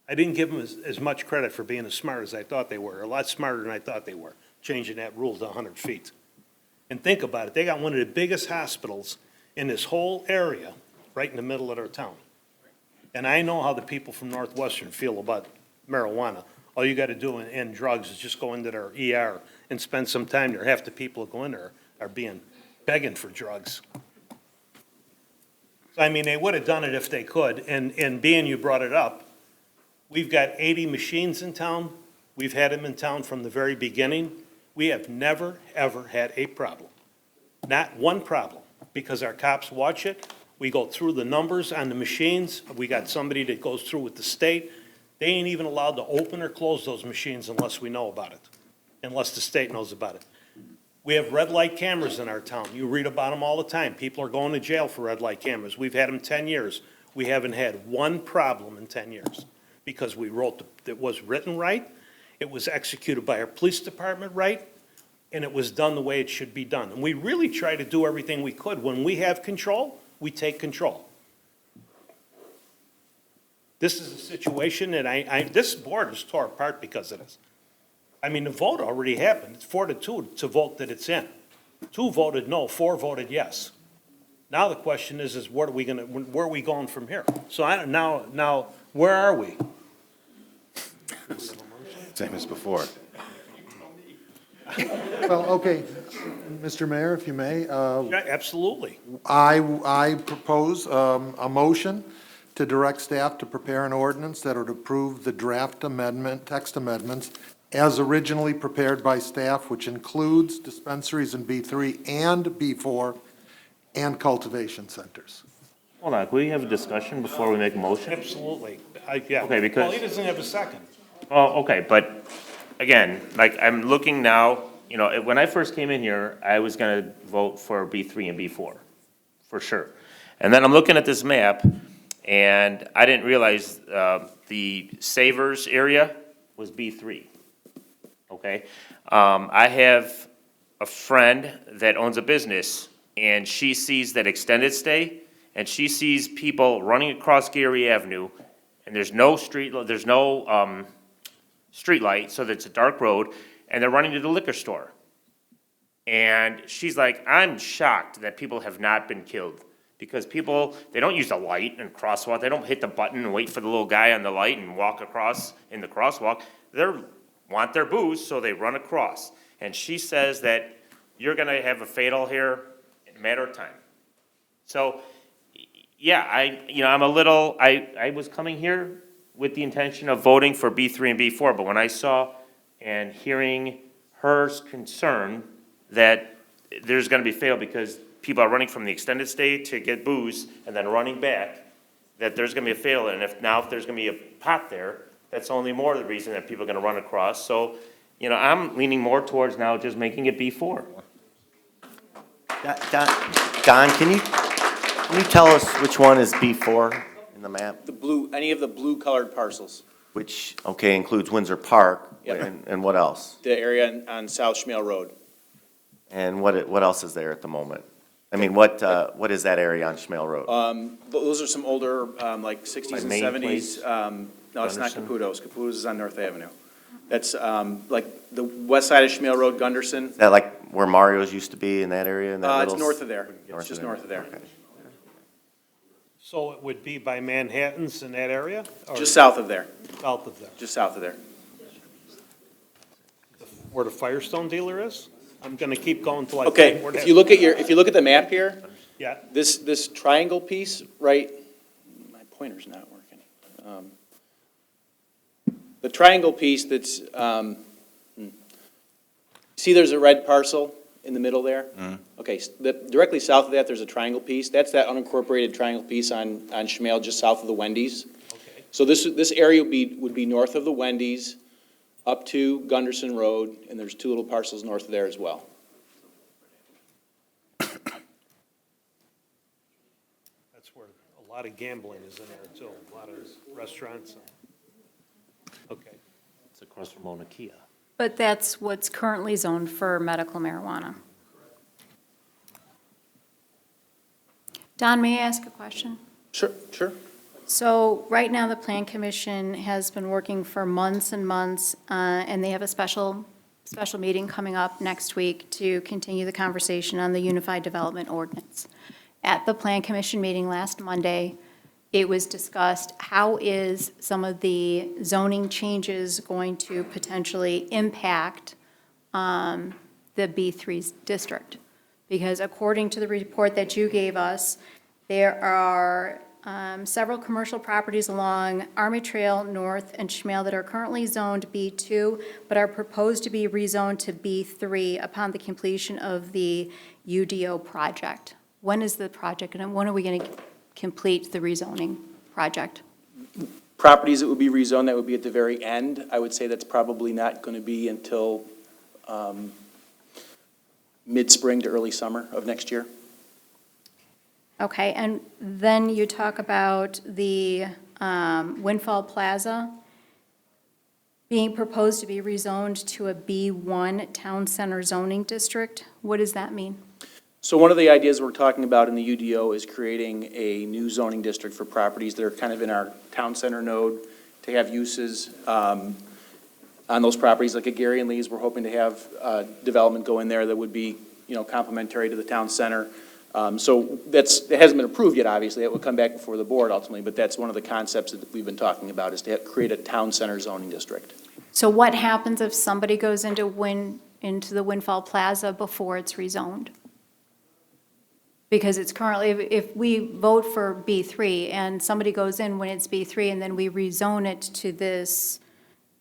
I didn't give them as much credit for being as smart as I thought they were, a lot smarter than I thought they were, changing that rule to 100 feet. And think about it, they got one of the biggest hospitals in this whole area, right in the middle of our town. And I know how the people from Northwestern feel about marijuana. All you gotta do in drugs is just go into their ER and spend some time there. Half the people who go in there are begging for drugs. I mean, they would have done it if they could, and being you brought it up, we've got 80 machines in town. We've had them in town from the very beginning. We have never, ever had a problem. Not one problem, because our cops watch it. We go through the numbers on the machines. We got somebody that goes through with the state. They ain't even allowed to open or close those machines unless we know about it, unless the state knows about it. We have red light cameras in our town. You read about them all the time. People are going to jail for red light cameras. We've had them 10 years. We haven't had one problem in 10 years because we wrote, it was written right. It was executed by our police department right. and it was done the way it should be done. And we really try to do everything we could. When we have control, we take control. This is a situation that this board is tore apart because of this. I mean, the vote already happened. It's 4-2 to vote that it's in. 2 voted no, 4 voted yes. Now the question is where are we going from here? So now, where are we? Same as before. Well, okay, Mr. Mayor, if you may, Yeah, absolutely. I propose a motion to direct staff to prepare an ordinance that would approve the draft amendment, text amendments, as originally prepared by staff, which includes dispensaries in B3 and B4 and cultivation centers. Hold on, can we have a discussion before we make a motion? Absolutely. Yeah. Okay, because- Well, he doesn't have a second. Oh, okay, but again, like, I'm looking now, you know, when I first came in here, I was gonna vote for B3 and B4, for sure. And then I'm looking at this map, and I didn't realize, the Savers area was B3, okay? I have a friend that owns a business, and she sees that extended stay, and she sees people running across Gary Avenue, and there's no street light, so that's a dark road, and they're running to the liquor store. And she's like, I'm shocked that people have not been killed. Because people, they don't use the light and crosswalk, they don't hit the button and wait for the little guy on the light and walk across in the crosswalk. They want their booze, so they run across. And she says that you're gonna have a fatal here in a matter of time. So, yeah, I'm a little, I was coming here with the intention of voting for B3 and B4, but when I saw and hearing her concern that there's gonna be fail because people are running from the extended stay to get booze and then running back, that there's gonna be a fail, and if there's gonna be a pot there, that's only more the reason that people are gonna run across. So, I'm leaning more towards now just making it B4. Don, can you tell us which one is B4 in the map? Any of the blue colored parcels, Which, okay, includes Windsor Park, Yep. and what else? the area on South Schmale Road. And what else is there at the moment? I mean, what is that area on Schmale Road? Those are some older, like 60s By and Main 70s. Place? No, it's not Gunderson? Caputo's. Caputo's is on North Avenue. That's, like, the west side of Schmale Road, Gunderson. Is that like where Mario's used to be in that area? In that It's little north of there. north It's just of there? north of there. Okay. So it would be by Manhattan's in that area? Or Just south of there, South of there, just south of there. where the Firestone dealer is? I'm gonna keep going till I Okay, find where that. if you look at the map here, Yeah, this triangle piece, right, my pointer's not working. The triangle piece that's, see there's a red parcel in the middle there? Okay, directly south of that, there's a triangle piece. That's that unincorporated triangle piece on Schmale, just south of the Wendy's. okay. So this area would be north of the Wendy's, up to Gunderson Road, and there's 2 little parcels north of there as well. That's where a lot of gambling is in there too, a lot of restaurants. Okay. It's across from Mauna Kea. But that's what's currently zoned for medical marijuana. Don, may I ask a question? Sure, sure. So right now, the Plan Commission has been working for months and months, and they have a special meeting coming up next week to continue the conversation on the Unified Development Ordinance. At the Plan Commission meeting last Monday, it was discussed, how is some of the zoning changes going to potentially impact the B3 district? Because according to the report that you gave us, there are several commercial properties along Army Trail North and Schmale that are currently zoned B2, but are proposed to be rezoned to B3 upon the completion of the UDO project. When is the project, and when are we going to complete the rezoning project? Properties that would be rezoned, that would be at the very end. I would say that's probably not going to be until mid-spring to early summer of next year. Okay, and then you talk about the Windfall Plaza. being proposed to be rezoned to a B1 Town Center zoning district. What does that mean? So one of the ideas we're talking about in the UDO is creating a new zoning district for properties that are kind of in our town center node to have uses on those properties, like at Gary and Lee's. We're hoping to have development go in there that would be, complementary to the town center. So it hasn't been approved yet, obviously. It will come back before the board ultimately, but that's one of the concepts that we've been talking about, is to create a town center zoning district. So what happens if somebody goes into the Windfall Plaza before it's rezoned? Because it's currently, if we vote for B3 and somebody goes in when it's B3 and then we rezone it to this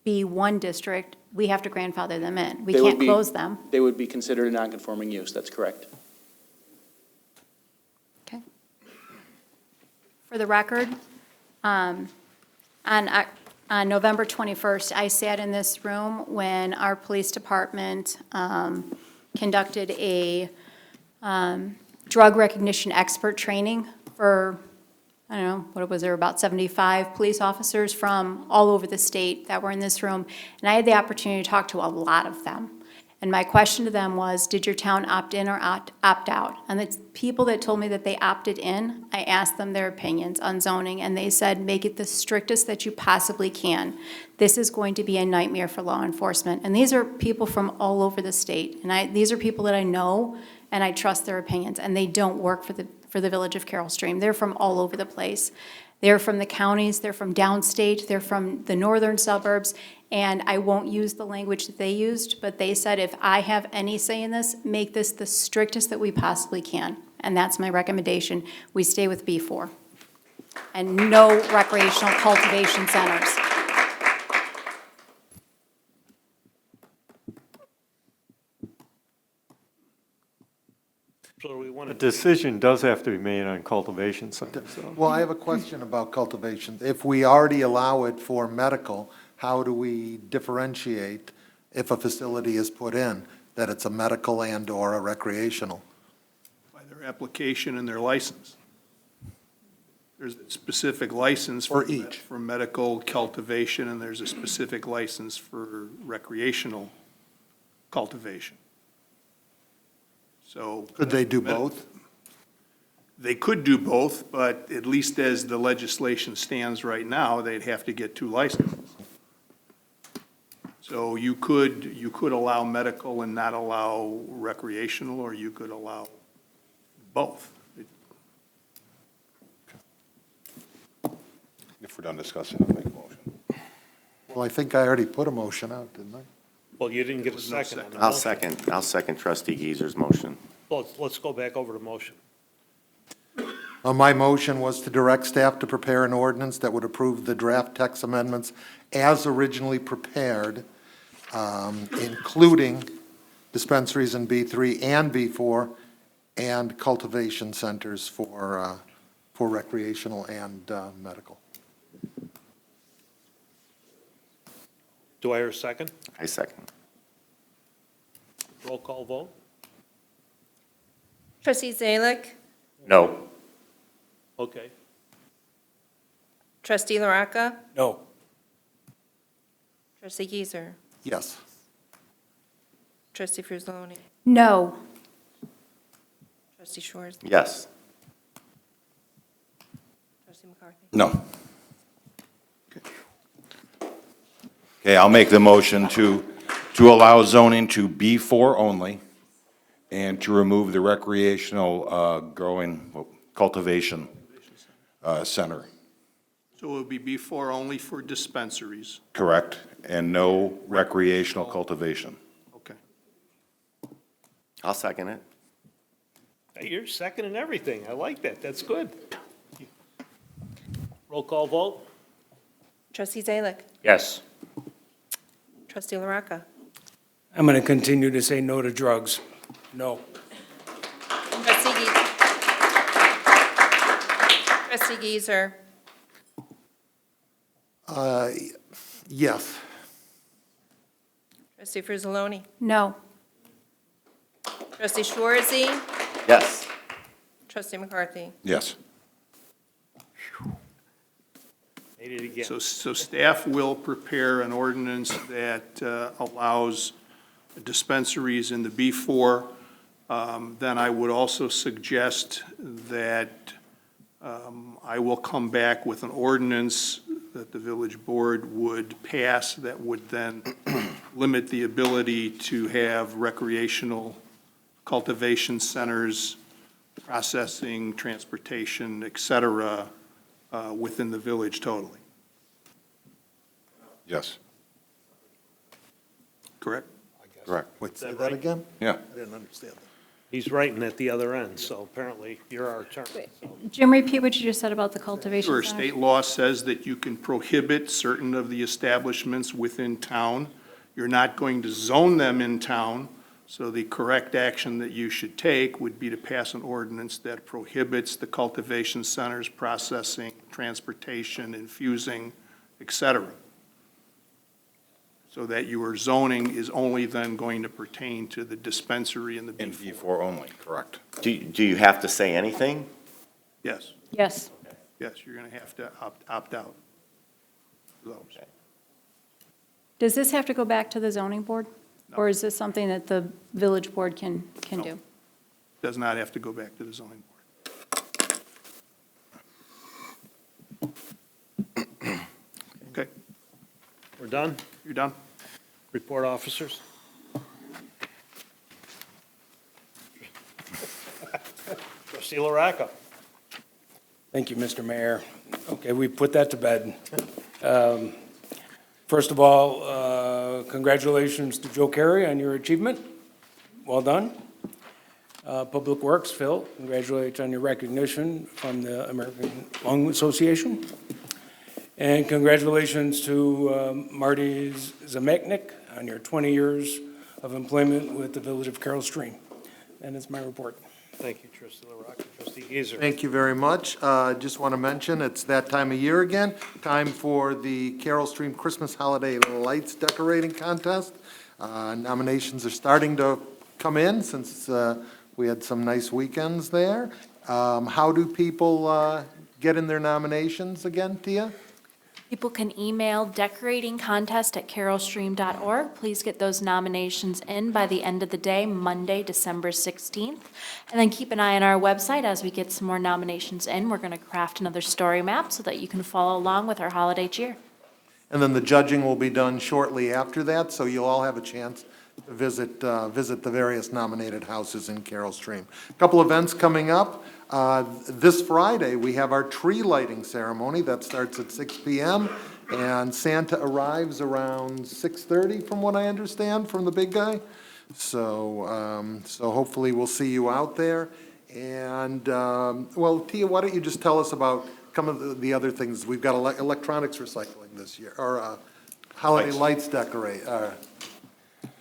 B1 district, we have to grandfather them in. We can't close them. They would be considered a non-conforming use, that's correct. Okay. For the record, on November 21st, I sat in this room when our police department conducted a drug recognition expert training for, I don't know, what was there, about 75 police officers from all over the state that were in this room. And I had the opportunity to talk to a lot of them. And my question to them was, did your town opt in or opt out? And the people that told me that they opted in, I asked them their opinions on zoning, and they said, make it the strictest that you possibly can. This is going to be a nightmare for law enforcement. And these are people from all over the state. And these are people that I know, and I trust their opinions, and they don't work for the village of Carroll Stream. They're from all over the place. They're from the counties, they're from downstate, they're from the northern suburbs, and I won't use the language that they used, but they said if I have any say in this, make this the strictest that we possibly can. And that's my recommendation. We stay with B4. And no recreational cultivation centers. So we want A to, decision does have to be made on cultivation centers, though. Well, I have a question about cultivation. If we already allow it for medical, how do we differentiate if a facility is put in, that it's a medical and/or a recreational? By their application and their license. There's a specific license For each. for medical cultivation, and there's a specific license for recreational cultivation. So. Could they do both? They could do both, but at least as the legislation stands right now, they'd have to get 2 licenses. So you could allow medical and not allow recreational, or you could allow both. If we're done discussing, I'll make a motion. Well, I think I already put a motion out, didn't I? well, you didn't get a second on the I'll motion. second trustee Geezer's motion. Well, let's go back over to motion. My motion was to direct staff to prepare an ordinance that would approve the draft text amendments as originally prepared, including dispensaries in B3 and B4, and cultivation centers for recreational and medical. Do I hear a second? I second. Roll call vote? Trustee Zalick, No. Okay. trustee LaRocca, No. trustee Geezer, Yes. trustee Frusaloni, No. trustee Schwartz, Yes. trustee McCarthy. No. Okay, I'll make the motion to allow zoning to B4 only and to remove the recreational cultivation center, So it would be B4 only for dispensaries. correct? And no recreational cultivation. Okay. I'll second it. Hey, you're second in everything. I like that. That's good. Roll call vote? Trustee Zalick, Yes. trustee LaRocca, I'm going to continue to say no to drugs. No. trustee Geezer, trustee Geezer, Yes. trustee Frusaloni, No. trustee Schwartzy, Made it again. So staff will prepare an ordinance that allows dispensaries in the B4. Then I would also suggest that I will come back with an ordinance that the village board would pass that would then limit the ability to have recreational cultivation centers, processing, transportation, et cetera, within the village totally. Yes, Correct? correct. Wait, say that that right? again? Yeah. I didn't understand that. He's writing at the other end, so apparently you're our attorney. Jim, repeat what you just said about the cultivation Sure, center. state law says that you can prohibit certain of the establishments within town. You're not going to zone them in town, so the correct action that you should take would be to pass an ordinance that prohibits the cultivation centers, processing, transportation, infusing, et cetera. So that your zoning is only then going to pertain to the dispensary and the In B4. B4 only, correct. Do you have to say anything? Yes, Yes. yes, you're going to have to opt out. Those. Does this have to go back to the zoning board? No. Or is this something that the village board can No. do? Does not have to go back to the zoning board. Okay, We're done? you're done? Report officers? Trustee LaRocca. Thank you, Mr. Mayor. Okay, we put that to bed. First of all, congratulations to Joe Carey on your achievement. Well done. Public Works, Phil, congratulations on your recognition from the American Lung Association. And congratulations to Marty Zemechnik on your 20 years of employment with the Village of Carroll Stream. That is my report. Thank you, Trustee LaRocca. Trustee Gazer. Thank you very much. Just want to mention, it's that time of year again, time for the Carroll Stream Christmas Holiday Lights Decorating Contest. Nominations are starting to come in since we had some nice weekends there. How do people get in their nominations again, Tia? People can email decoratingcontest@carrollstream.org. Please get those nominations in by the end of the day, Monday, December 16th. And then keep an eye on our website as we get some more nominations in. We're going to craft another story map so that you can follow along with our holiday cheer. And then the judging will be done shortly after that, so you'll all have a chance to visit the various nominated houses in Carroll Stream. A couple events coming up. This Friday, we have our tree lighting ceremony. That starts at 6 p.m., and Santa arrives around 6:30, from what I understand, from the big guy. So hopefully we'll see you out there. And, well, Tia, why don't you just tell us about some of the other things? We've got electronics recycling this year, or holiday lights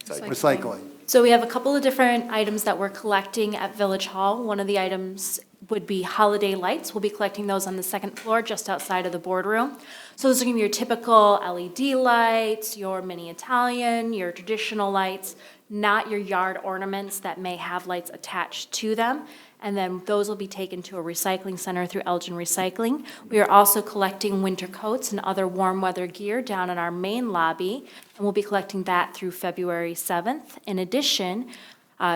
recycling. So we have a couple of different items that we're collecting at Village Hall. One of the items would be holiday lights. We'll be collecting those on the second floor, just outside of the boardroom. So those are going to be your typical LED lights, your mini Italian, your traditional lights, not your yard ornaments that may have lights attached to them. And then those will be taken to a recycling center through Elgin Recycling. We are also collecting winter coats and other warm weather gear down in our main lobby, and we'll be collecting that through February 7th. In addition,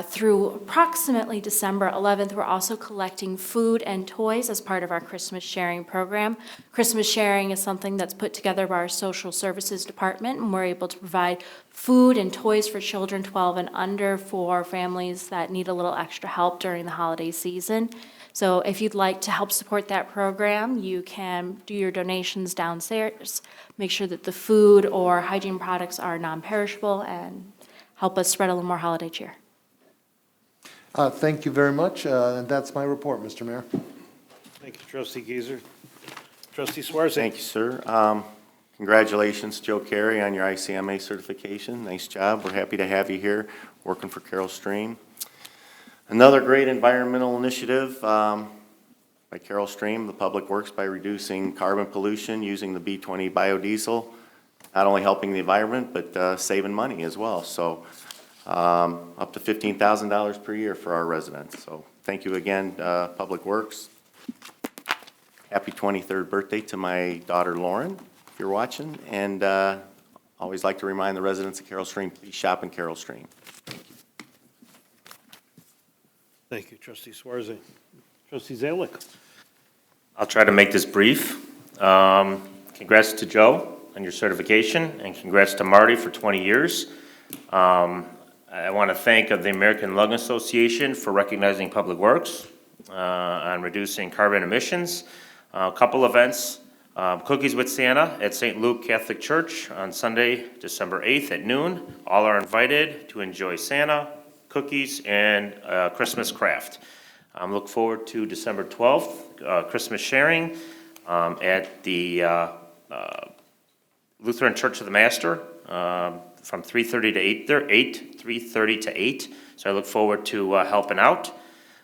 through approximately December 11th, we're also collecting food and toys as part of our Christmas sharing program. Christmas sharing is something that's put together by our social services department, and we're able to provide food and toys for children 12 and under for families that need a little extra help during the holiday season. So if you'd like to help support that program, you can do your donations downstairs. Make sure that the food or hygiene products are non-perishable and help us spread a little more holiday cheer. Thank you very much. And that's my report, Mr. Mayor. Thank you, Trustee Gazer. Trustee Swarzak. Thank you, sir. Congratulations, Joe Carey, on your ICMA certification. Nice job. We're happy to have you here working for Carroll Stream. Another great environmental initiative by Carroll Stream, the Public Works, by reducing carbon pollution using the B20 biodiesel, not only helping the environment, but saving money as well. So up to $15,000 per year for our residents. So thank you again, Public Works. happy 23rd birthday to my daughter Lauren, if you're watching. And always like to remind the residents of Carroll Stream, please shop in Carroll Stream. Thank you, trustee Swarzy. Trustee Zalick. I'll try to make this brief. Congrats to Joe on your certification, and congrats to Marty for 20 years. I want to thank the American Lung Association for recognizing Public Works on reducing carbon emissions. A couple events, Cookies with Santa at St. Luke Catholic Church on Sunday, December 8th at noon. All are invited to enjoy Santa, cookies, and Christmas craft. Look forward to December 12th, Christmas sharing at the Lutheran Church of the Master from 3:30 to 3:30 to 8. So I look forward to helping out.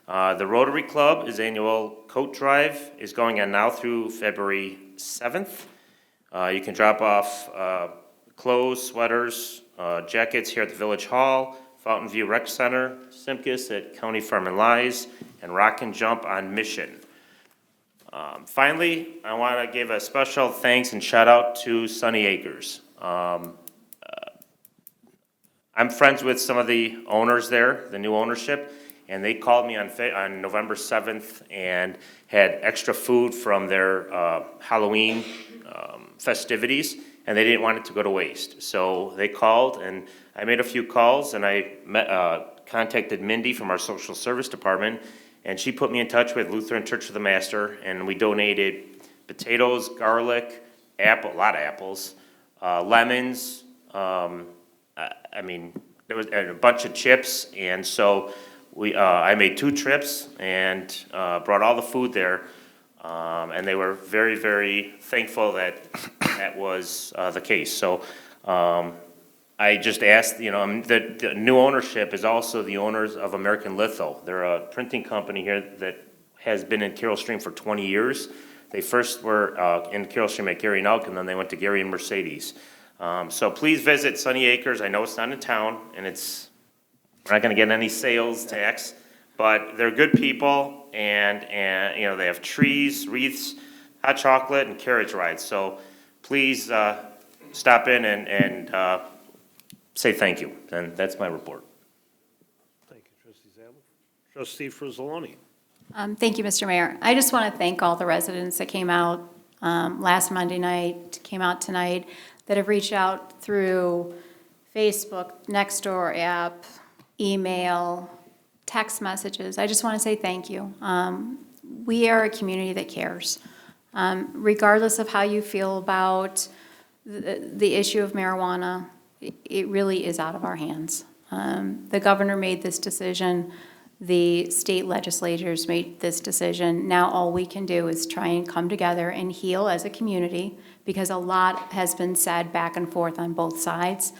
The Rotary Club, his annual coat drive, is going on now through February 7th. You can drop off clothes, sweaters, jackets here at the Village Hall, Fountain View Rec Center, Simkus at County Farm and Lies, and Rock and Jump on Mission. Finally, I want to give a special thanks and shout out to Sunny Acres. I'm friends with some of the owners there, the new ownership, and they called me on November 7th and had extra food from their Halloween festivities, and they didn't want it to go to waste. So they called, and I made a few calls, and I contacted Mindy from our social service department, and she put me in touch with Lutheran Church of the Master, and we donated potatoes, garlic, a lot of apples, lemons, I mean, there was a bunch of chips, and so I made 2 trips and brought all the food there, and they were very, very thankful that that was the case. So I just asked, the new ownership is also the owners of American Litho. They're a printing company here that has been in Carroll Stream for 20 years. They first were in Carroll Stream at Gary and Elk, and then they went to Gary and Mercedes. So please visit Sunny Acres. I know it's not in town, and we're not going to get any sales tax, but they're good people, and they have trees, wreaths, hot chocolate, and carriage rides. So please stop in and say thank you. And that's my report. Thank you, trustee Zalick. Trustee Frizzoloni. Thank you, Mr. Mayor. I just want to thank all the residents that came out last Monday night, came out tonight, that have reached out through Facebook, Nextdoor app, email, text messages. I just want to say thank you. We are a community that cares. Regardless of how you feel about the issue of marijuana, it really is out of our hands. The governor made this decision. The state legislatures made this decision. Now all we can do is try and come together and heal as a community, because a lot has been said back and forth on both sides.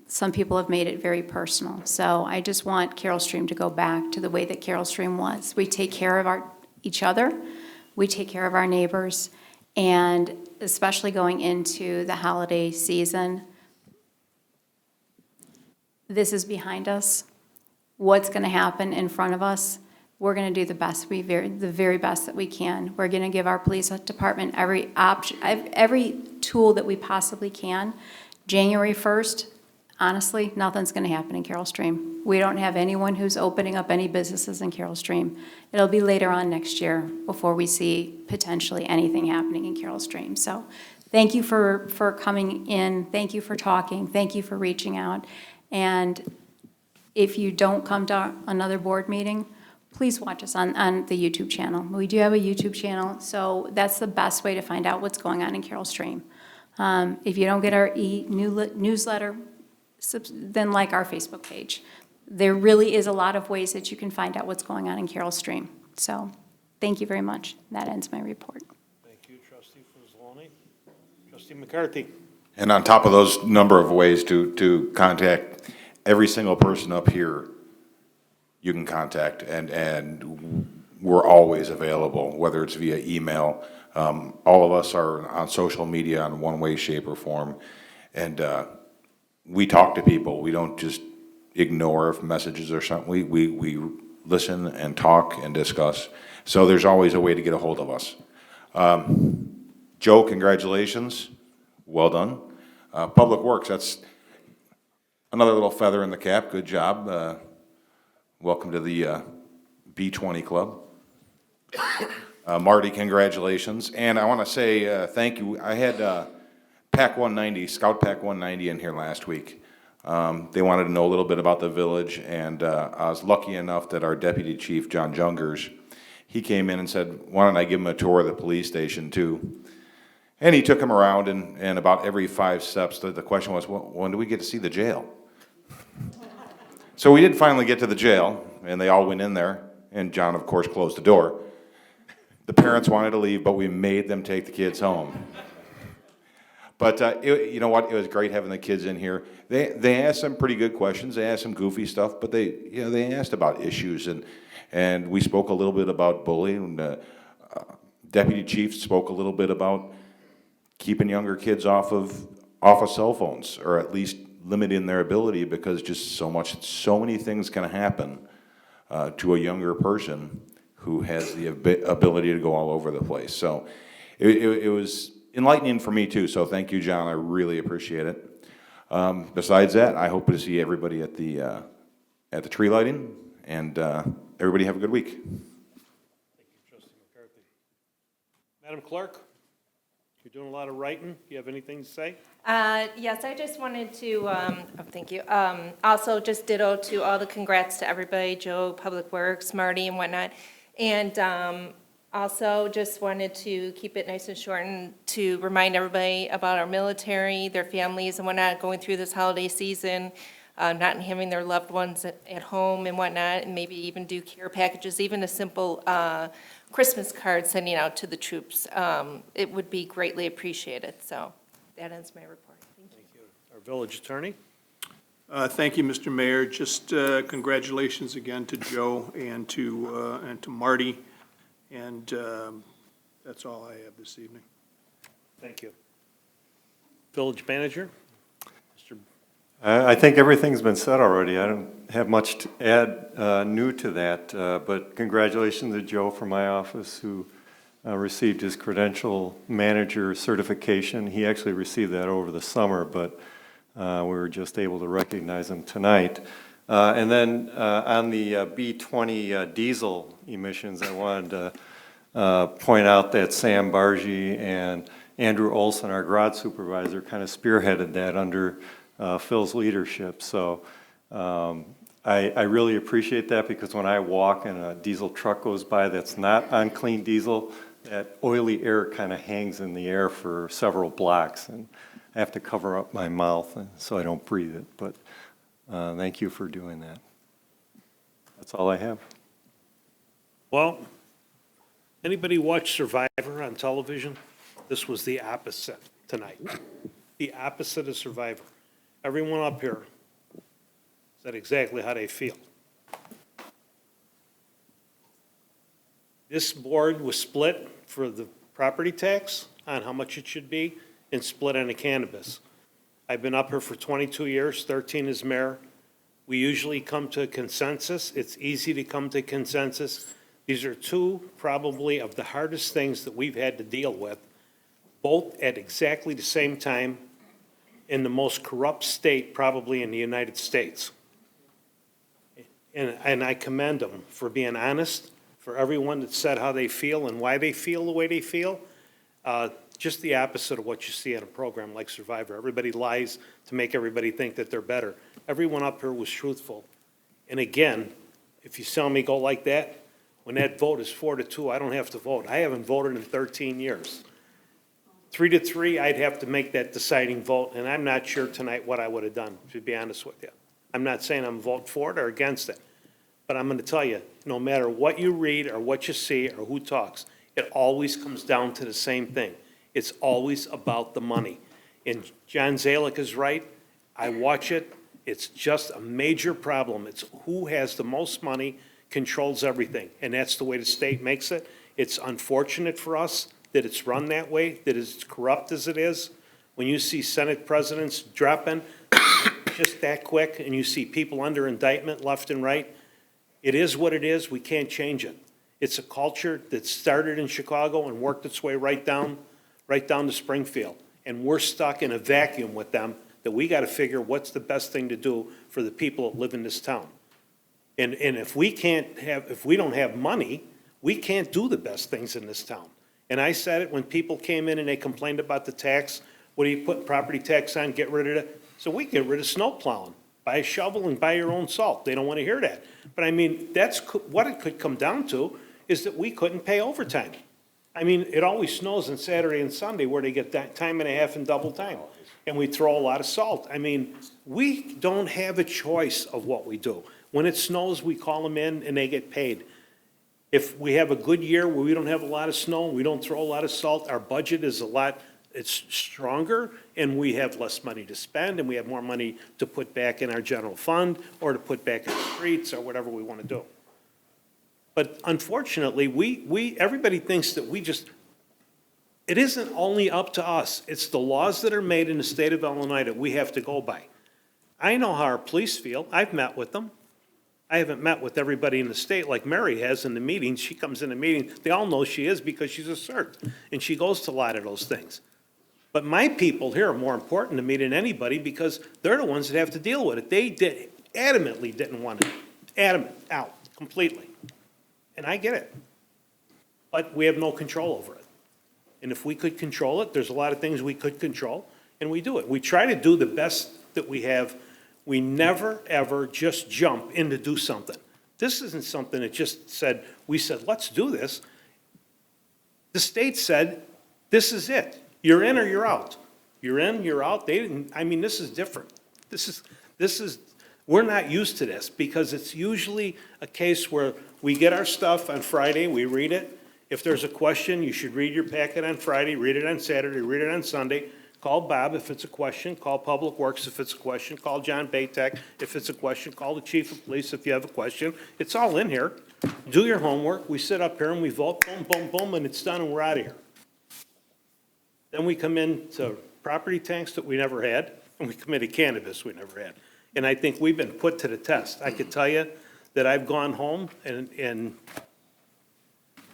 Some people have made it very personal. So I just want Carroll Stream to go back to the way that Carroll Stream was. We take care of each other, we take care of our neighbors, and especially going into the holiday season, this is behind us. What's going to happen in front of us, we're going to do the very best that we can. We're going to give our police department every option, every tool that we possibly can. January 1st, honestly, nothing's going to happen in Carroll Stream. We don't have anyone who's opening up any businesses in Carroll Stream. It'll be later on next year before we see potentially anything happening in Carroll Stream. So thank you for coming in. Thank you for talking. Thank you for reaching out. And if you don't come to another board meeting, please watch us on the YouTube channel. We do have a YouTube channel, so that's the best way to find out what's going on in Carroll Stream. If you don't get our newsletter, then like our Facebook page. There really is a lot of ways that you can find out what's going on in Carroll Stream. So thank you very much. That ends my report. Thank you, trustee Frizzoloni. Trustee McCarthy. And on top of those number of ways to contact every single person up here, you can contact, and we're always available, whether it's via email. All of us are on social media in one way, shape, or form, and we talk to people. We don't just ignore if messages or something. We listen and talk and discuss. So there's always a way to get a hold of us. Joe, congratulations. Well done. Public Works, that's another little feather in the cap. Good job. Welcome to the B20 Club. Marty, congratulations. And I want to say thank you. I had Pack 190, Scout Pack 190 in here last week. They wanted to know a little bit about the village, and I was lucky enough that our Deputy Chief, John Jungers, he came in and said, why don't I give him a tour of the police station too? And he took him around, and about every 5 steps, the question was, well, when do we get to see the jail? So we did finally get to the jail, and they all went in there, and John, of course, closed the door. The parents wanted to leave, but we made them take the kids home. But you know what? It was great having the kids in here. They asked some pretty good questions. They asked some goofy stuff, but they asked about issues, and we spoke a little bit about bullying. Deputy Chief spoke a little bit about keeping younger kids off of cell phones, or at least limiting their ability, because just so many things can happen to a younger person who has the ability to go all over the place. So it was enlightening for me too, so thank you, John, I really appreciate it. Besides that, I hope to see everybody at the tree lighting, and everybody have a good week. Thank you, Trustee McCarthy. Madam Clerk, you're doing a lot of writing. Do you have anything to say? Yes, I just wanted to, thank you. Also, just ditto to all the congrats to everybody, Joe, Public Works, Marty, and whatnot. And also, just wanted to keep it nice and short and to remind everybody about our military, their families and whatnot, going through this holiday season, not having their loved ones at home and whatnot, and maybe even do care packages, even a simple Christmas card sending out to the troops. It would be greatly appreciated. So that ends my report. Thank you. Thank you. Our village attorney. Thank you, Mr. Mayor. Just congratulations again to Joe and to Marty. And that's all I have this evening. Thank you. Village manager. I think everything's been said already. I don't have much to add new to that, but congratulations to Joe from my office, who received his credential manager certification. He actually received that over the summer, but we were just able to recognize him tonight. And then on the B20 diesel emissions, I wanted to point out that Sam Bargy and Andrew Olson, our garage supervisor, kind of spearheaded that under Phil's leadership. So I really appreciate that, because when I walk and a diesel truck goes by that's not on clean diesel, that oily air kind of hangs in the air for several blocks, and I have to cover up my mouth so I don't breathe it. But thank you for doing that. That's all I have. Well, anybody watch Survivor on television? This was the opposite tonight. The opposite of Survivor. Everyone up here said exactly how they feel. This board was split for the property tax on how much it should be, and split on the cannabis. I've been up here for 22 years, 13 as mayor. We usually come to a consensus. It's easy to come to consensus. These are two probably of the hardest things that we've had to deal with, both at exactly the same time, in the most corrupt state probably in the United States. And I commend them for being honest, for everyone that said how they feel and why they feel the way they feel. Just the opposite of what you see in a program like Survivor. Everybody lies to make everybody think that they're better. Everyone up here was truthful. And again, if you tell me go like that, when that vote is 4-2, I don't have to vote. I haven't voted in 13 years. 3-3, I'd have to make that deciding vote, and I'm not sure tonight what I would have done, to be honest with you. I'm not saying I'm voting for it or against it, but I'm going to tell you, no matter what you read or what you see or who talks, it always comes down to the same thing. It's always about the money. And John Zalek is right. I watch it. It's just a major problem. It's who has the most money controls everything, and that's the way the state makes it. It's unfortunate for us that it's run that way, that it's corrupt as it is. When you see Senate presidents dropping just that quick, and you see people under indictment left and right, it is what it is. We can't change it. It's a culture that started in Chicago and worked its way right down to Springfield. And we're stuck in a vacuum with them that we got to figure what's the best thing to do for the people that live in this town. And if we don't have money, we can't do the best things in this town. And I said it when people came in and they complained about the tax. What do you put property tax on? Get rid of it. So we get rid of snow plowing. Buy a shovel and buy your own salt. They don't want to hear that. But I mean, that's what it could come down to, is that we couldn't pay overtime. I mean, it always snows on Saturday and Sunday where they get that time and a half and double time. And we throw a lot of salt. I mean, we don't have a choice of what we do. When it snows, we call them in and they get paid. If we have a good year where we don't have a lot of snow, we don't throw a lot of salt, our budget is it's stronger, and we have less money to spend, and we have more money to put back in our general fund, or to put back in the streets, or whatever we want to do. But unfortunately, everybody thinks that it isn't only up to us. It's the laws that are made in the state of Illinois that we have to go by. I know how our police feel. I've met with them. I haven't met with everybody in the state like Mary has in the meetings. She comes in the meeting. They all know she is because she's a cert, and she goes to a lot of those things. But my people here are more important to me than anybody because they're the ones that have to deal with it. They adamantly didn't want it. Adamant, out, completely. And I get it. But we have no control over it. And if we could control it, there's a lot of things we could control, and we do it. We try to do the best that we have. We never, ever just jump in to do something. This isn't something that just said, we said, let's do this. The state said, this is it. You're in or you're out. You're in, you're out. They didn't, I mean, this is different. We're not used to this because it's usually a case where we get our stuff on Friday, we read it. If there's a question, you should read your packet on Friday, read it on Saturday, read it on Sunday. Call Bob if it's a question, call Public Works if it's a question, call John Baytek if it's a question, call the Chief of Police if you have a question. It's all in here. Do your homework. We sit up here and we vote, boom, boom, boom, and it's done and we're out of here. Then we come into property tax that we never had, and we come into cannabis we never had. And I think we've been put to the test. I could tell you that I've gone home and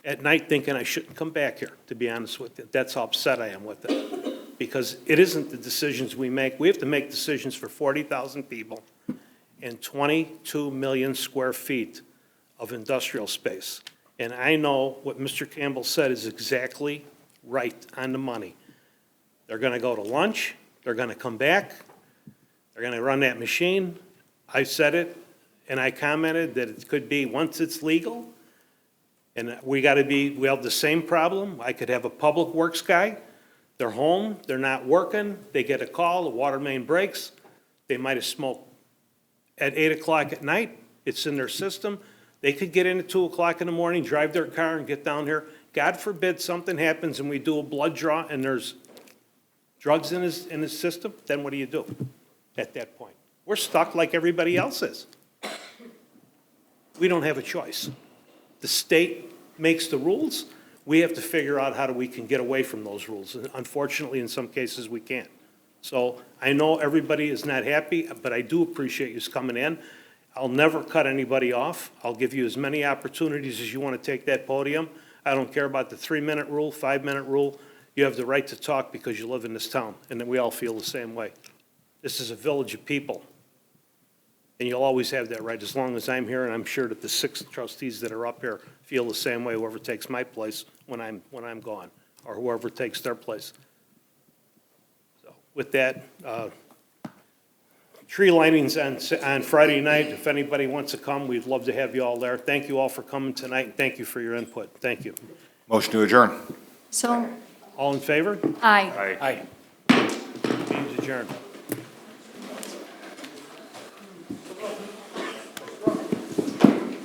at night thinking I shouldn't come back here, to be honest with you. That's how upset I am with it. Because it isn't the decisions we make. We have to make decisions for 40,000 people and 22 million square feet of industrial space. And I know what Mr. Campbell said is exactly right on the money. They're going to go to lunch. They're going to come back. They're going to run that machine. I said it, and I commented that it could be once it's legal, and we have the same problem. I could have a public works guy. They're home, they're not working, they get a call, the water main breaks, they might have smoked at 8 o'clock at night, it's in their system. They could get in at 2 o'clock in the morning, drive their car and get down here. God forbid something happens and we do a blood draw and there's drugs in his system, then what do you do at that point? We're stuck like everybody else is. We don't have a choice. The state makes the rules. We have to figure out how we can get away from those rules. And unfortunately, in some cases, we can't. So I know everybody is not happy, but I do appreciate you coming in. I'll never cut anybody off. I'll give you as many opportunities as you want to take that podium. I don't care about the 3-minute rule, 5-minute rule. You have the right to talk because you live in this town, and that we all feel the same way. This is a village of people. And you'll always have that right as long as I'm here, and I'm sure that the 6 trustees that are up here feel the same way, whoever takes my place when I'm gone, or whoever takes their place. So with that, tree linings on Friday night. If anybody wants to come, we'd love to have you all there. Thank you all for coming tonight, and thank you for your input. Thank you. Motion to adjourn. So, All in favor? aye. Aye. Meeting's adjourned.